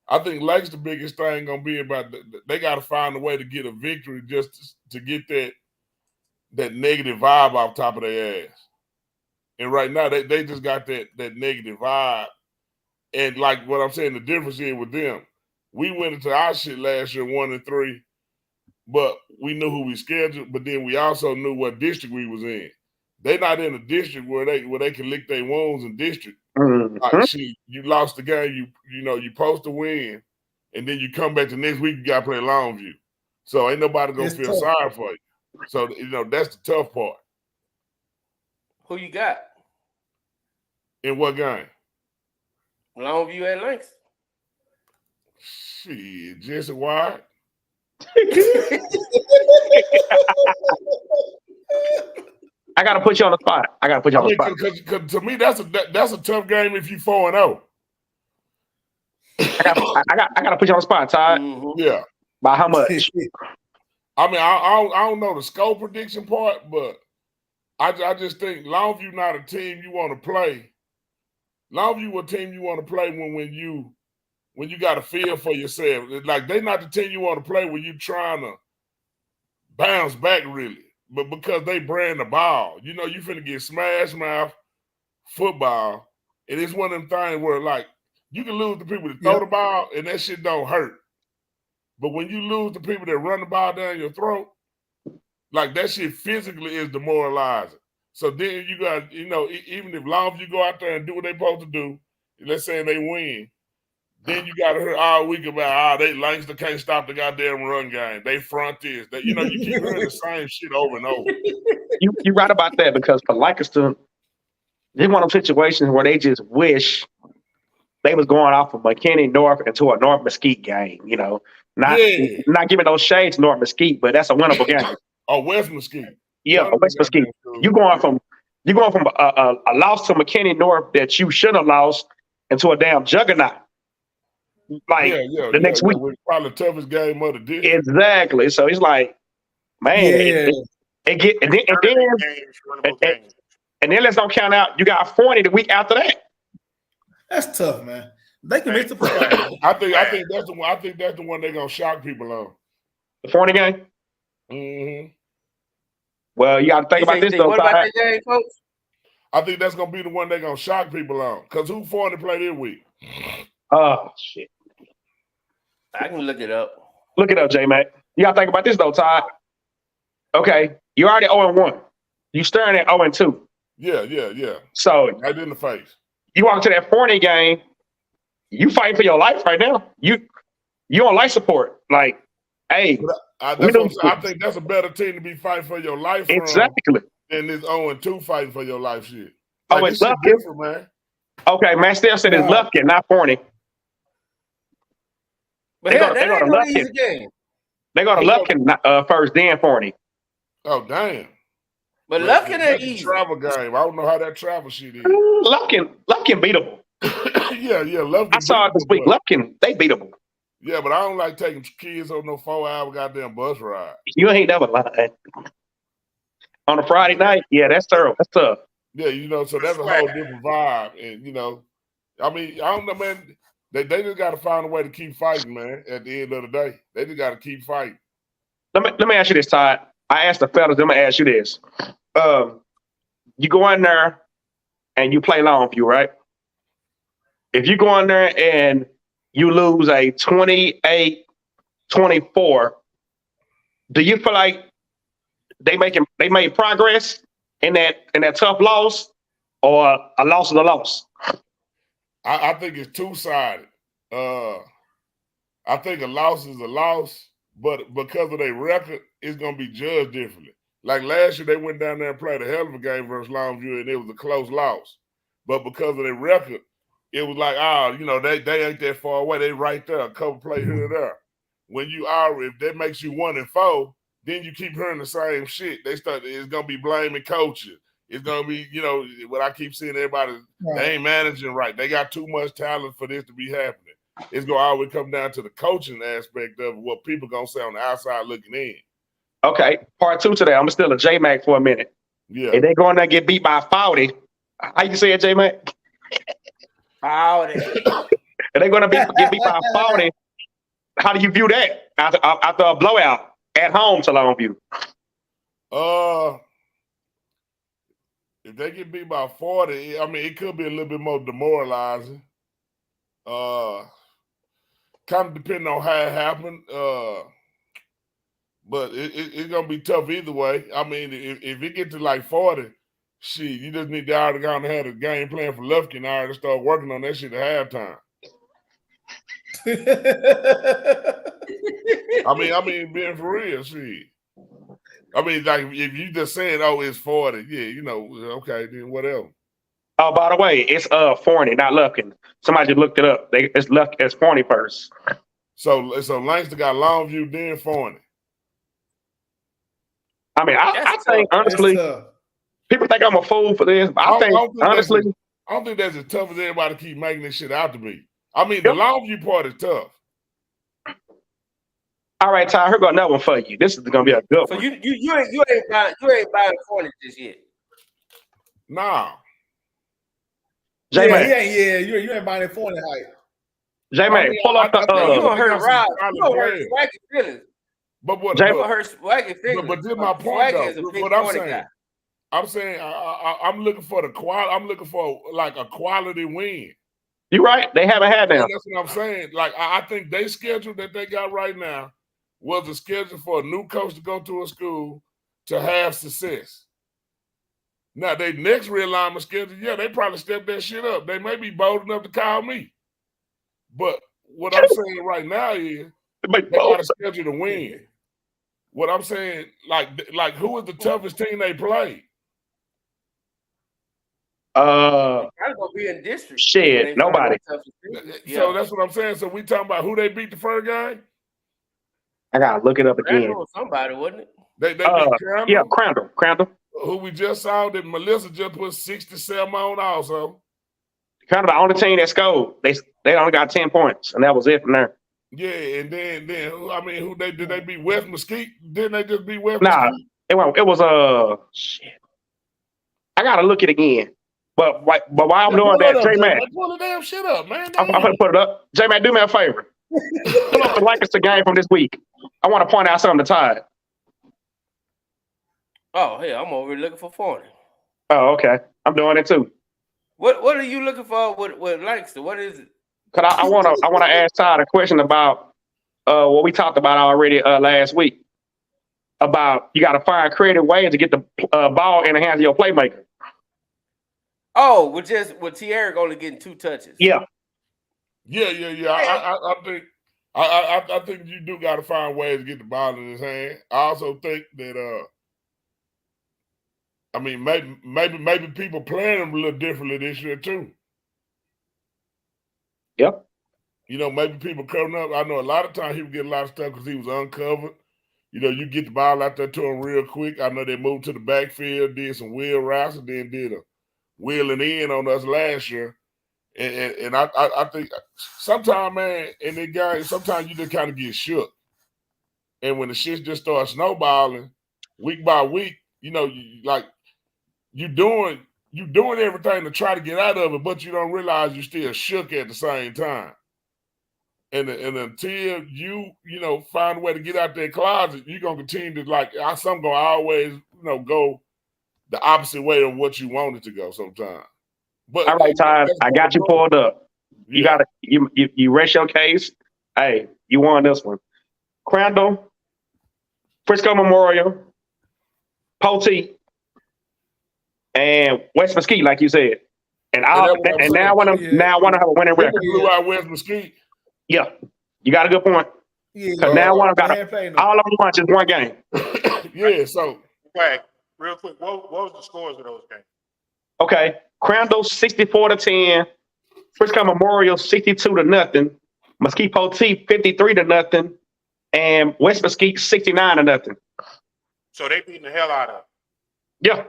I think Lancaster's biggest thing gonna be about they got to find a way to get a victory just to get that negative vibe off top of their ass. And right now they just got that negative vibe, and like what I'm saying, the difference here with them, we went into our shit last year 1-3. But we knew who we scheduled, but then we also knew what district we was in. They not in a district where they can lick their wounds in district. Mm-hmm. Like, you lost the game, you supposed to win, and then you come back the next week, you got to play Longview. So ain't nobody going to feel sorry for you. So, that's the tough part. Who you got? In what game? Longview at Lancaster. Shit, Jesse Wyatt. I gotta put you on the spot. Because to me, that's a tough game if you 4-0. I gotta put you on the spot, Todd. Mm-hmm. Yeah. By how much? I mean, I don't know the score prediction part, but I just think Longview not a team you want to play. Longview a team you want to play when you got a feel for yourself. Like, they not the team you want to play when you trying to bounce back, really. But because they brand the ball. You finna get smash mouth football. And it's one of them things where, like, you can lose the people that throw the ball, and that shit don't hurt. But when you lose the people that run the ball down your throat, like, that shit physically is demoralizing. So then you got, even if Longview go out there and do what they supposed to do, let's say they win, then you got to hear all week about Lancaster can't stop the goddamn run game. They front this. You keep hearing the same shit over and over. You right about that, because for Lancaster, they one of those situations where they just wish they was going off of McKinney North into a North Mesquite game. Not giving those shades to North Mesquite, but that's a winnable game. Oh, West Mesquite. Yeah, West Mesquite. You going from a loss to McKinney North that you shouldn't have lost into a damn juggernaut. Like the next week, probably the toughest game of the day. Exactly. So it's like, man, it get and then And then let's don't count out. You got 40 the week after that. That's tough, man. They can make the playoffs. I think that's the one. I think that's the one they're gonna shock people on. The 40 game. Mm-hmm. Well, you got to think about this though. What about that game, Coach? I think that's gonna be the one they're gonna shock people on. Cause who 40 play this week? Oh shit! I can look it up. Look it up, J-Mac. You got to think about this though, Todd. Okay, you already 0-1. You staring at 0-2. Yeah. So right in the face. You walk into that 40 game. You fighting for your life right now. You on life support. Like, hey, I think that's a better team to be fighting for your life exactly than this 0-2 fighting for your life shit. Like, it's different, man. Okay, Matt Stell said it's Lufkin, not 40. But they go to easy game. They go to Lufkin first, then 40. Oh, damn. But Lufkin ain't easy. Travel game. I don't know how that travel shit is. Lufkin beatable. yeah, Lufkin. I saw it this week. Lufkin, they beatable. Yeah, but I don't like taking kids on no 4-hour goddamn bus ride. You ain't never lied. On a Friday night, yeah, that's terrible. That's tough. Yeah, so that's a whole different vibe. And, I mean, I don't know, man. They just got to find a way to keep fighting, man, at the end of the day. They just got to keep fighting. Let me ask you this, Todd. I asked the fellas, I'm going to ask you this. You go in there and you play Longview, right? If you go in there and you lose a 28-24, do you feel like they made progress in that tough loss, or a loss is a loss? I think it's two-sided. I think a loss is a loss, but because of their record, it's going to be judged differently. Like last year, they went down there and played a hell of a game versus Longview, and it was a close loss. But because of their record, it was like, they ain't that far away. They right there, a couple play here and there. When you are, if that makes you 1-4, then you keep hearing the same shit. It's going to be blaming coaches. It's going to be, what I keep seeing everybody, they ain't managing right. They got too much talent for this to be happening. It's going to always come down to the coaching aspect of what people going to say on the outside looking in. Okay, part two today. I'm still a J-Mac for a minute. Yeah. If they going there and get beat by 40, how you say it, J-Mac? 40. If they're going to get beat by 40, how do you view that after a blowout at home to Longview? If they get beat by 40, I mean, it could be a little bit more demoralizing. Kind of depending on how it happened. But it's going to be tough either way. I mean, if it get to like 40, shit, you just need to already go and have a game plan for Lufkin and already start working on that shit at halftime. I mean, being for real, shit. I mean, like, if you just saying, oh, it's 40, yeah, okay, then whatever. Oh, by the way, it's 40, not Lufkin. Somebody just looked it up. It's 40 first. So Langston got Longview, then 40. I mean, I think, honestly, people think I'm a fool for this, but I think, honestly. I don't think that's as tough as everybody keep making this shit out to be. I mean, the Longview part is tough. All right, Ty, here go another one for you. This is going to be a good one. So you ain't buying 40 just yet. Nah. J-Man. You ain't buying that 40 hype. J-Man, pull up the you gonna hurt Rob. You gonna hurt Swaggy feelings. But what? You gonna hurt Swaggy feelings. But this is my point, though. What I'm saying, I'm looking for the quality. I'm looking for like a quality win. You're right. They haven't had them. That's what I'm saying. Like I think they schedule that they got right now was a schedule for a new coach to go to a school to have success. Now, they next realignment schedule, they probably stepped that shit up. They may be bold enough to call me. But what I'm saying right now is they got to schedule to win. What I'm saying, like who is the toughest team they played? Probably gonna be in district. Shit, nobody. So that's what I'm saying. So we talking about who they beat the first game? I gotta look it up again. Somebody, wasn't it? They beat Crandall? Yeah, Crandall. Who we just saw that Melissa just put 67 on also. Crandall, the only team that scored. They only got 10 points, and that was it from there. Yeah, and then who did they beat? West Mesquite? Didn't they just beat West Nah, Mesquite? it was shit. I gotta look it again. But while I'm doing that, J-Man, pull the damn shit up, man. I'm gonna put it up. J-Man, do me a favor. Pull up the Lancaster game from this week. I want to point out something to Todd. Oh, hey, I'm over here looking for 40. Oh, okay. I'm doing it too. What are you looking for with Lancaster? What is it? Cause I wanna ask Todd a question about what we talked about already last week. About you got to find creative ways to get the ball in the hands of your playmaker. Oh, with T-Eric only getting 2 touches. Yeah. I think you do got to find ways to get the ball in his hand. I also think that I mean maybe people playing him a little differently this year too. Yep. You know, maybe people coming up. I know a lot of times he would get a lot of stuff because he was uncovered. You know, you get the ball out there to him real quick. I know they moved to the backfield, did some wheel routes, and then did a wheeling in on us last year. And I think sometimes, man, in the guy, sometimes you just kind of get shook. And when the shit just starts snowballing week by week, you know, you doing everything to try to get out of it, but you don't realize you're still shook at the same time. And until you find a way to get out that closet, you're gonna continue to some gonna always go the opposite way of what you want it to go sometimes. But all right, Todd, I got you pulled up. You Yeah. gotta you rest your case. Hey, you won this one. Crandall, Frisco Memorial, Poteet, and West Mesquite, like you said. And now I want to have a winning record. Blew out West Mesquite. Yeah, you got a good point. Because now I want to all of them punches one game. Yeah, so real quick, what was the scores of those games? Okay, Crandall 64-10, Frisco Memorial 62-0, Mesquite Poteet 53-0, and West Mesquite 69-0. So they beating the hell out of them. Yeah.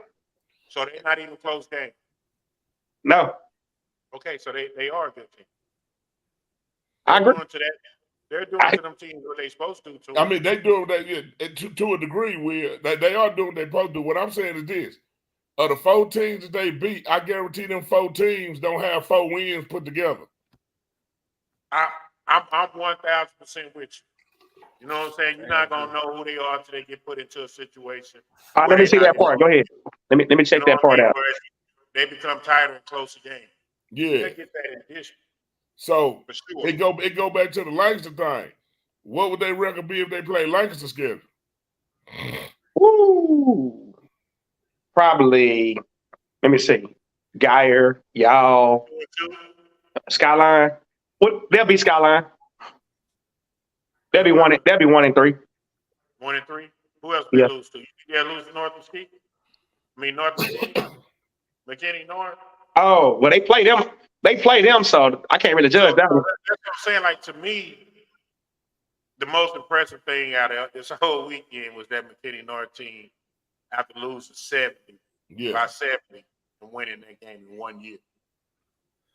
So they're not even close game. No. Okay, so they are a good team. I agree. They're doing to them teams what they're supposed to. I mean, they doing that to a degree. They are doing what they're supposed to do. What I'm saying is this: of the 4 teams that they beat, I guarantee them 4 teams don't have 4 wins put together. I'm 1,000% with you. You know what I'm saying? You're not gonna know who they are until they get put into a situation. All right, let me see that part. Go ahead. Let me check that part out. They become tighter and closer games. Yeah. They get that in addition. So For sure. it go back to the Lancaster thing. What would their record be if they play Lancaster schedule? Woo. Probably. Let me see. Geyer, y'all, Skyline. What? They'll be Skyline. They'll be 1-3. 1-3. Who else did they lose to? Yeah, lose to North Mesquite. I mean North Mesquite. McKinney North. Oh, well, they play them, so I can't really judge that one. That's what I'm saying. Like, to me, the most impressive thing out of this whole weekend was that McKinney North team, after losing 70 by 70 and winning that game in 1 year.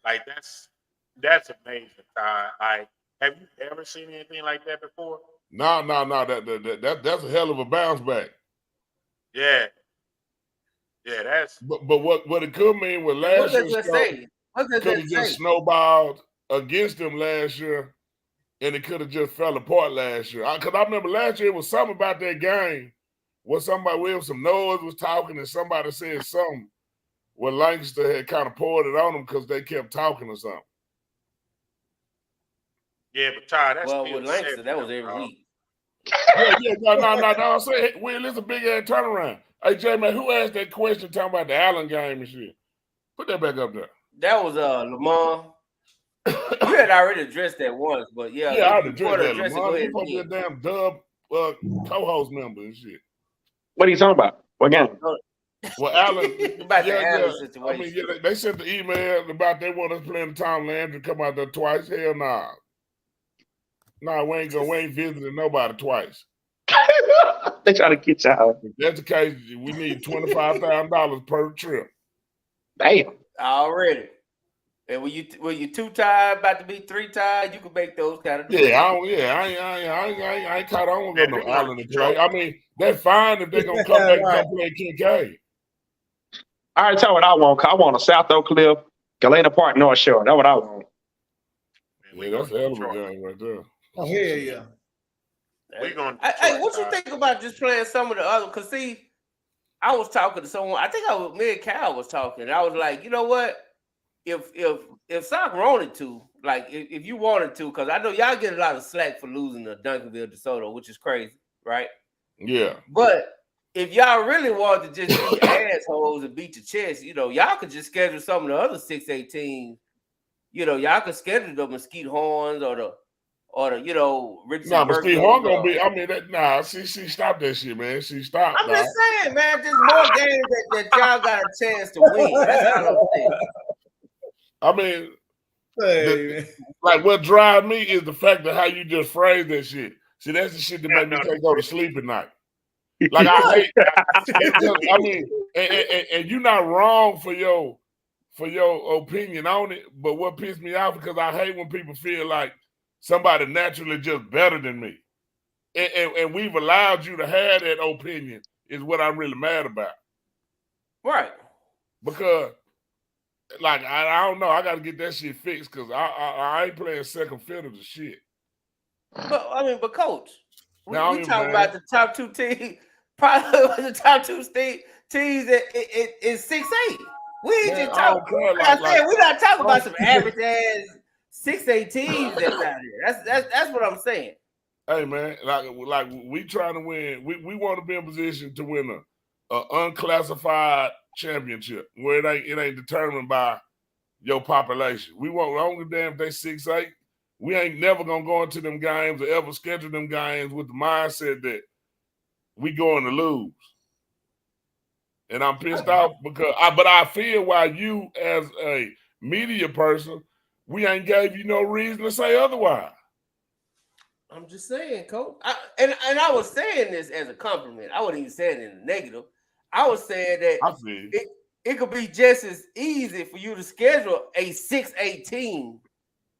Like, that's amazing, Ty. Have you ever seen anything like that before? No. That's a hell of a bounce back. Yeah. Yeah, that's. But what it could mean with last year's could have just snowballed against them last year, and it could have just fell apart last year. Because I remember last year it was something about that game where some noise was talking and somebody said something where Lancaster had kind of poured it on them because they kept talking or something. Yeah, but Ty, that's with Lancaster, that was every week. No. I'm saying, Will, it's a big ass turnaround. Hey, Jay, man, who asked that question talking about the Allen game and shit? Put that back up there. That was Lamar. You had already addressed that once, but yeah. Yeah, I already addressed that. Lamar, you supposed to be a damn Dub co-host member and shit. What are you talking about? What game? Well, Allen. About the Allen situation. I mean, they sent the email about they want us playing the Tom Landry come out there twice. Hell nah. Nah, we ain't visiting nobody twice. They try to get y'all. If that's the case, we need $25,000 per trip. Damn. Already. And when you 2 tied, about to be 3 tied, you can make those kind of decisions. I ain't caught on with no Allen to play. I mean, that's fine if they're gonna come back and play Kincaid. I already tell you what I want. 'Cause I want a South Oak Cliff, Galena Park, North Shore. That's what I want. Yeah, that's a hell of a game right there. Oh, yeah. We're going to Hey, what you think about just playing some of the other? Because, see, I was talking to someone. I think me and Cal was talking. And I was like, you know what? If Sock wanted to, like, if you wanted to, because I know y'all get a lot of slack for losing to Duncanville DeSoto, which is crazy, right? Yeah. But if y'all really wanted to just be assholes and beat your chest, you know, y'all could just schedule some of the other 6A teams. You know, y'all could schedule the Mesquite Horns or the you know, Richardson. Nah, Mesquite Horn gonna be. I mean, she stopped that shit, man. She stopped. I'm just saying, man. There's more games that y'all got a chance to win. That's all I'm saying. I mean, like what drives me is the fact that how you just phrase that shit. See, that's the shit that make me can't go to sleep at night. Like I hate. I mean, and you're not wrong for your opinion on it, but what pissed me off because I hate when people feel like somebody naturally just better than me, and we've allowed you to have that opinion is what I'm really mad about. Right? Because. Like I don't know, I got to get that shit fixed because I ain't playing second fiddle to shit. But coach, we talking about the top two teams, probably the top two teams in 6A. We ain't just talking. We're not talking about some average ass 6A teams that's out here. That's what I'm saying. Hey man, like we trying to win. We want to be in position to win a unclassified championship where it ain't determined by your population. We won't only damn if they 6'8". We ain't never gonna go into them games or ever schedule them games with the mindset that we going to lose. And I'm pissed off because I feel why you as a media person, we ain't gave you no reason to say otherwise. I'm just saying, coach. And I was saying this as a compliment. I wasn't even saying it in a negative. I was saying that it could be just as easy for you to schedule a 6A team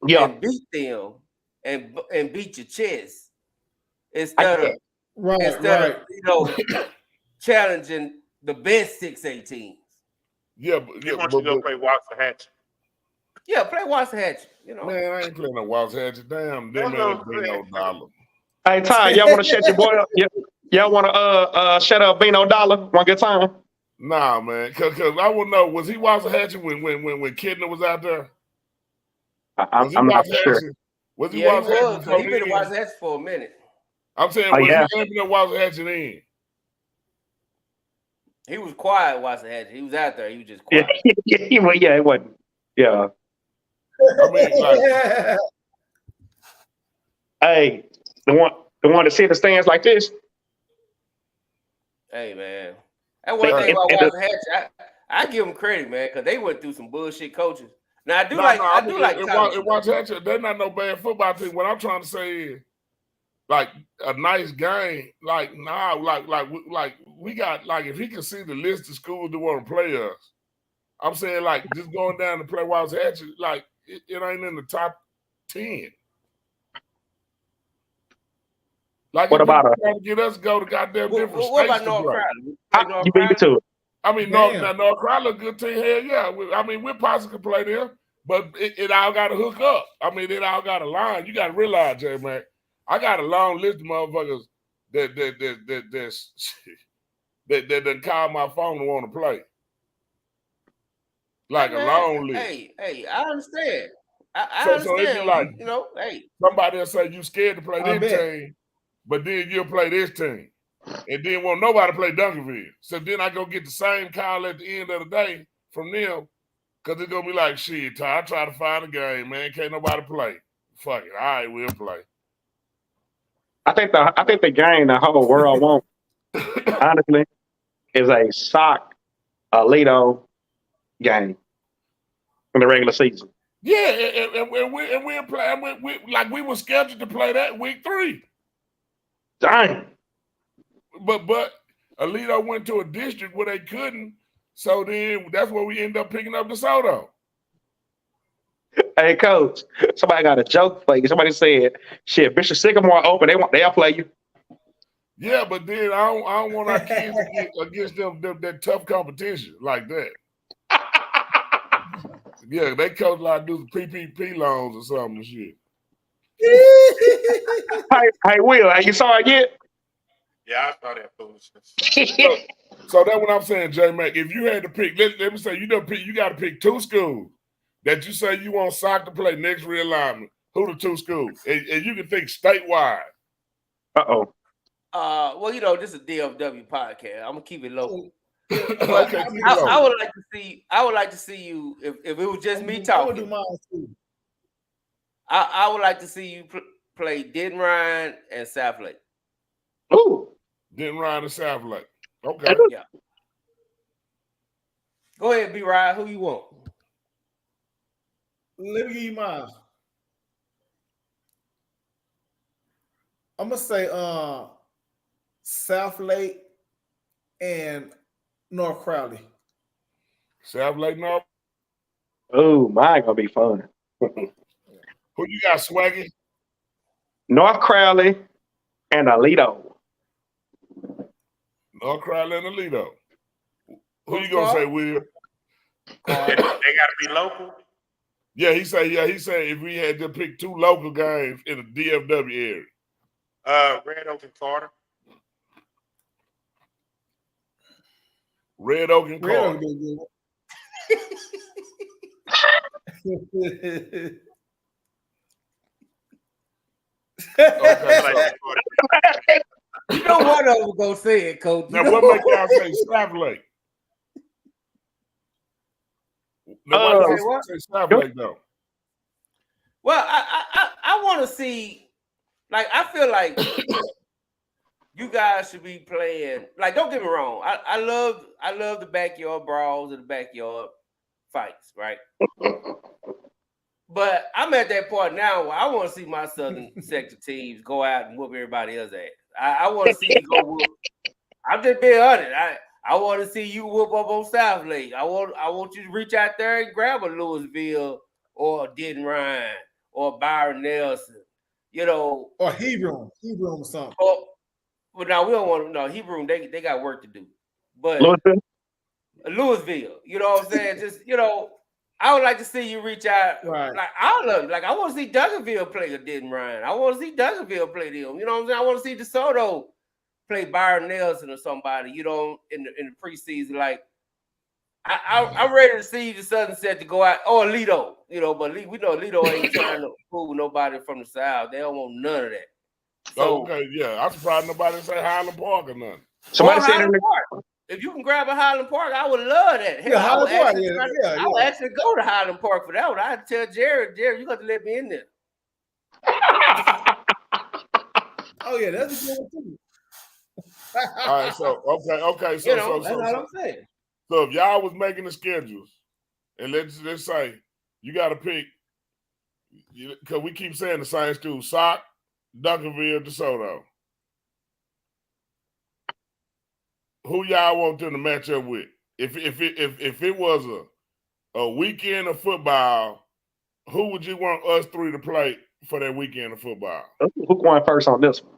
and beat them and beat your chest instead of you know challenging the best 6A teams. Yeah, but you want you to go play Waxahachie. Yeah, play Waxahachie. You know, man, I ain't playing no Waxahachie. Damn, them ain't no dollar. Hey Ty, y'all want to shut your boy up? Y'all want to shut up Bino Dollar one good time? Nah, man, because I wouldn't know. Was he Waxahachie when Kidner was out there? I'm not sure. Was he Waxahachie? He been in Waxahachie for a minute. I'm saying, was he amping up Waxahachie then? He was quiet, Waxahachie. He was out there. He was just quiet. Yeah, it wasn't. Yeah. I mean, like, hey, the one that sit in the stands like this. Hey, man. That one thing about Waxahachie, I give them credit, man, because they went through some bullshit coaches. Now I do like Waxahachie. They're not no bad football team. What I'm trying to say is, like a nice game. Like we got like if he can see the list of schools that want to play us, I'm saying like just going down to play Waxahachie, like it ain't in the top 10. Like what about trying to get us to go to goddamn different states? What about North Carolina? You beat me to it. I mean, North Carolina, a good team. Hell yeah. I mean, we possibly can play them, but it all got to hook up. I mean, it all got a line. You got to realize, Jay, man, I got a long list of motherfuckers that call my phone and want to play. Like a long list. Hey, I understand. I understand. So it'd be like, you know, hey. Somebody will say you scared to play this team, but then you'll play this team. And then won't nobody play Duncanville. So then I go get the same call at the end of the day from them because it's going to be like, shit, Ty, I try to find a game, man. Can't nobody play. Fuck it. All right, we'll play. I think the game the whole world wants, honestly, is a Sock Alito game in the regular season. Yeah, and we're playing. We were scheduled to play that week 3. Dang. But Alito went to a district where they couldn't, so then that's where we end up picking up DeSoto. Hey, coach, somebody got a joke for you. Somebody said, "Shit, Bishop Sycamore open. They'll play you." Yeah, but then I don't want our kids against them that tough competition like that. Yeah, they coach like do the PPP loans or something and shit. Hey, Will, you saw it yet? Yeah, I saw that foolishness. So that's what I'm saying, J Mac. If you had to pick, let me say you got to pick 2 schools that you say you want soccer to play next realignment. Who the 2 schools? And you can think statewide. Uh-oh. Well, you know, this is a DFW podcast. I'm gonna keep it local. Okay, I would like to see. I would like to see you if it was just me talking. I would do mine too. I would like to see you play Denton Ryan and South Lake. Ooh, Denton Ryan and South Lake. Okay. Yeah. Go ahead, B. Ryan. Who you want? Let me give you mine. I'm gonna say South Lake and North Crowley. South Lake North. Oh, mine gonna be fun. Who you got, Swaggy? North Crowley and Alito. North Crowley and Alito. Who you gonna say, Will? They got to be local. Yeah, he said if we had to pick 2 local games in the DFW area. Red Oak and Carter. Red Oak and Red Carter. Oak be good. Okay, You know what I was gonna say it, Coach. now what make y'all say South Lake? Now why y'all say South Lake though? Well, I want to see. Like, I feel like you guys should be playing. Like, don't get me wrong. I love the backyard brawls and the backyard fights, right? But I'm at that point now where I want to see my Southern sector teams go out and whoop everybody else ass. I want to see you go whoop. I'm just being honest. I want to see you whoop up on South Lake. I want you to reach out there and grab a Louisville or Denton Ryan or Byron Nelson, you know, or Hebron or something. Well, now we don't want to. No, Hebron, they got work to do. But Louisville, you know what I'm saying? Just, you know, I would like to see you reach out. Right. Like, I want to see Duncanville play a Denton Ryan. I want to see Duncanville play them. You know what I'm saying? I want to see DeSoto play Byron Nelson or somebody, you know, in the preseason. Like, I'm ready to see the Southern set to go out, or Alito, you know, but we know Alito ain't trying to fool nobody from the South. They don't want none of that. So, okay, yeah. I'm surprised nobody say Highland Park or nothing. Somebody said Highland Park. If you can grab a Highland Park, I would love that. Hell, Yeah, Highland Park. I would actually go to Highland Park for that one. I'd tell Jared, you got to let me in there. Oh yeah, that's a good one too. All right, so okay, so You know, that's all I'm saying. So if y'all was making the schedules, and let's say you got to pick, because we keep saying the same school: Sock, Duncanville, DeSoto. Who y'all want them to match up with? If it was a weekend of football, who would you want us 3 to play for that weekend of football? Who going first on this one?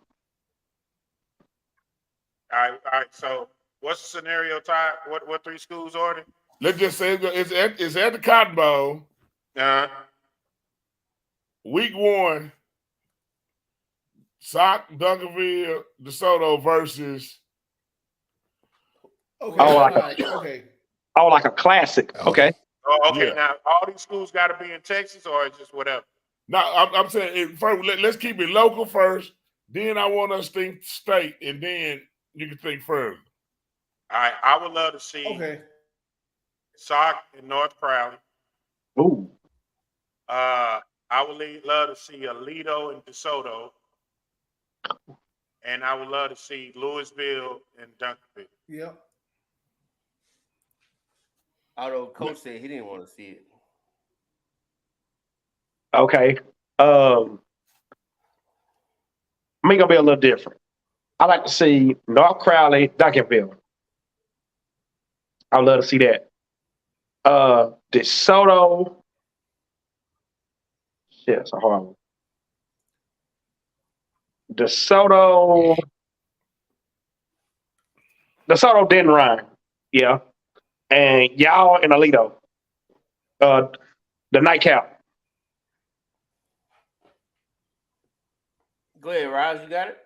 All right. So, what's the scenario, Ty? What 3 schools are there? Let's just say it's at the Cotton Bowl. Week 1, Sock, Duncanville, DeSoto versus. Okay. Like a classic. Okay. Oh, okay. Yeah. Now, all these schools got to be in Texas, or just whatever? No, I'm saying first. Let's keep it local first. Then I want us to think state, and then you can think further. All right. I would love to see Sock in North Crowley. Ooh. I would love to see Alito and DeSoto. And I would love to see Louisville and Duncanville. Yep. Although Coach said he didn't want to see it. Okay. Me gonna be a little different. I like to see North Crowley, Duncanville. I would love to see that. DeSoto. Shit, it's a hard one. DeSoto, Denton Ryan. Yeah. And y'all and Alito. The nightcap. Go ahead, Roz. You got it?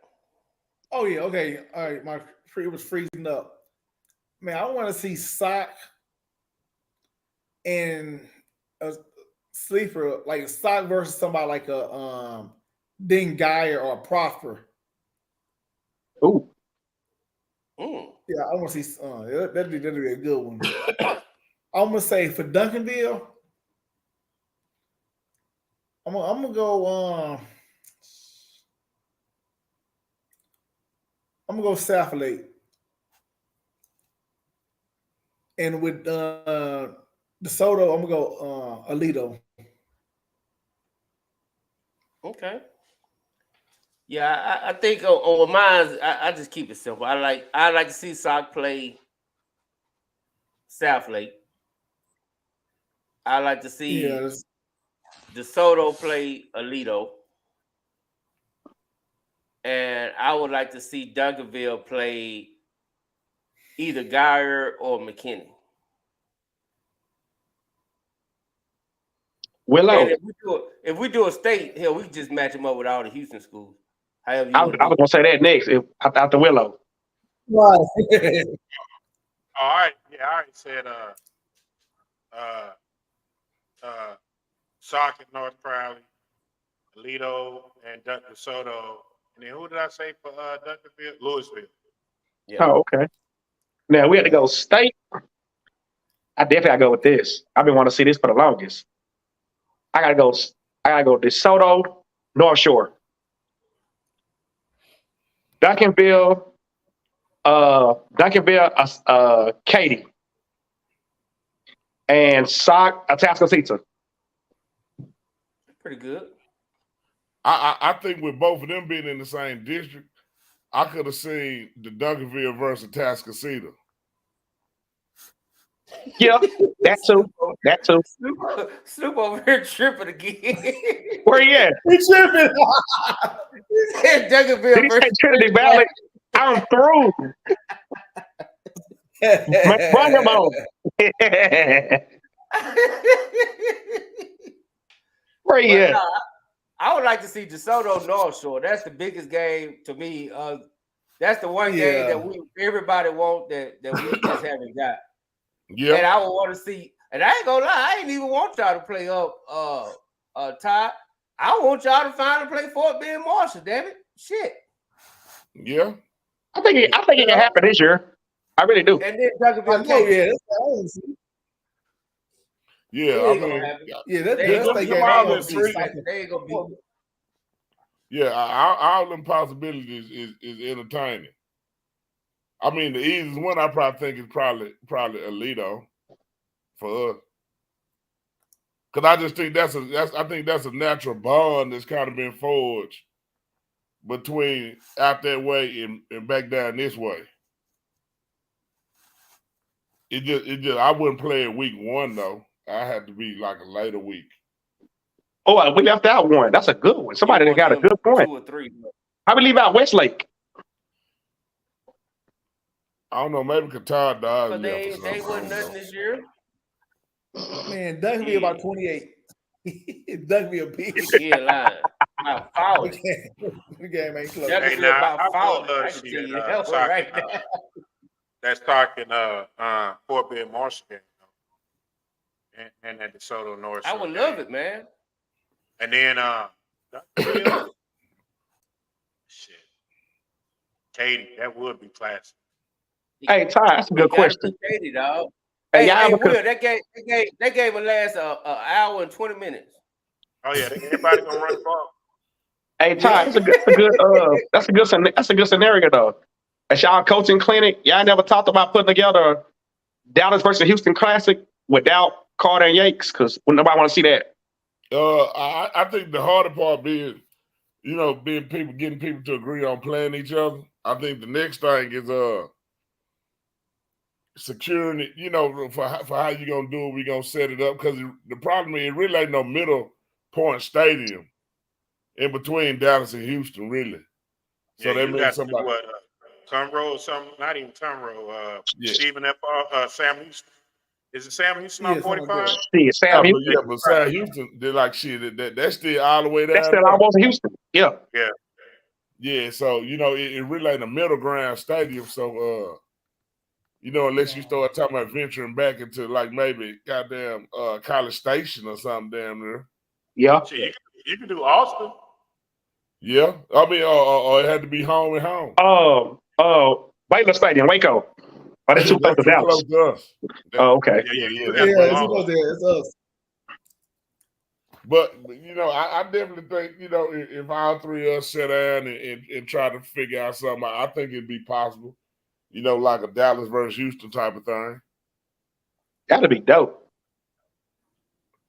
Oh, yeah. Okay. All right. My tree was freezing up. Man, I want to see Sock and a sleeper, like Sock versus somebody like a Den Geyer or a Prosper. Ooh. Yeah, I want to see that'd be a good one. I'm gonna say for Duncanville, I'm gonna go South Lake. And with DeSoto, I'm gonna go Alito. Okay. Yeah, I think on mine, I just keep it simple. I like to see Sock play South Lake. I like to see DeSoto play Alito. And I would like to see Duncanville play either Geyer or McKinney. Willow. And if we do a state, hell, we can just match them up with all the Houston schools. However, I was gonna say that next after Willow. Right. All right. Yeah, I already said Sock at North Crowley, Alito and DeSoto. And then who did I say for Duncanville? Louisville. Yeah. Oh, okay. Now we had to go state. I definitely gotta go with this. I've been wanting to see this for the longest. I gotta go DeSoto, North Shore. Duncanville, Katy. And Sock, Atascocita. Pretty good. I think with both of them being in the same district, I could have seen the Duncanville versus Atascocita. Yeah, that too. That too. Snoop over here tripping again. Where he at? He tripping. He said Duncanville Did he say versus Trinity Valley? I'm through. Bring him on. Where he at? I would like to see DeSoto North Shore. That's the biggest game to me. That's the one game that everybody want that we just haven't got. Yeah. And I would want to see, and I ain't gonna lie, I ain't even want y'all to play up Todd. I want y'all to finally play Fort Bend Marshall, damn it. Shit. Yeah. I think it can happen this year. I really do. And then Duncanville. All them possibilities is entertaining. I mean, the easiest one I probably think is probably Alito for us, because I just think that's a natural bond that's kind of been forged between out that way and back down this way. It just I wouldn't play it week one though. I had to be like a later week. Oh, we left out one. That's a good one. Somebody that got a good point. 2 or 3. How we leave out Westlake? I don't know. Maybe Qatar died. But they wasn't nothing this year. Man, Duncanville about 28. Duncanville big. Yeah, lying. About foul. The game ain't close. Hey, now, about foul. I can tell you that right now. That's talking Fort Bend Marshall game, and at DeSoto North. I would love it, man. And then shit, Katy, that would be classic. Hey, Ty, that's a good question. Katy, dog. Hey, Will, that game will last an hour and 20 minutes. Oh yeah, everybody gonna run the ball. Hey, Ty, that's a good scenario though. At y'all coaching clinic, y'all never talked about putting together Dallas versus Houston Classic without Carter and Yates, because nobody want to see that. I think the harder part being getting people to agree on playing each other. I think the next thing is securing it, for how you gonna do it, we gonna set it up, because the problem is it really ain't no middle point stadium in between Dallas and Houston, really. So that means somebody Tunrow or something, not even Tunrow, Yeah. Stephen F. Sam Houston. Is it Sam Houston on 45? Yeah, Sam Houston. Yeah, but Sam Houston, they're like shit. That's still all the way down. That's still almost Houston. Yeah. Yeah. Yeah. So it really ain't a middle ground stadium. So unless you start talking about venturing back into like maybe goddamn College Station or something down there. Yeah. Shit, you can do Austin. Yeah. I mean, or it had to be home and home. Baylor Stadium, Waco. Oh, that's too close to Dallas. Oh, okay. It's us. But I definitely think if all three of us sit down and try to figure out something, I think it'd be possible. Like a Dallas versus Houston type of thing. That'd be dope.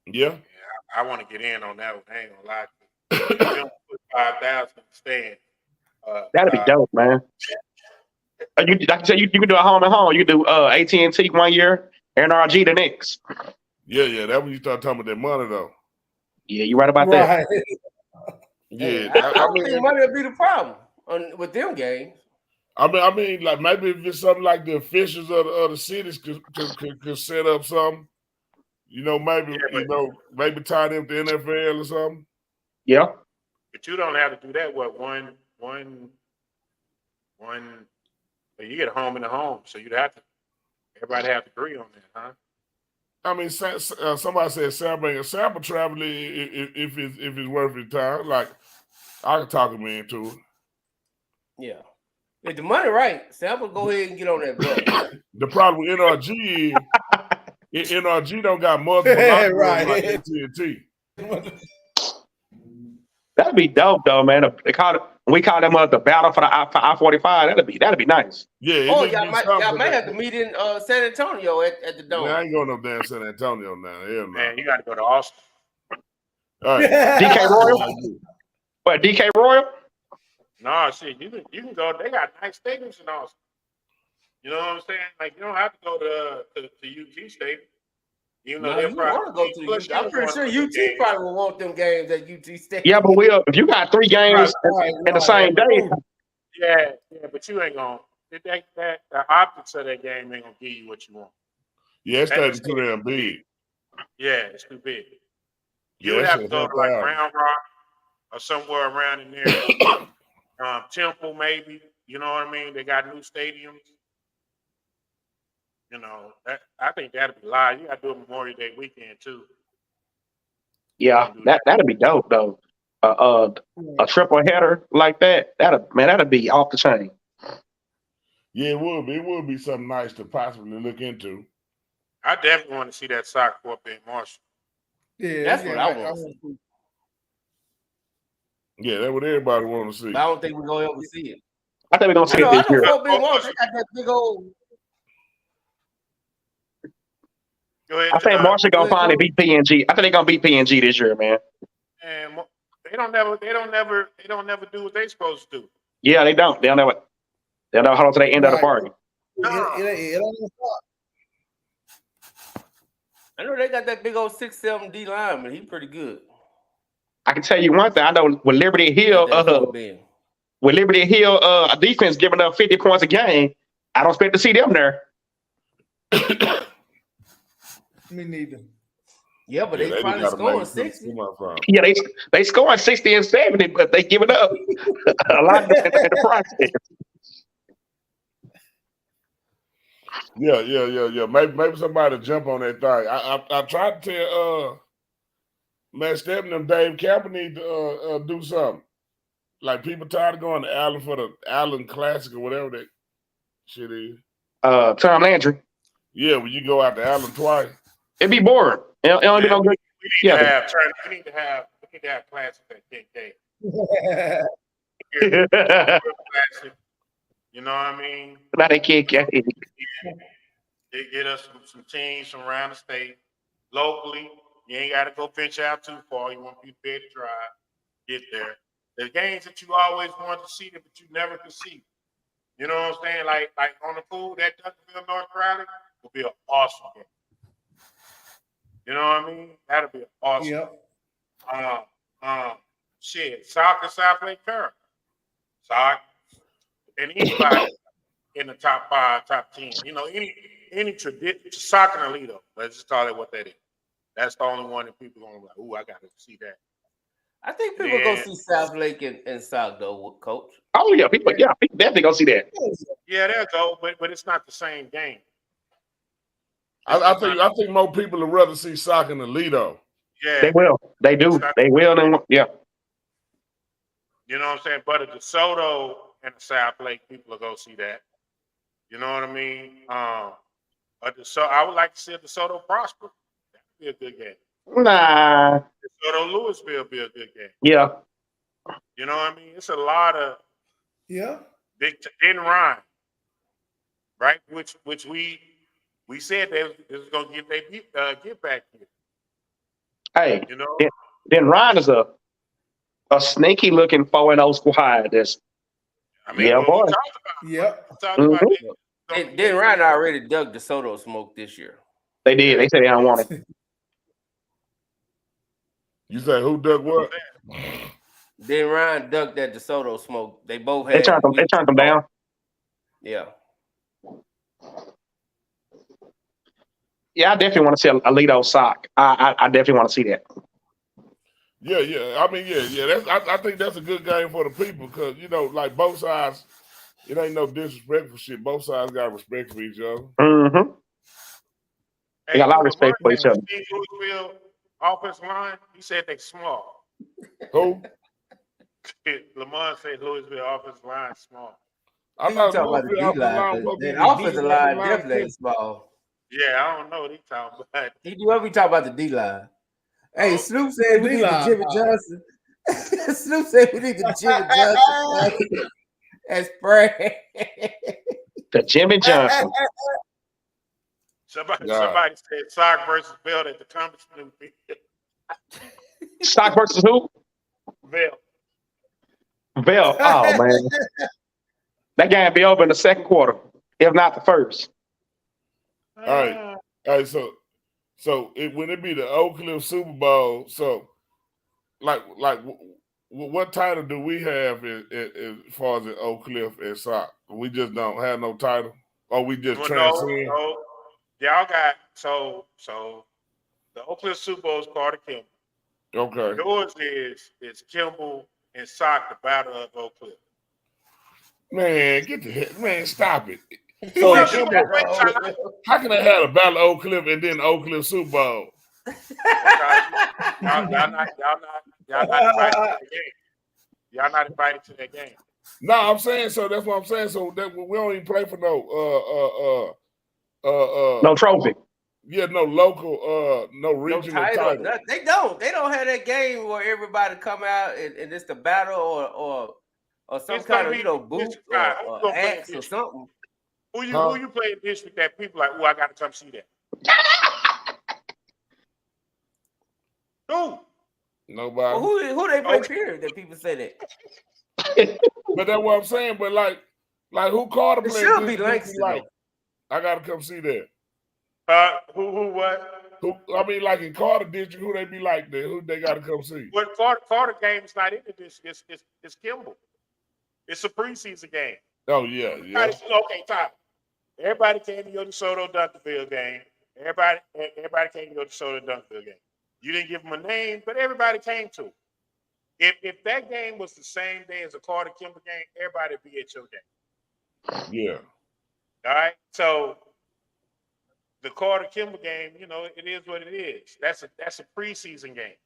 Yeah. I want to get in on that one. I ain't gonna lie to you. You don't put 5,000 in the stand. That'd be dope, man. Like I said, you can do a home and home. You can do AT&T 1 year, NRG the next. Yeah. That when you start talking about that money, though. Yeah, you're right about that. Yeah, I don't think money would be the problem with them games. I mean, like maybe if it's something like the officials of the cities could set up something. Maybe tie them to NFL or something. Yeah. But you don't have to do that. You get a home and a home, so everybody have to agree on that, huh? I mean, somebody said sample travel if it's worth your time. Like, I can talk him into it. Yeah. If the money right, Sample go ahead and get on that bus. The problem with NRG is NRG don't got multiple right. like AT&T. That'd be dope, though, man. We call them the battle for the I-45. That'd be nice. Yeah. Y'all might have to meet in San Antonio at the Dome. Man, I ain't going no damn San Antonio now. Hell no. Man, you got to go to Austin. All right. DK Royal. What, DK Royal? No, shit. You can go. They got nice stadiums in Austin. You know what I'm saying? Like you don't have to go to UT Stadium. You want to go to UT. I'm pretty sure UT probably will want them games at UT Stadium. Yeah, but if you got 3 games in the same day. Yeah, but you ain't gonna. The optics of that game ain't gonna give you what you want. Yeah, it's too damn big. Yeah, it's too big. You would have to go to like Round Rock or somewhere around in there. Temple, maybe. You know what I mean? They got new stadiums. I think that'd be live. You got to do a Memorial Day weekend too. Yeah, that'd be dope though. A triple header like that. That'd be off the chain. Yeah, it would be. It would be something nice to possibly look into. I definitely want to see that soccer up in Marshall. Yeah, that's what I want to see. Yeah, that's what everybody want to see. But I don't think we're gonna ever see it. I think we're gonna see it this year. They got that big old. I think Marshall gonna finally beat PNG. I think they're gonna beat PNG this year, man. And they don't never do what they supposed to do. Yeah, they don't. They'll never hold on to the end of the bargain. It don't stop. I know they got that big old 6'7" D lineman. He's pretty good. I can tell you one thing. I know with Liberty Hill, a defense giving up 50 points a game, I don't expect to see them there. Me neither. Yeah, but they probably scoring 60. Yeah, they scoring 60 and 70, but they giving up a lot in the process. Yeah. Maybe somebody jump on that thing. I tried to tell Matt Steppen and Dave Campbell need to do something. Like people tired of going to Allen for the Allen Classic or whatever that shit is. Tom Landry. Yeah, when you go out to Allen twice. It'd be boring. It don't be no good. We need to have classes at KK. You know what I mean? Not at KK. They get us some teams from around the state. Locally, you ain't got to go venture out too far. You want people to be able to drive, get there. The games that you always wanted to see, but you never could see. You know what I'm saying? Like on the pool, that Duncanville North Crowley will be an awesome game. You know what I mean? That'll be an awesome. Yep. Soccer, South Lake Current. Soccer, and anybody in the top 5, top 10. You know, any tradition, Sock and Alito. Let's just call it what that is. That's the only one that people gonna be like, ooh, I gotta see that. I think people go see South Lake and Sock though, Coach. Oh yeah, people definitely go see that. Yeah, they'll go, but it's not the same game. I think more people would rather see Sock and Alito. Yeah, they will. They do. They will. Yeah. You know what I'm saying? But a DeSoto and the South Lake, people will go see that. You know what I mean? I would like to see a DeSoto prosper. That would be a good game. Nah. DeSoto Louisville would be a good game. Yeah. You know what I mean? It's a lot of big in Ryan, right? Which we said they was gonna get back here. Hey, you know, then Ryan is a sneaky looking 4-0 squad. That's boy. Then Ryan already dug DeSoto smoke this year. They did. They said they don't want it. You say who dug what? Then Ryan dug that DeSoto smoke. They both They had. turned them down. Yeah. Yeah, I definitely want to see Alito Sock. I definitely want to see that. Yeah. I mean, yeah. I think that's a good game for the people because like both sides. It ain't no disrespectful shit. Both sides got respect for each other. Mm-hmm. They got a lot of respect for each other. Louisville offensive line, he said they small. Who? Lamont said Louisville offensive line small. I'm talking about the D-line. The offensive line definitely ain't small. Yeah, I don't know what he's talking about. He do ever talk about the D-line. Hey, Snoop said we need the Jimmy Johnson. Snoop said we need the Jimmy Johnson as spread. The Jimmy Johnson. Somebody said Sock versus Belt at the Thomas Snoop. Sock versus who? Bell. Oh man. That game be over in the second quarter, if not the first. All right. So when it be the Oak Cliff Super Bowl, so like what title do we have as far as the Oak Cliff and Sock? We just don't have no title, or we just transcend. No. Y'all got so the Oak Cliff Super Bowl is Carter Kimball. Okay. Yours is Kimball and Sock, the battle of Oak Cliff. Man, stop it. So how can I have a battle of Oak Cliff and then Oak Cliff Super Bowl? Y'all not invited to that game. Y'all not invited to that game. No, I'm saying so. That's what I'm saying. So that we don't even play for no trophy. Yeah, no local, no regional title. They don't have that game where everybody come out and it's the battle or some kind of booth or axe or something. Who you play in district that people like? Oh, I got to come see that. Who? Nobody. Well, who they play period that people say that? But that's what I'm saying. But like who Carter It playing? should be Langston. Like, I gotta come see that. Who what? Who? I mean, like in Carter district, who they be like there? Who they gotta come see? But Carter game's not into this. It's Kimball. It's a preseason game. Oh yeah. Okay, Tom. Everybody came to your DeSoto Dunkerville game. Everybody came to your DeSoto Dunkerville game. You didn't give them a name, but everybody came to it. If that game was the same day as a Carter Kimball game, everybody would be at your game. Yeah. All right. So the Carter Kimball game, it is what it is. That's a preseason game.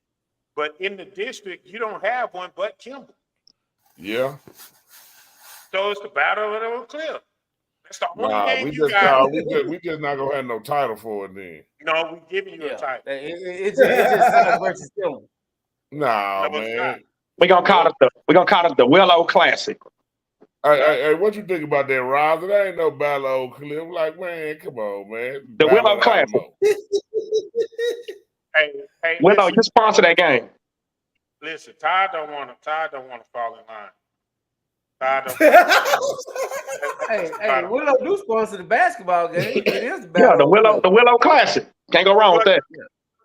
But in the district, you don't have one but Kimball. Yeah. So it's the battle of the Oak Cliff. That's the only game you got. We just not gonna have no title for it then. No, we giving you a title. It's just Sock versus Kimball. Nah, man. We're gonna call it the Willow Classic. Hey, what you think about that, Roz? There ain't no battle of Oak Cliff. Like, man, come on, man. The Willow Classic. Hey, Willow, you sponsor that game. Listen, Todd don't want to fall in line. Hey, Willow do sponsor the basketball game. It is the battle. Yeah, the Willow Classic. Can't go wrong with that.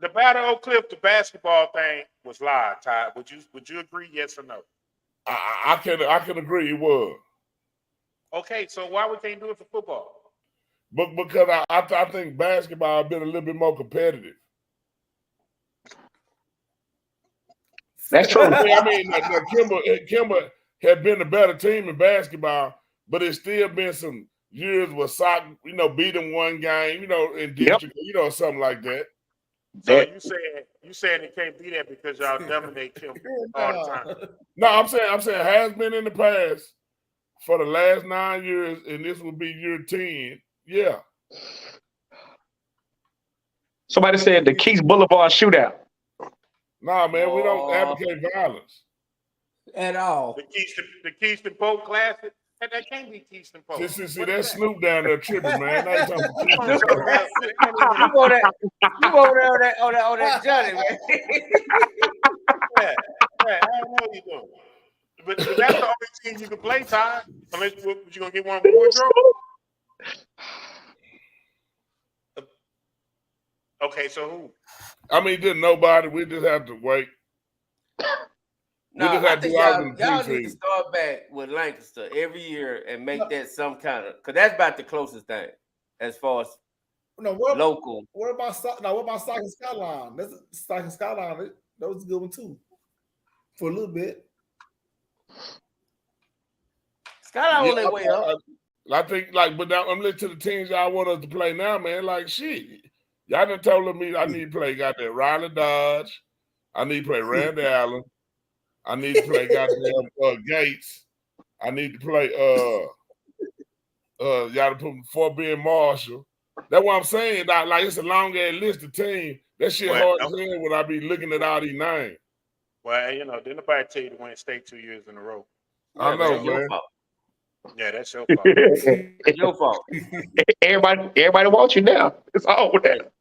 The Battle of Oak Cliff, the basketball thing was live, Todd. Would you agree, yes or no? I can agree it was. Okay, so why we can't do it for football? But because I think basketball has been a little bit more competitive. That's true. I mean, Kimber had been a better team in basketball, but it's still been some years where Sock, beat them one game, in district, something like that. So you saying it can't be that because y'all dominate Kimber all the time. No, I'm saying has been in the past for the last 9 years, and this will be year 10. Yeah. Somebody said the Keys Boulevard shootout. Nah, man, we don't advocate violence at all. The Keystone Pope Classic. That can't be Keystone Pope. See, that's Snoop down there tripping, man. Now you on that Johnny, man. Yeah, I don't know what you're doing. But that's the only team you can play, Todd. Unless you're gonna get one more draw. Okay, so who? I mean, just nobody. We just have to wait. No, I think y'all need to start back with Lancaster every year and make that some kind of, because that's about the closest thing as far as local. What about Stock and Skyline? That's Stock and Skyline. That was a good one too, for a little bit. Skyline on their way up. I think, but now I'm listening to the teams y'all want us to play now, man. Like, shit. Y'all done told me I need to play goddamn Riley Dodge. I need to play Randy Allen. I need to play goddamn Gates. I need to play y'all to put Fort Bend Marshall. That's what I'm saying. Like it's a long ass list of teams. That shit hard to hear when I be looking at all these names. Well, didn't nobody tell you to win state 2 years in a row. I know, man. Yeah, that's your fault. It's your fault. Everybody wants you now. It's all that.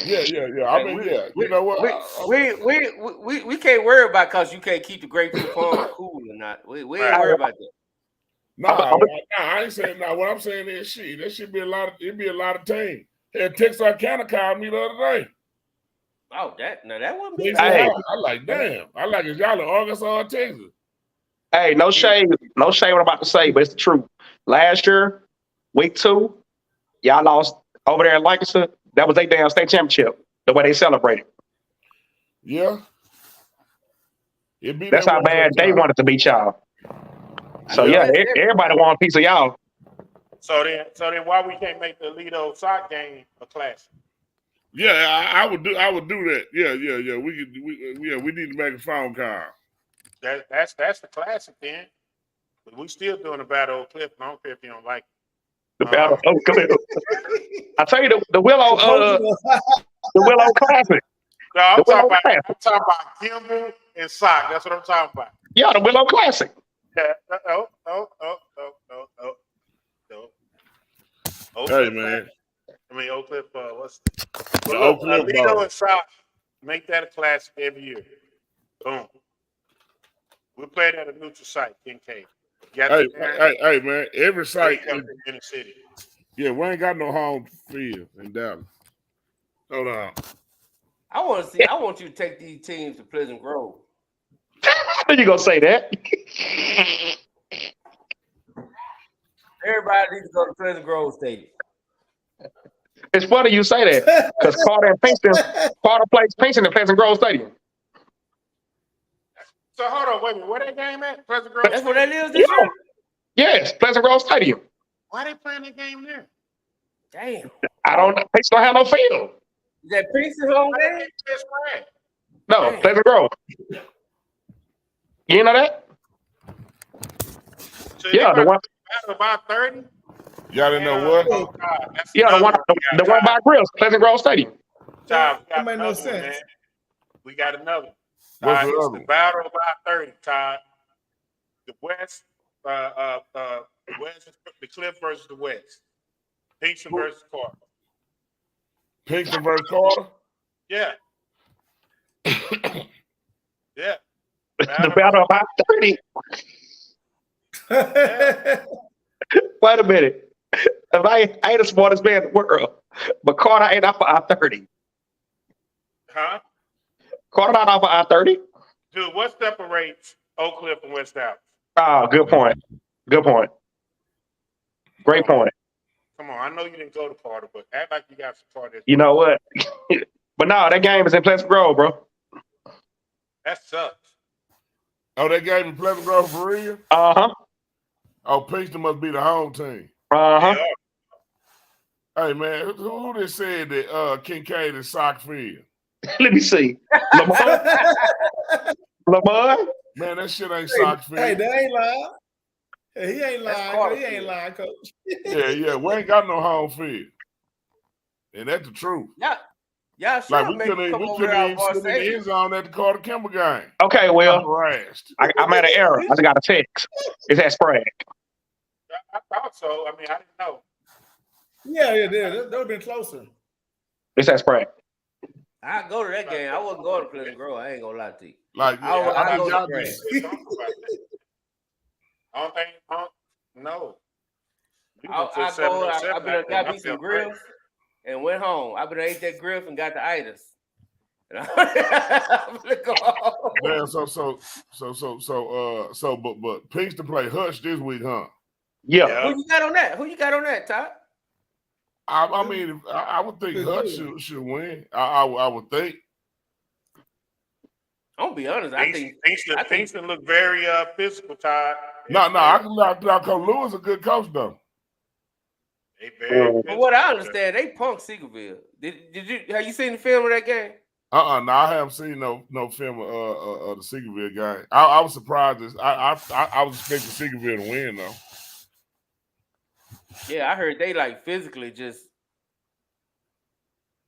Yeah. I mean, you know what? We can't worry about because you can't keep the grapefruit farm cool or not. We ain't worry about that. Nah, I ain't saying that. What I'm saying is, shit, that should be a lot of. It'd be a lot of teams. Had Texarkana called me the other day. Oh, that wouldn't be. I like, damn. I like it. Y'all in Arkansas or Texas. Hey, no shade what I'm about to say, but it's the truth. Last year, week 2, y'all lost over there in Lancaster. That was their damn state championship, the way they celebrated. Yeah. That's how bad they wanted to beat y'all. So, everybody want a piece of y'all. So then why we can't make the Lido Sock game a classic? Yeah, I would do that. Yeah. We need to make a phone call. That's the classic then. But we still doing the Battle of Cliff. I don't care if you don't like it. The Battle of Cliff. I tell you the Willow Classic. No, I'm talking about Kimber and Sock. That's what I'm talking about. Yeah, the Willow Classic. Yeah. Hey, man. I mean, Oak Cliff. What's the Oak Cliff? Lido and Sock, make that a classic every year. Boom. We played at a neutral site, Kincaid. Hey, man, every site in the city. Yeah, we ain't got no home field in Dallas. Hold on. I want you to take these teams to Pleasant Grove. How you gonna say that? Everybody needs to go to Pleasant Grove Stadium. It's funny you say that because Carter plays Pinkston at Pleasant Grove Stadium. So hold on, wait a minute. Where that game at? Pleasant Grove. That's where that is this year? Yes, Pleasant Grove Stadium. Why they playing that game there? Damn. I don't know. Pinkston don't have no field. Is that Pinkston home game? No, damn. Pleasant Grove. You know that? So the one about 30. Y'all didn't know what? Oh God, the one by Grills, Pleasant Grove Stadium. Todd, that made no sense. Man. We got another. What's It's the battle about 30, Todd. The West, the Cliff versus the West. Pinkston versus Carter. Pinkston versus Carter? Yeah. Yeah. The battle about 30. Yeah. Wait a minute. If I ain't the smartest man in the world, but Carter ain't off of I-30. Huh? Carter not off of I-30. Dude, what separates Oak Cliff and West Dallas? Oh, good point. Good point. Great point. Come on, I know you didn't go to Carter, but act like you got support. You know what? But no, that game is in Pleasant Grove, bro. That sucks. Oh, that game in Pleasant Grove for real? Uh-huh. Oh, Pinkston must be the home team. Uh-huh. Hey, man, who just said that Kincaid is sock field? Let me see. Lamar? Man, that shit ain't sock field. Hey, that ain't lying. Hey, he ain't lying. He ain't lying, coach. Yeah. We ain't got no home field. And that's the truth. Yeah, sure. Like, we couldn't even sit in the end zone at the Carter Kimball game. Okay, well, I'm at an error. I just got a text. It's at Sprague. I thought so. I mean, I didn't know. Yeah. That would have been closer. It's at Sprague. I go to that game. I wasn't going to Pleasant Grove. I ain't gonna lie to you. Like, I go to Sprague. I don't think. No. I've been got me some grills and went home. I've been ate that grill and got the itis. Man, but Pinks to play Hutch this week, huh? Yeah. Who you got on that, Todd? I mean, I would think Hutch should win. I would think. I'm gonna be honest. I think Pinkston look very physical, Todd. No, I can knock Coach Lewis a good coach though. From what I understand, they punked Seagerville. Have you seen the film of that game? No, I haven't seen no film of the Seagerville game. I was surprised. I was expecting Seagerville to win though. Yeah, I heard they like physically just,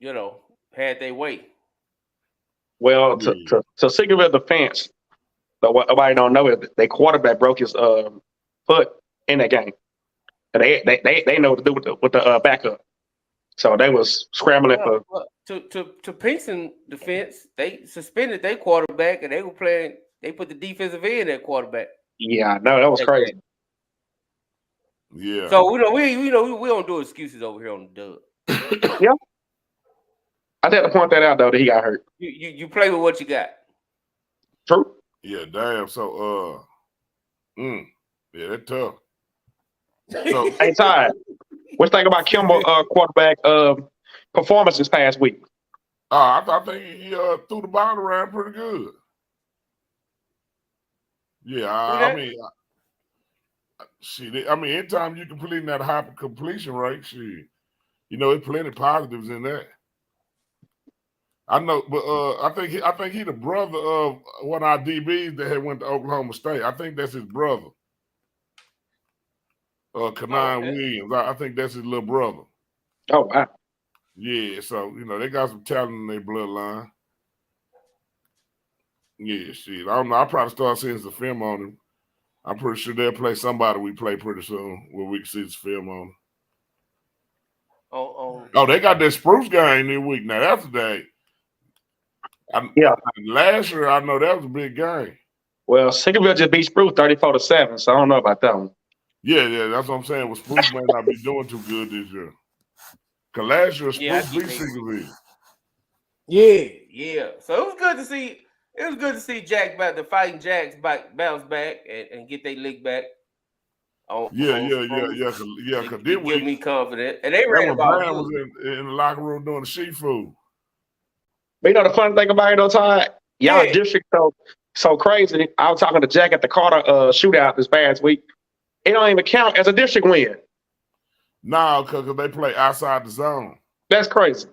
had their way. Well, to Seagerville defense, but what nobody don't know is their quarterback broke his foot in that game. And they know what to do with the backup. So they was scrambling for. To Pinkston defense, they suspended their quarterback and they were playing. They put the defensive end at quarterback. Yeah, no, that was crazy. Yeah. So we don't do excuses over here on the dub. Yeah. I had to point that out though that he got hurt. You play with what you got. True. Yeah, damn. So yeah, that's tough. So, hey Ty, what you think about Kimball quarterback performance this past week? I think he threw the ball around pretty good. Yeah, I mean, anytime you completing that high completion rate, there's plenty of positives in that. I know, but I think he the brother of one of our DBs that had went to Oklahoma State. I think that's his brother. Kanine Williams. I think that's his little brother. Oh, wow. Yeah, so, they got some talent in their bloodline. Yeah, shit. I don't know. I'll probably start seeing some film on him. I'm pretty sure they'll play somebody we play pretty soon where we can see this film on him. Oh, they got that Spruce game this week. Now, that's the day. Last year, I know that was a big game. Well, Seagerville just beat Spruce 34-7, so I don't know about that one. Yeah, that's what I'm saying. Well, Spruce may not be doing too good this year. Because last year, Spruce beat Seagerville. Yeah. So it was good to see. It was good to see the Fighting Jacks bounce back and get their lick back. Because then give me confident, and they ran about. Brown was in the locker room doing the sheet food. But the fun thing about it, though, Todd, y'all district so crazy. I was talking to Jack at the Carter shootout this past week. It don't even count as a district win. No, because they play outside the zone. That's crazy.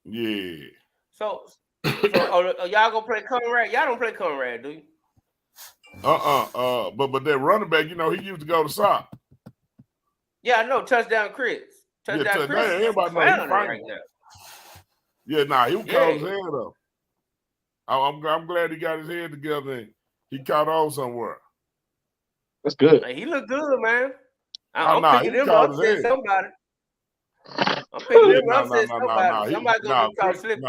Yeah. So y'all gonna play Conrad? Y'all don't play Conrad, do you? But that running back, he used to go to SOC. Yeah, I know. Touchdown Chris. Touchdown Chris. Everybody knows he's right now. Yeah, he was cold as hell though. I'm glad he got his head together and he caught on somewhere. That's good. He looked good, man. I'm picking him up. Said somebody. I'm picking him up. Said somebody. Somebody gonna call slip.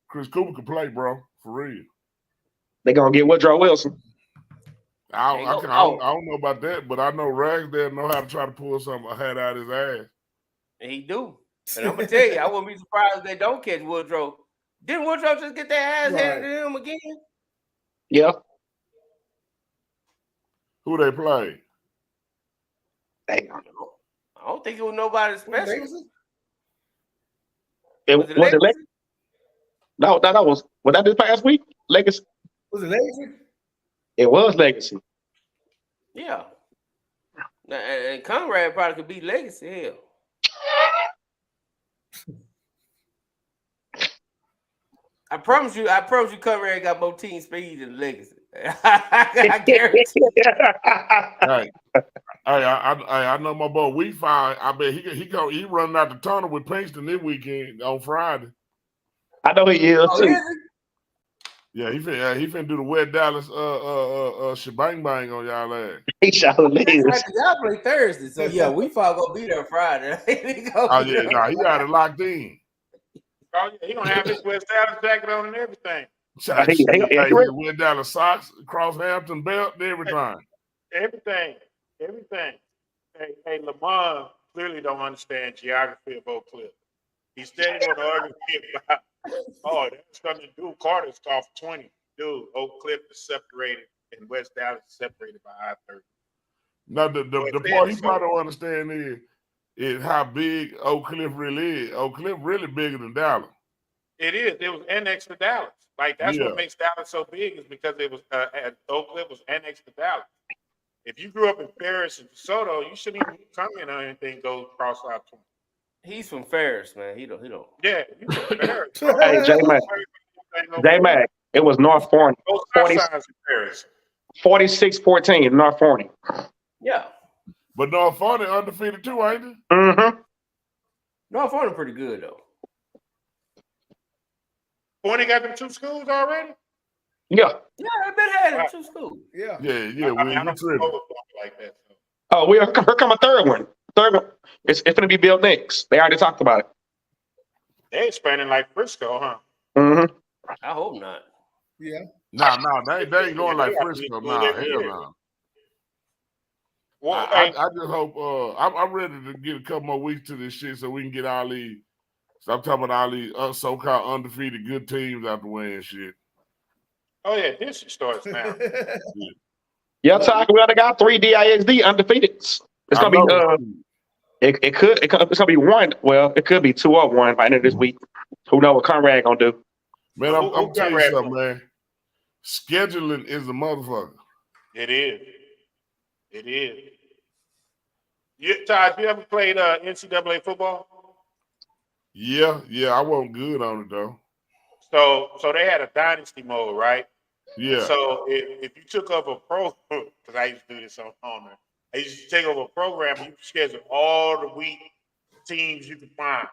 Chris Cooper can play, bro, for real. They gonna get Woodrow Wilson. I don't know about that, but I know Ragsdale know how to try to pull something head out of his ass. And he do. And I'm gonna tell you, I wouldn't be surprised if they don't catch Woodrow. Didn't Woodrow just get their ass handed to him again? Yeah. Who they play? I don't think it was nobody special. Was it Legacy? No, that was that this past week? Legacy. Was it Legacy? It was Legacy. Yeah. And Conrad probably could beat Legacy. Hell. I promise you, Conrad got more team speed than Legacy. I guarantee. Right. I know my boy. We find. I bet he running out the tunnel with Pinkston this weekend on Friday. I know he is too. Yeah, he finna do the West Dallas shebang bang on y'all ass. Y'all play Thursday, so yeah, we probably gonna be there Friday. He got it locked in. Oh, yeah, he gonna have his West Dallas jacket on and everything. West Dallas socks, Crosshampton belt, everything. Everything. Hey, Lamar clearly don't understand geography of Oak Cliff. He steady want to argue about, that's gonna do Carter's off 20. Dude, Oak Cliff is separated and West Dallas is separated by I-30. Now the part he probably don't understand is how big Oak Cliff really is. Oak Cliff really bigger than Dallas. It is. It was annexed to Dallas. Like that's what makes Dallas so big is because it was Oak Cliff was annexed to Dallas. If you grew up in Ferris and DeSoto, you shouldn't even come in on anything go across I-20. He's from Ferris, man. He don't. Yeah, he's from Ferris. Hey, J-Mac. It was North Forney. 46-14, North Forney. Yeah. But North Forney undefeated too, ain't it? Mm-hmm. North Forney pretty good though. Forney got them 2 schools already? Yeah. Yeah, I've been had them 2 schools. Yeah. Yeah. I don't like that. So. Oh, here come a third one. It's going to be built next. They already talked about it. They expanding like Frisco, huh? Mm-hmm. I hope not. Yeah. No, they ain't going like Frisco. Nah, hell no. Well, I just hope I'm ready to get a couple more weeks to this shit so we can get all these. So I'm talking about all these so-called undefeated good teams out the way and shit. Oh yeah, this starts now. Yeah, Ty, we already got 3 DISD undefeated. It's gonna be it's gonna be 1. Well, it could be 2 or 1 by the end of this week. Who knows what Conrad gonna do? Man, I'm telling you something, man. Scheduling is a motherfucker. It is. Todd, you ever played NCAA football? Yeah, I wasn't good on it though. So they had a dynasty mode, right? Yeah. So if you took up a program, because I used to do this on there, I used to take over a program and you schedule all the week teams you could find.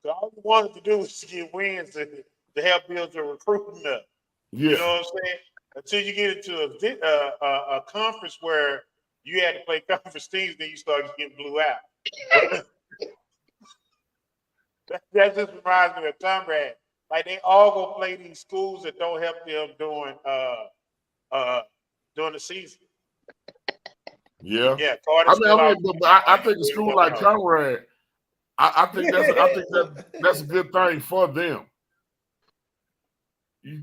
So all you wanted to do was to get wins to help build your recruiting up. Yeah. You know what I'm saying? Until you get into a conference where you had to play conference teams, then you start getting blew out. That just reminds me of Conrad. Like they all go play these schools that don't help them during the season. Yeah. Yeah. I think a school like Conrad, I think that's a good thing for them.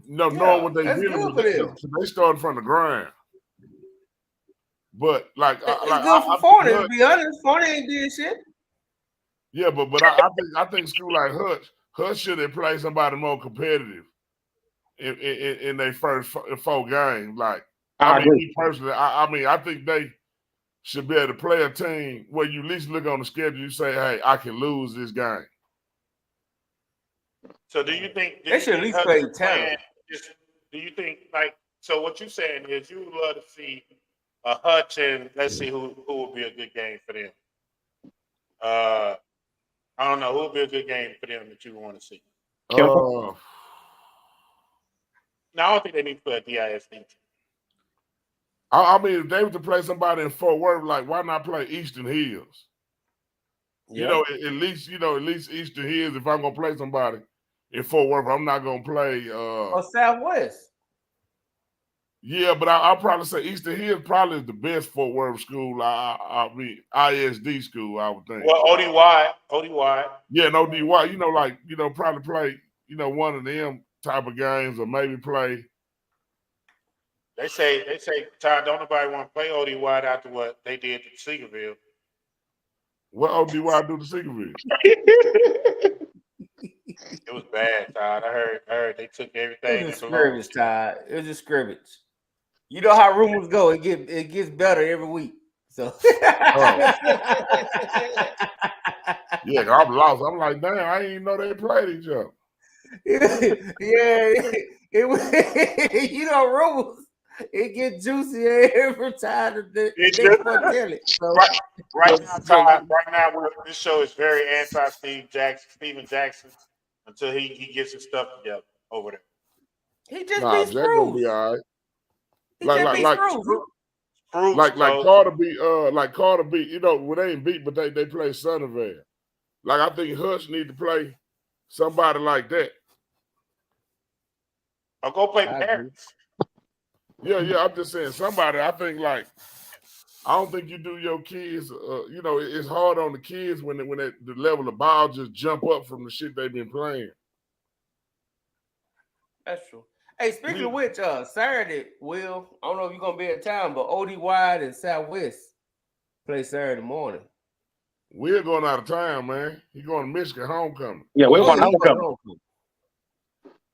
Knowing what they dealing with, they started from the ground. But like, it's good for Forney. To be honest, Forney ain't did shit. Yeah, but I think a school like Hutch should have played somebody more competitive in their first 4 games. Like, I mean, me personally, I think they should be able to play a team where you at least look on the schedule. You say, "Hey, I can lose this game." So, do you think they should at least play talent? Do you think so? What you're saying is you would love to see a Hutchins. Let's see who would be a good game for them. I don't know who would be a good game for them that you want to see. No, I don't think they need to play a DISD. I mean, if they were to play somebody in Fort Worth, like why not play Eastern Hills? Yeah. At least Eastern Hills. If I'm gonna play somebody in Fort Worth, I'm not gonna play or Southwest. Yeah, but I'll probably say Eastern Hills probably is the best Fort Worth school. I mean ISD school, I would think. Well, ODY. Yeah, and ODY. Probably play one of them type of games, or maybe play. They say, Todd, don't nobody want to play ODY after what they did to Seagerville. What ODY do to Seagoville? It was bad, Todd. I heard they took everything It was a that belonged scrimmage, to you. Todd. It was a scrimmage. You know how rumors go. It gets better every week. So Yeah, I'm lost. I'm like, damn, I didn't even know they played each other. it was you know rumors. It gets juicier every time the next one tell it. So, Right now, Todd. Right now, this show is very Steven Jackson, until he gets his stuff together over there. He just Nah, beat Jack gonna be Screws. all right. He just beat Screws. Like Carter beat, you know, well, they ain't beat, but they play Sunnyvale. Like I think Hutch need to play somebody like that. Or go play Paris. Yeah, I'm just saying somebody. I think like I don't think you do your kids. You know, it's hard on the kids when the level of ball just jump up from the shit they've been playing. That's true. Hey, speaking of which, Saturday, Will, I don't know if you're gonna be in town, but OD Wide and Southwest play Saturday morning. We're going out of town, man. He going to Michigan homecoming. Yeah, we're going homecoming.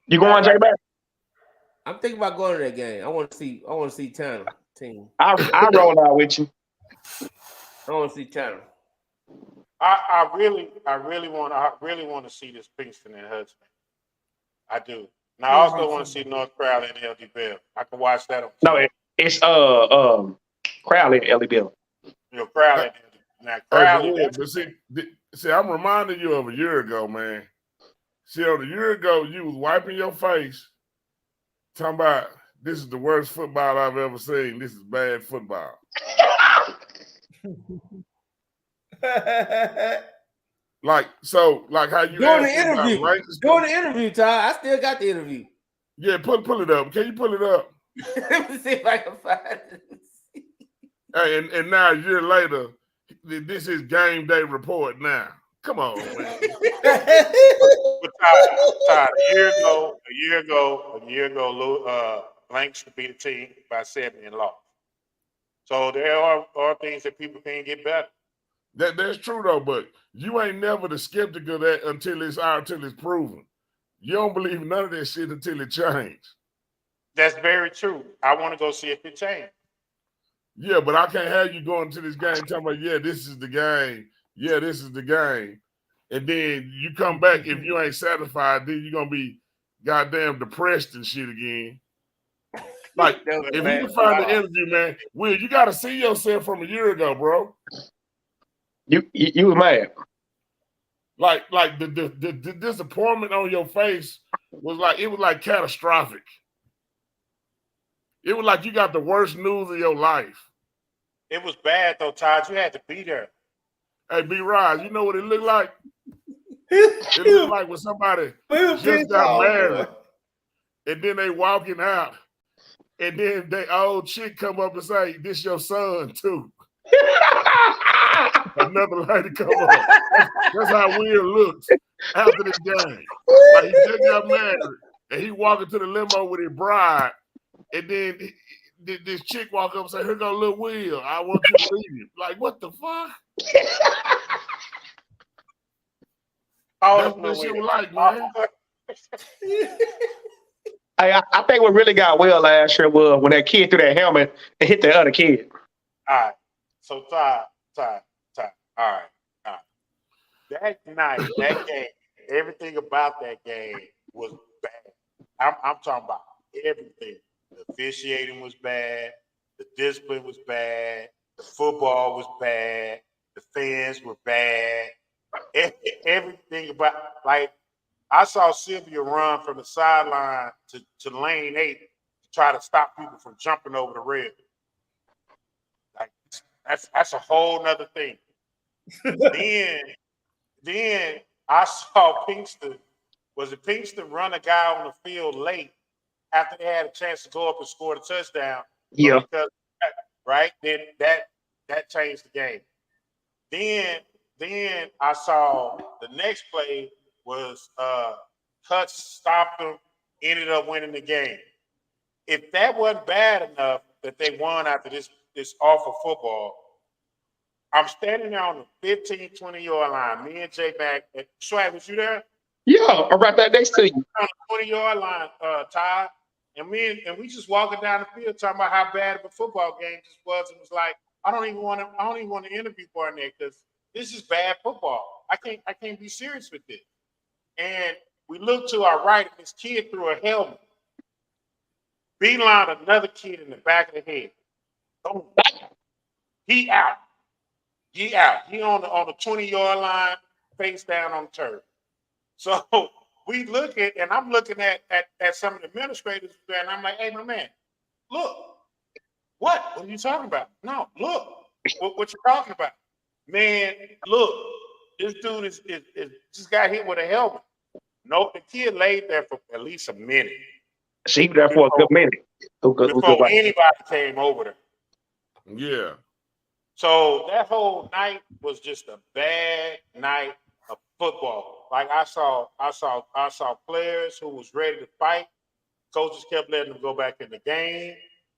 You going, J Back? I'm thinking about going to that game. I want to see Tanner team. I roll out with you. I want to see Tanner. I really want to see this Pinkston and Hudson. I do. Now I also want to see North Crowley and LD Bell. I can watch that. No, it's Crowley and LD Bell. You know, Crowley. Now Crowley. But see, I'm reminding you of a year ago, man. See, a year ago, you was wiping your face, talking about this is the worst football I've ever seen. This is bad football. Like how you doing the interview. Doing the interview, Ty. I still got the interview. Yeah, pull it up. Can you pull it up? Let me see if I can find it. Hey, and now a year later, this is game day report now. Come on, man. Todd, a year ago, Blanks should beat the team by 70 and lost. So there are things that people can get better. That's true though, but you ain't never the skeptic of that until it's proven. You don't believe none of that shit until it changed. That's very true. I want to go see if it changed. Yeah, but I can't have you going to this game talking about, yeah, this is the game. Yeah, this is the game. And then you come back, if you ain't satisfied, then you're going to be goddamn depressed and shit again. Like, if you can find the interview, man, Will, you got to see yourself from a year ago, bro. You were mad. Like the disappointment on your face was like catastrophic. It was like you got the worst news of your life. It was bad though, Todd. You had to be there. Hey, B-Rise, you know what it looked like? It looked like when somebody just got married and then they walking out and then they old chick come up and say, "This your son too." Another lady come up. That's how Will looks after this game. Like he just got married and he walking to the limo with his bride, and then this chick walk up and say, "Here go little Will. I want you to leave him." Like, what the fuck? That's what that shit was like, man. I think what really got Will last year was when that kid threw that helmet and hit the other kid. All right. So Todd. All right. That night, that game, everything about that game was bad. I'm talking about everything. The officiating was bad. The discipline was bad. The football was bad. The fans were bad. Everything about, like, I saw Sylvia run from the sideline to lane 8 to try to stop people from jumping over the rail. Like, that's a whole nother thing. Then I saw Pinkston. Was it Pinkston run a guy on the field late after they had a chance to go up and score the touchdown? Yeah. Because, right? Then that changed the game. Then I saw the next play was Hutch stopped them, ended up winning the game. If that wasn't bad enough that they won after this awful football, I'm standing there on the 15, 20-yard line. Me and J-Mac. Swag, was you there? Yeah, I'm right there next to you. On the 20-yard line, Todd. And we just walking down the field talking about how bad of a football game this was. And it was like, I don't even want to interview Barnett because this is bad football. I can't be serious with this. And we look to our right, and this kid threw a helmet. Beeline another kid in the back of the head. Boom. He out. He on the 20-yard line, face down on the turf. So we look at, and I'm looking at some of the administrators there, and I'm like, hey, my man, look. What are you talking about? No, look. What you talking about? Man, look. This dude is just got hit with a helmet. No, the kid laid there for at least a minute. She there for a good minute. Before anybody came over there. Yeah. So that whole night was just a bad night of football. Like I saw players who was ready to fight. Coaches kept letting them go back in the game.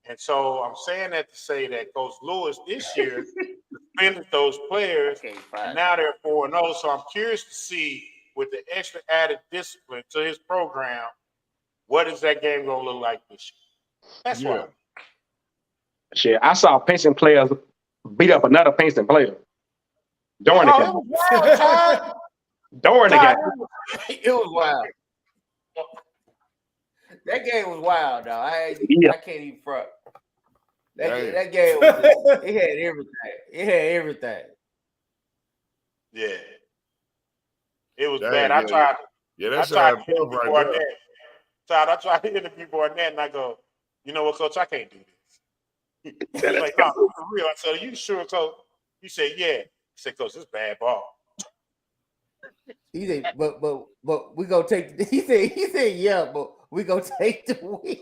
And so I'm saying that to say that Coach Lewis this year suspended those players, and now they're 4-0. So I'm curious to see, with the extra added discipline to his program, what is that game going to look like this year? That's why. Shit, I saw Princeton players beat up another Princeton player during the game. It was wild, Todd. During the game. It was wild. That game was wild, though. I can't even front. That game was, it had everything. It had everything. Yeah. It was bad. I tried to interview Barnett. Todd, I tried to interview Barnett, and I go, you know what, Coach, I can't do this. He's like, no, for real. I said, are you sure, Coach? He said, yeah. He said, Coach, this is bad ball. He said, but we gonna take. He said, yeah, but we gonna take the win.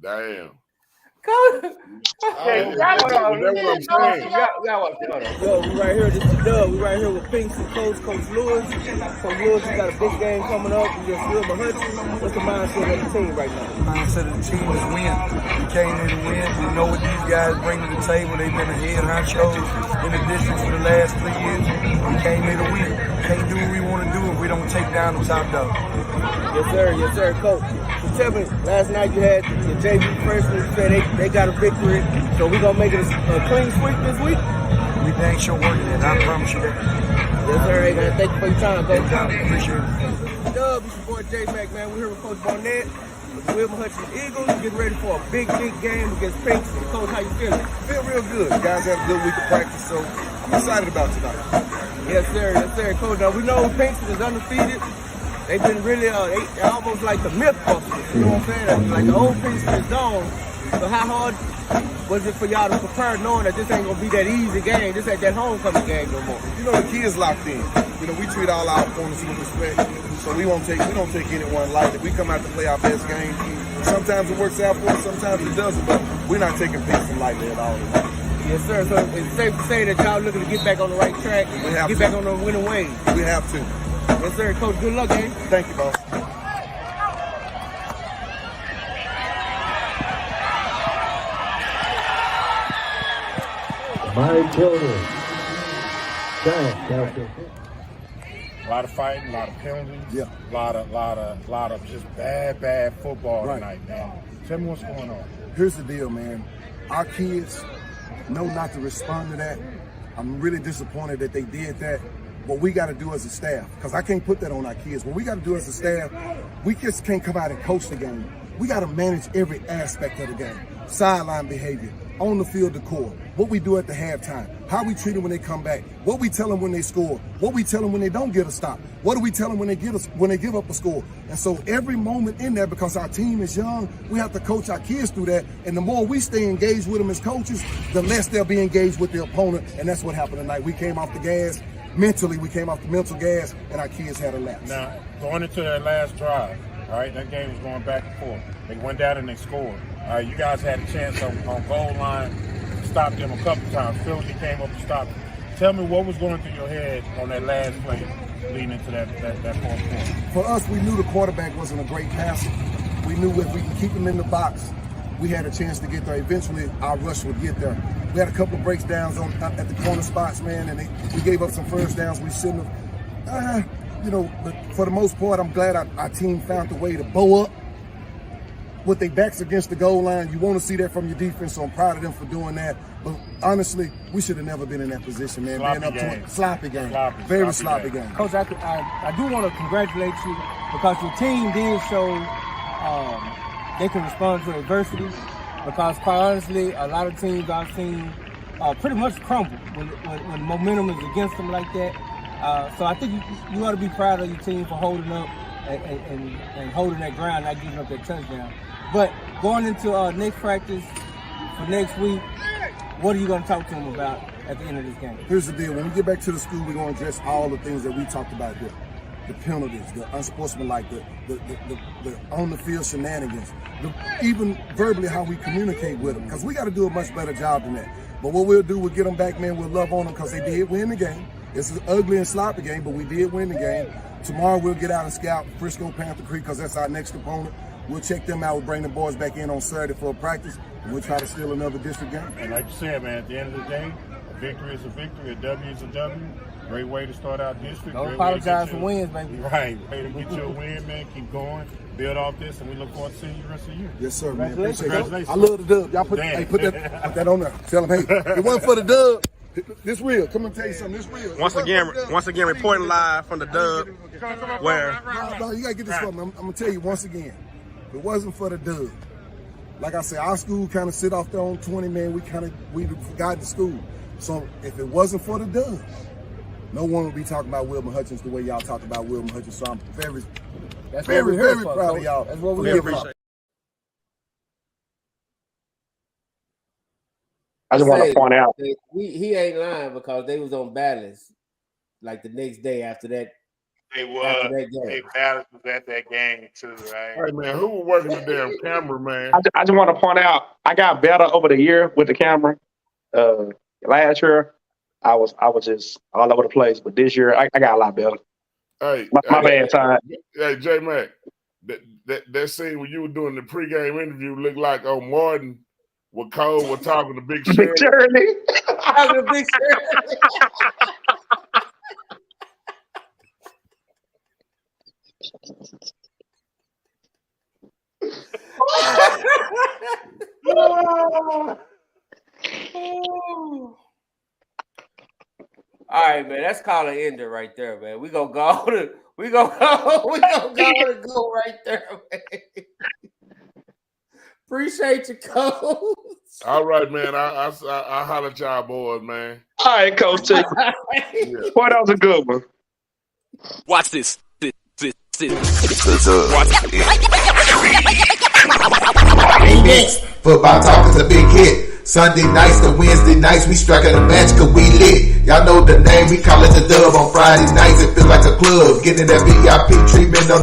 Damn. Coach. We right here. This is Doug. We right here with Pinks and Coach Lewis. Coach Lewis, you got a big game coming up. You just Wilmer Hutchins. What's the mindset of the team right now? The mindset of the team is win. We came here to win. We know what these guys bring to the table. They've been ahead honchos in the district for the last 3 years. We came here to win. Can't do what we want to do if we don't take down the top dog. Yes, sir, Coach. So tell me, last night you had your JV freshman. You said they got a victory. So we gonna make it a clean sweep this week? We dang sure working it. I promise you that. Yes, sir. Hey, man, thank you for your time, Coach. Appreciate it. Dub, it's your boy J-Mac, man. We're here with Coach Barnett, with the Wilmer Hutchins Eagles, getting ready for a big game against Pinks. Coach, how you feeling? Feel real good. You guys had a good week of practice, so I'm excited about tonight. Yes, sir, Coach. Now, we know Pinks is undefeated. They've been really, they almost like the Mythbusters. You know what I'm saying? Like the old Pinks is gone. So how hard was it for y'all to prepare, knowing that this ain't gonna be that easy game? This ain't that homecoming game no more. You know, the kids locked in. You know, we treat all our opponents with respect, so we don't take anyone lightly. We come out to play our best game. Sometimes it works out for us, sometimes it doesn't, but we're not taking Pinkston lightly at all. Yes, sir. So it's safe to say that y'all looking to get back on the right track, get back on the winning ways. We have to. Yes, sir. Coach, good luck, man. Thank you, boss. My children. A lot of fighting, a lot of penalties, a lot of just bad football tonight, man. Tell me what's going on. Here's the deal, man. Our kids know not to respond to that. I'm really disappointed that they did that. What we got to do as a staff, because I can't put that on our kids. What we got to do as a staff, we just can't come out and coach the game. We got to manage every aspect of the game. Sideline behavior, on the field decor, what we do at the halftime, how we treat them when they come back, what we tell them when they score, what we tell them when they don't get a stop, what do we tell them when they give up a score. And so every moment in there, because our team is young, we have to coach our kids through that. And the more we stay engaged with them as coaches, the less they'll be engaged with the opponent. And that's what happened tonight. We came off the gas. Mentally, we came off the mental gas, and our kids had a lapse. Now, going into that last drive, all right, that game was going back and forth. They went down and they scored. All right, you guys had a chance on goal line to stop them a couple times. Philly came up to stop them. Tell me what was going through your head on that last play leading into that fourth quarter. For us, we knew the quarterback wasn't a great passer. We knew if we can keep him in the box, we had a chance to get there. Eventually, our rush would get there. We had a couple of breakdowns at the corner spots, man, and we gave up some first downs we shouldn't have. But for the most part, I'm glad our team found a way to bow up with their backs against the goal line. You want to see that from your defense, so I'm proud of them for doing that. But honestly, we should have never been in that position, man. Sloppy game. Very sloppy game. Coach, I do want to congratulate you because your team did show they can respond to adversity. Because quite honestly, a lot of teams I've seen pretty much crumble when momentum is against them like that. So I think you ought to be proud of your team for holding up and holding that ground, not giving up that touchdown. But going into next practice for next week, what are you going to talk to them about at the end of this game? Here's the deal. When we get back to the school, we're going to address all the things that we talked about here. The penalties, the unsportsmanlike, the on-the-field shenanigans, even verbally how we communicate with them, because we got to do a much better job than that. But what we'll do, we'll get them back, man. We'll love on them because they did win the game. It's an ugly and sloppy game, but we did win the game. Tomorrow we'll get out and scout Frisco Panther Creek because that's our next opponent. We'll check them out. We'll bring the boys back in on Saturday for a practice, and we'll try to steal another district game. And like you said, man, at the end of the day, a victory is a victory, a W is a W. Great way to start our district. Don't apologize for wins, baby. Right. Way to get you a win, man. Keep going. Build off this, and we look forward to seeing you the rest of the year. Yes, sir, man. Congratulations. I love the dub. Y'all put that on there. Tell them, hey, it wasn't for the dub. This real. Come and tell you something. This real. Once again, reporting live from the dub. Where? No, you gotta get this from me. I'm gonna tell you once again. If it wasn't for the dub, like I said, our school kind of sit off their own 20, man. We forgot the school. So if it wasn't for the dub, no one would be talking about Wilmer Hutchins the way y'all talk about Wilmer Hutchins. So I'm very proud of y'all. That's what we appreciate. I just want to point out he ain't lying because they was on balance like the next day after that. They was. They balance was at that game too, right? Hey man, who was working the damn camera, man? I just want to point out I got better over the year with the camera. Last year I was just all over the place, but this year I got a lot better. Hey, my bad time. Hey, J Mac, that scene when you were doing the pregame interview looked like Martin with Cole was talking to Big Shirley. Talking to Big Shirley. All right, man. That's call an ender right there, man. We gonna go right there, man. Appreciate you, Coach. All right, man. I holler at y'all boys, man. All right, Coach. Boy, that was a good one. Watch this. Football talk is a big hit. Sunday nights to Wednesday nights, we striking a match cause we lit. Y'all know the name, we call it the dub. On Friday nights, it feels like a club. Getting that VIP treatment on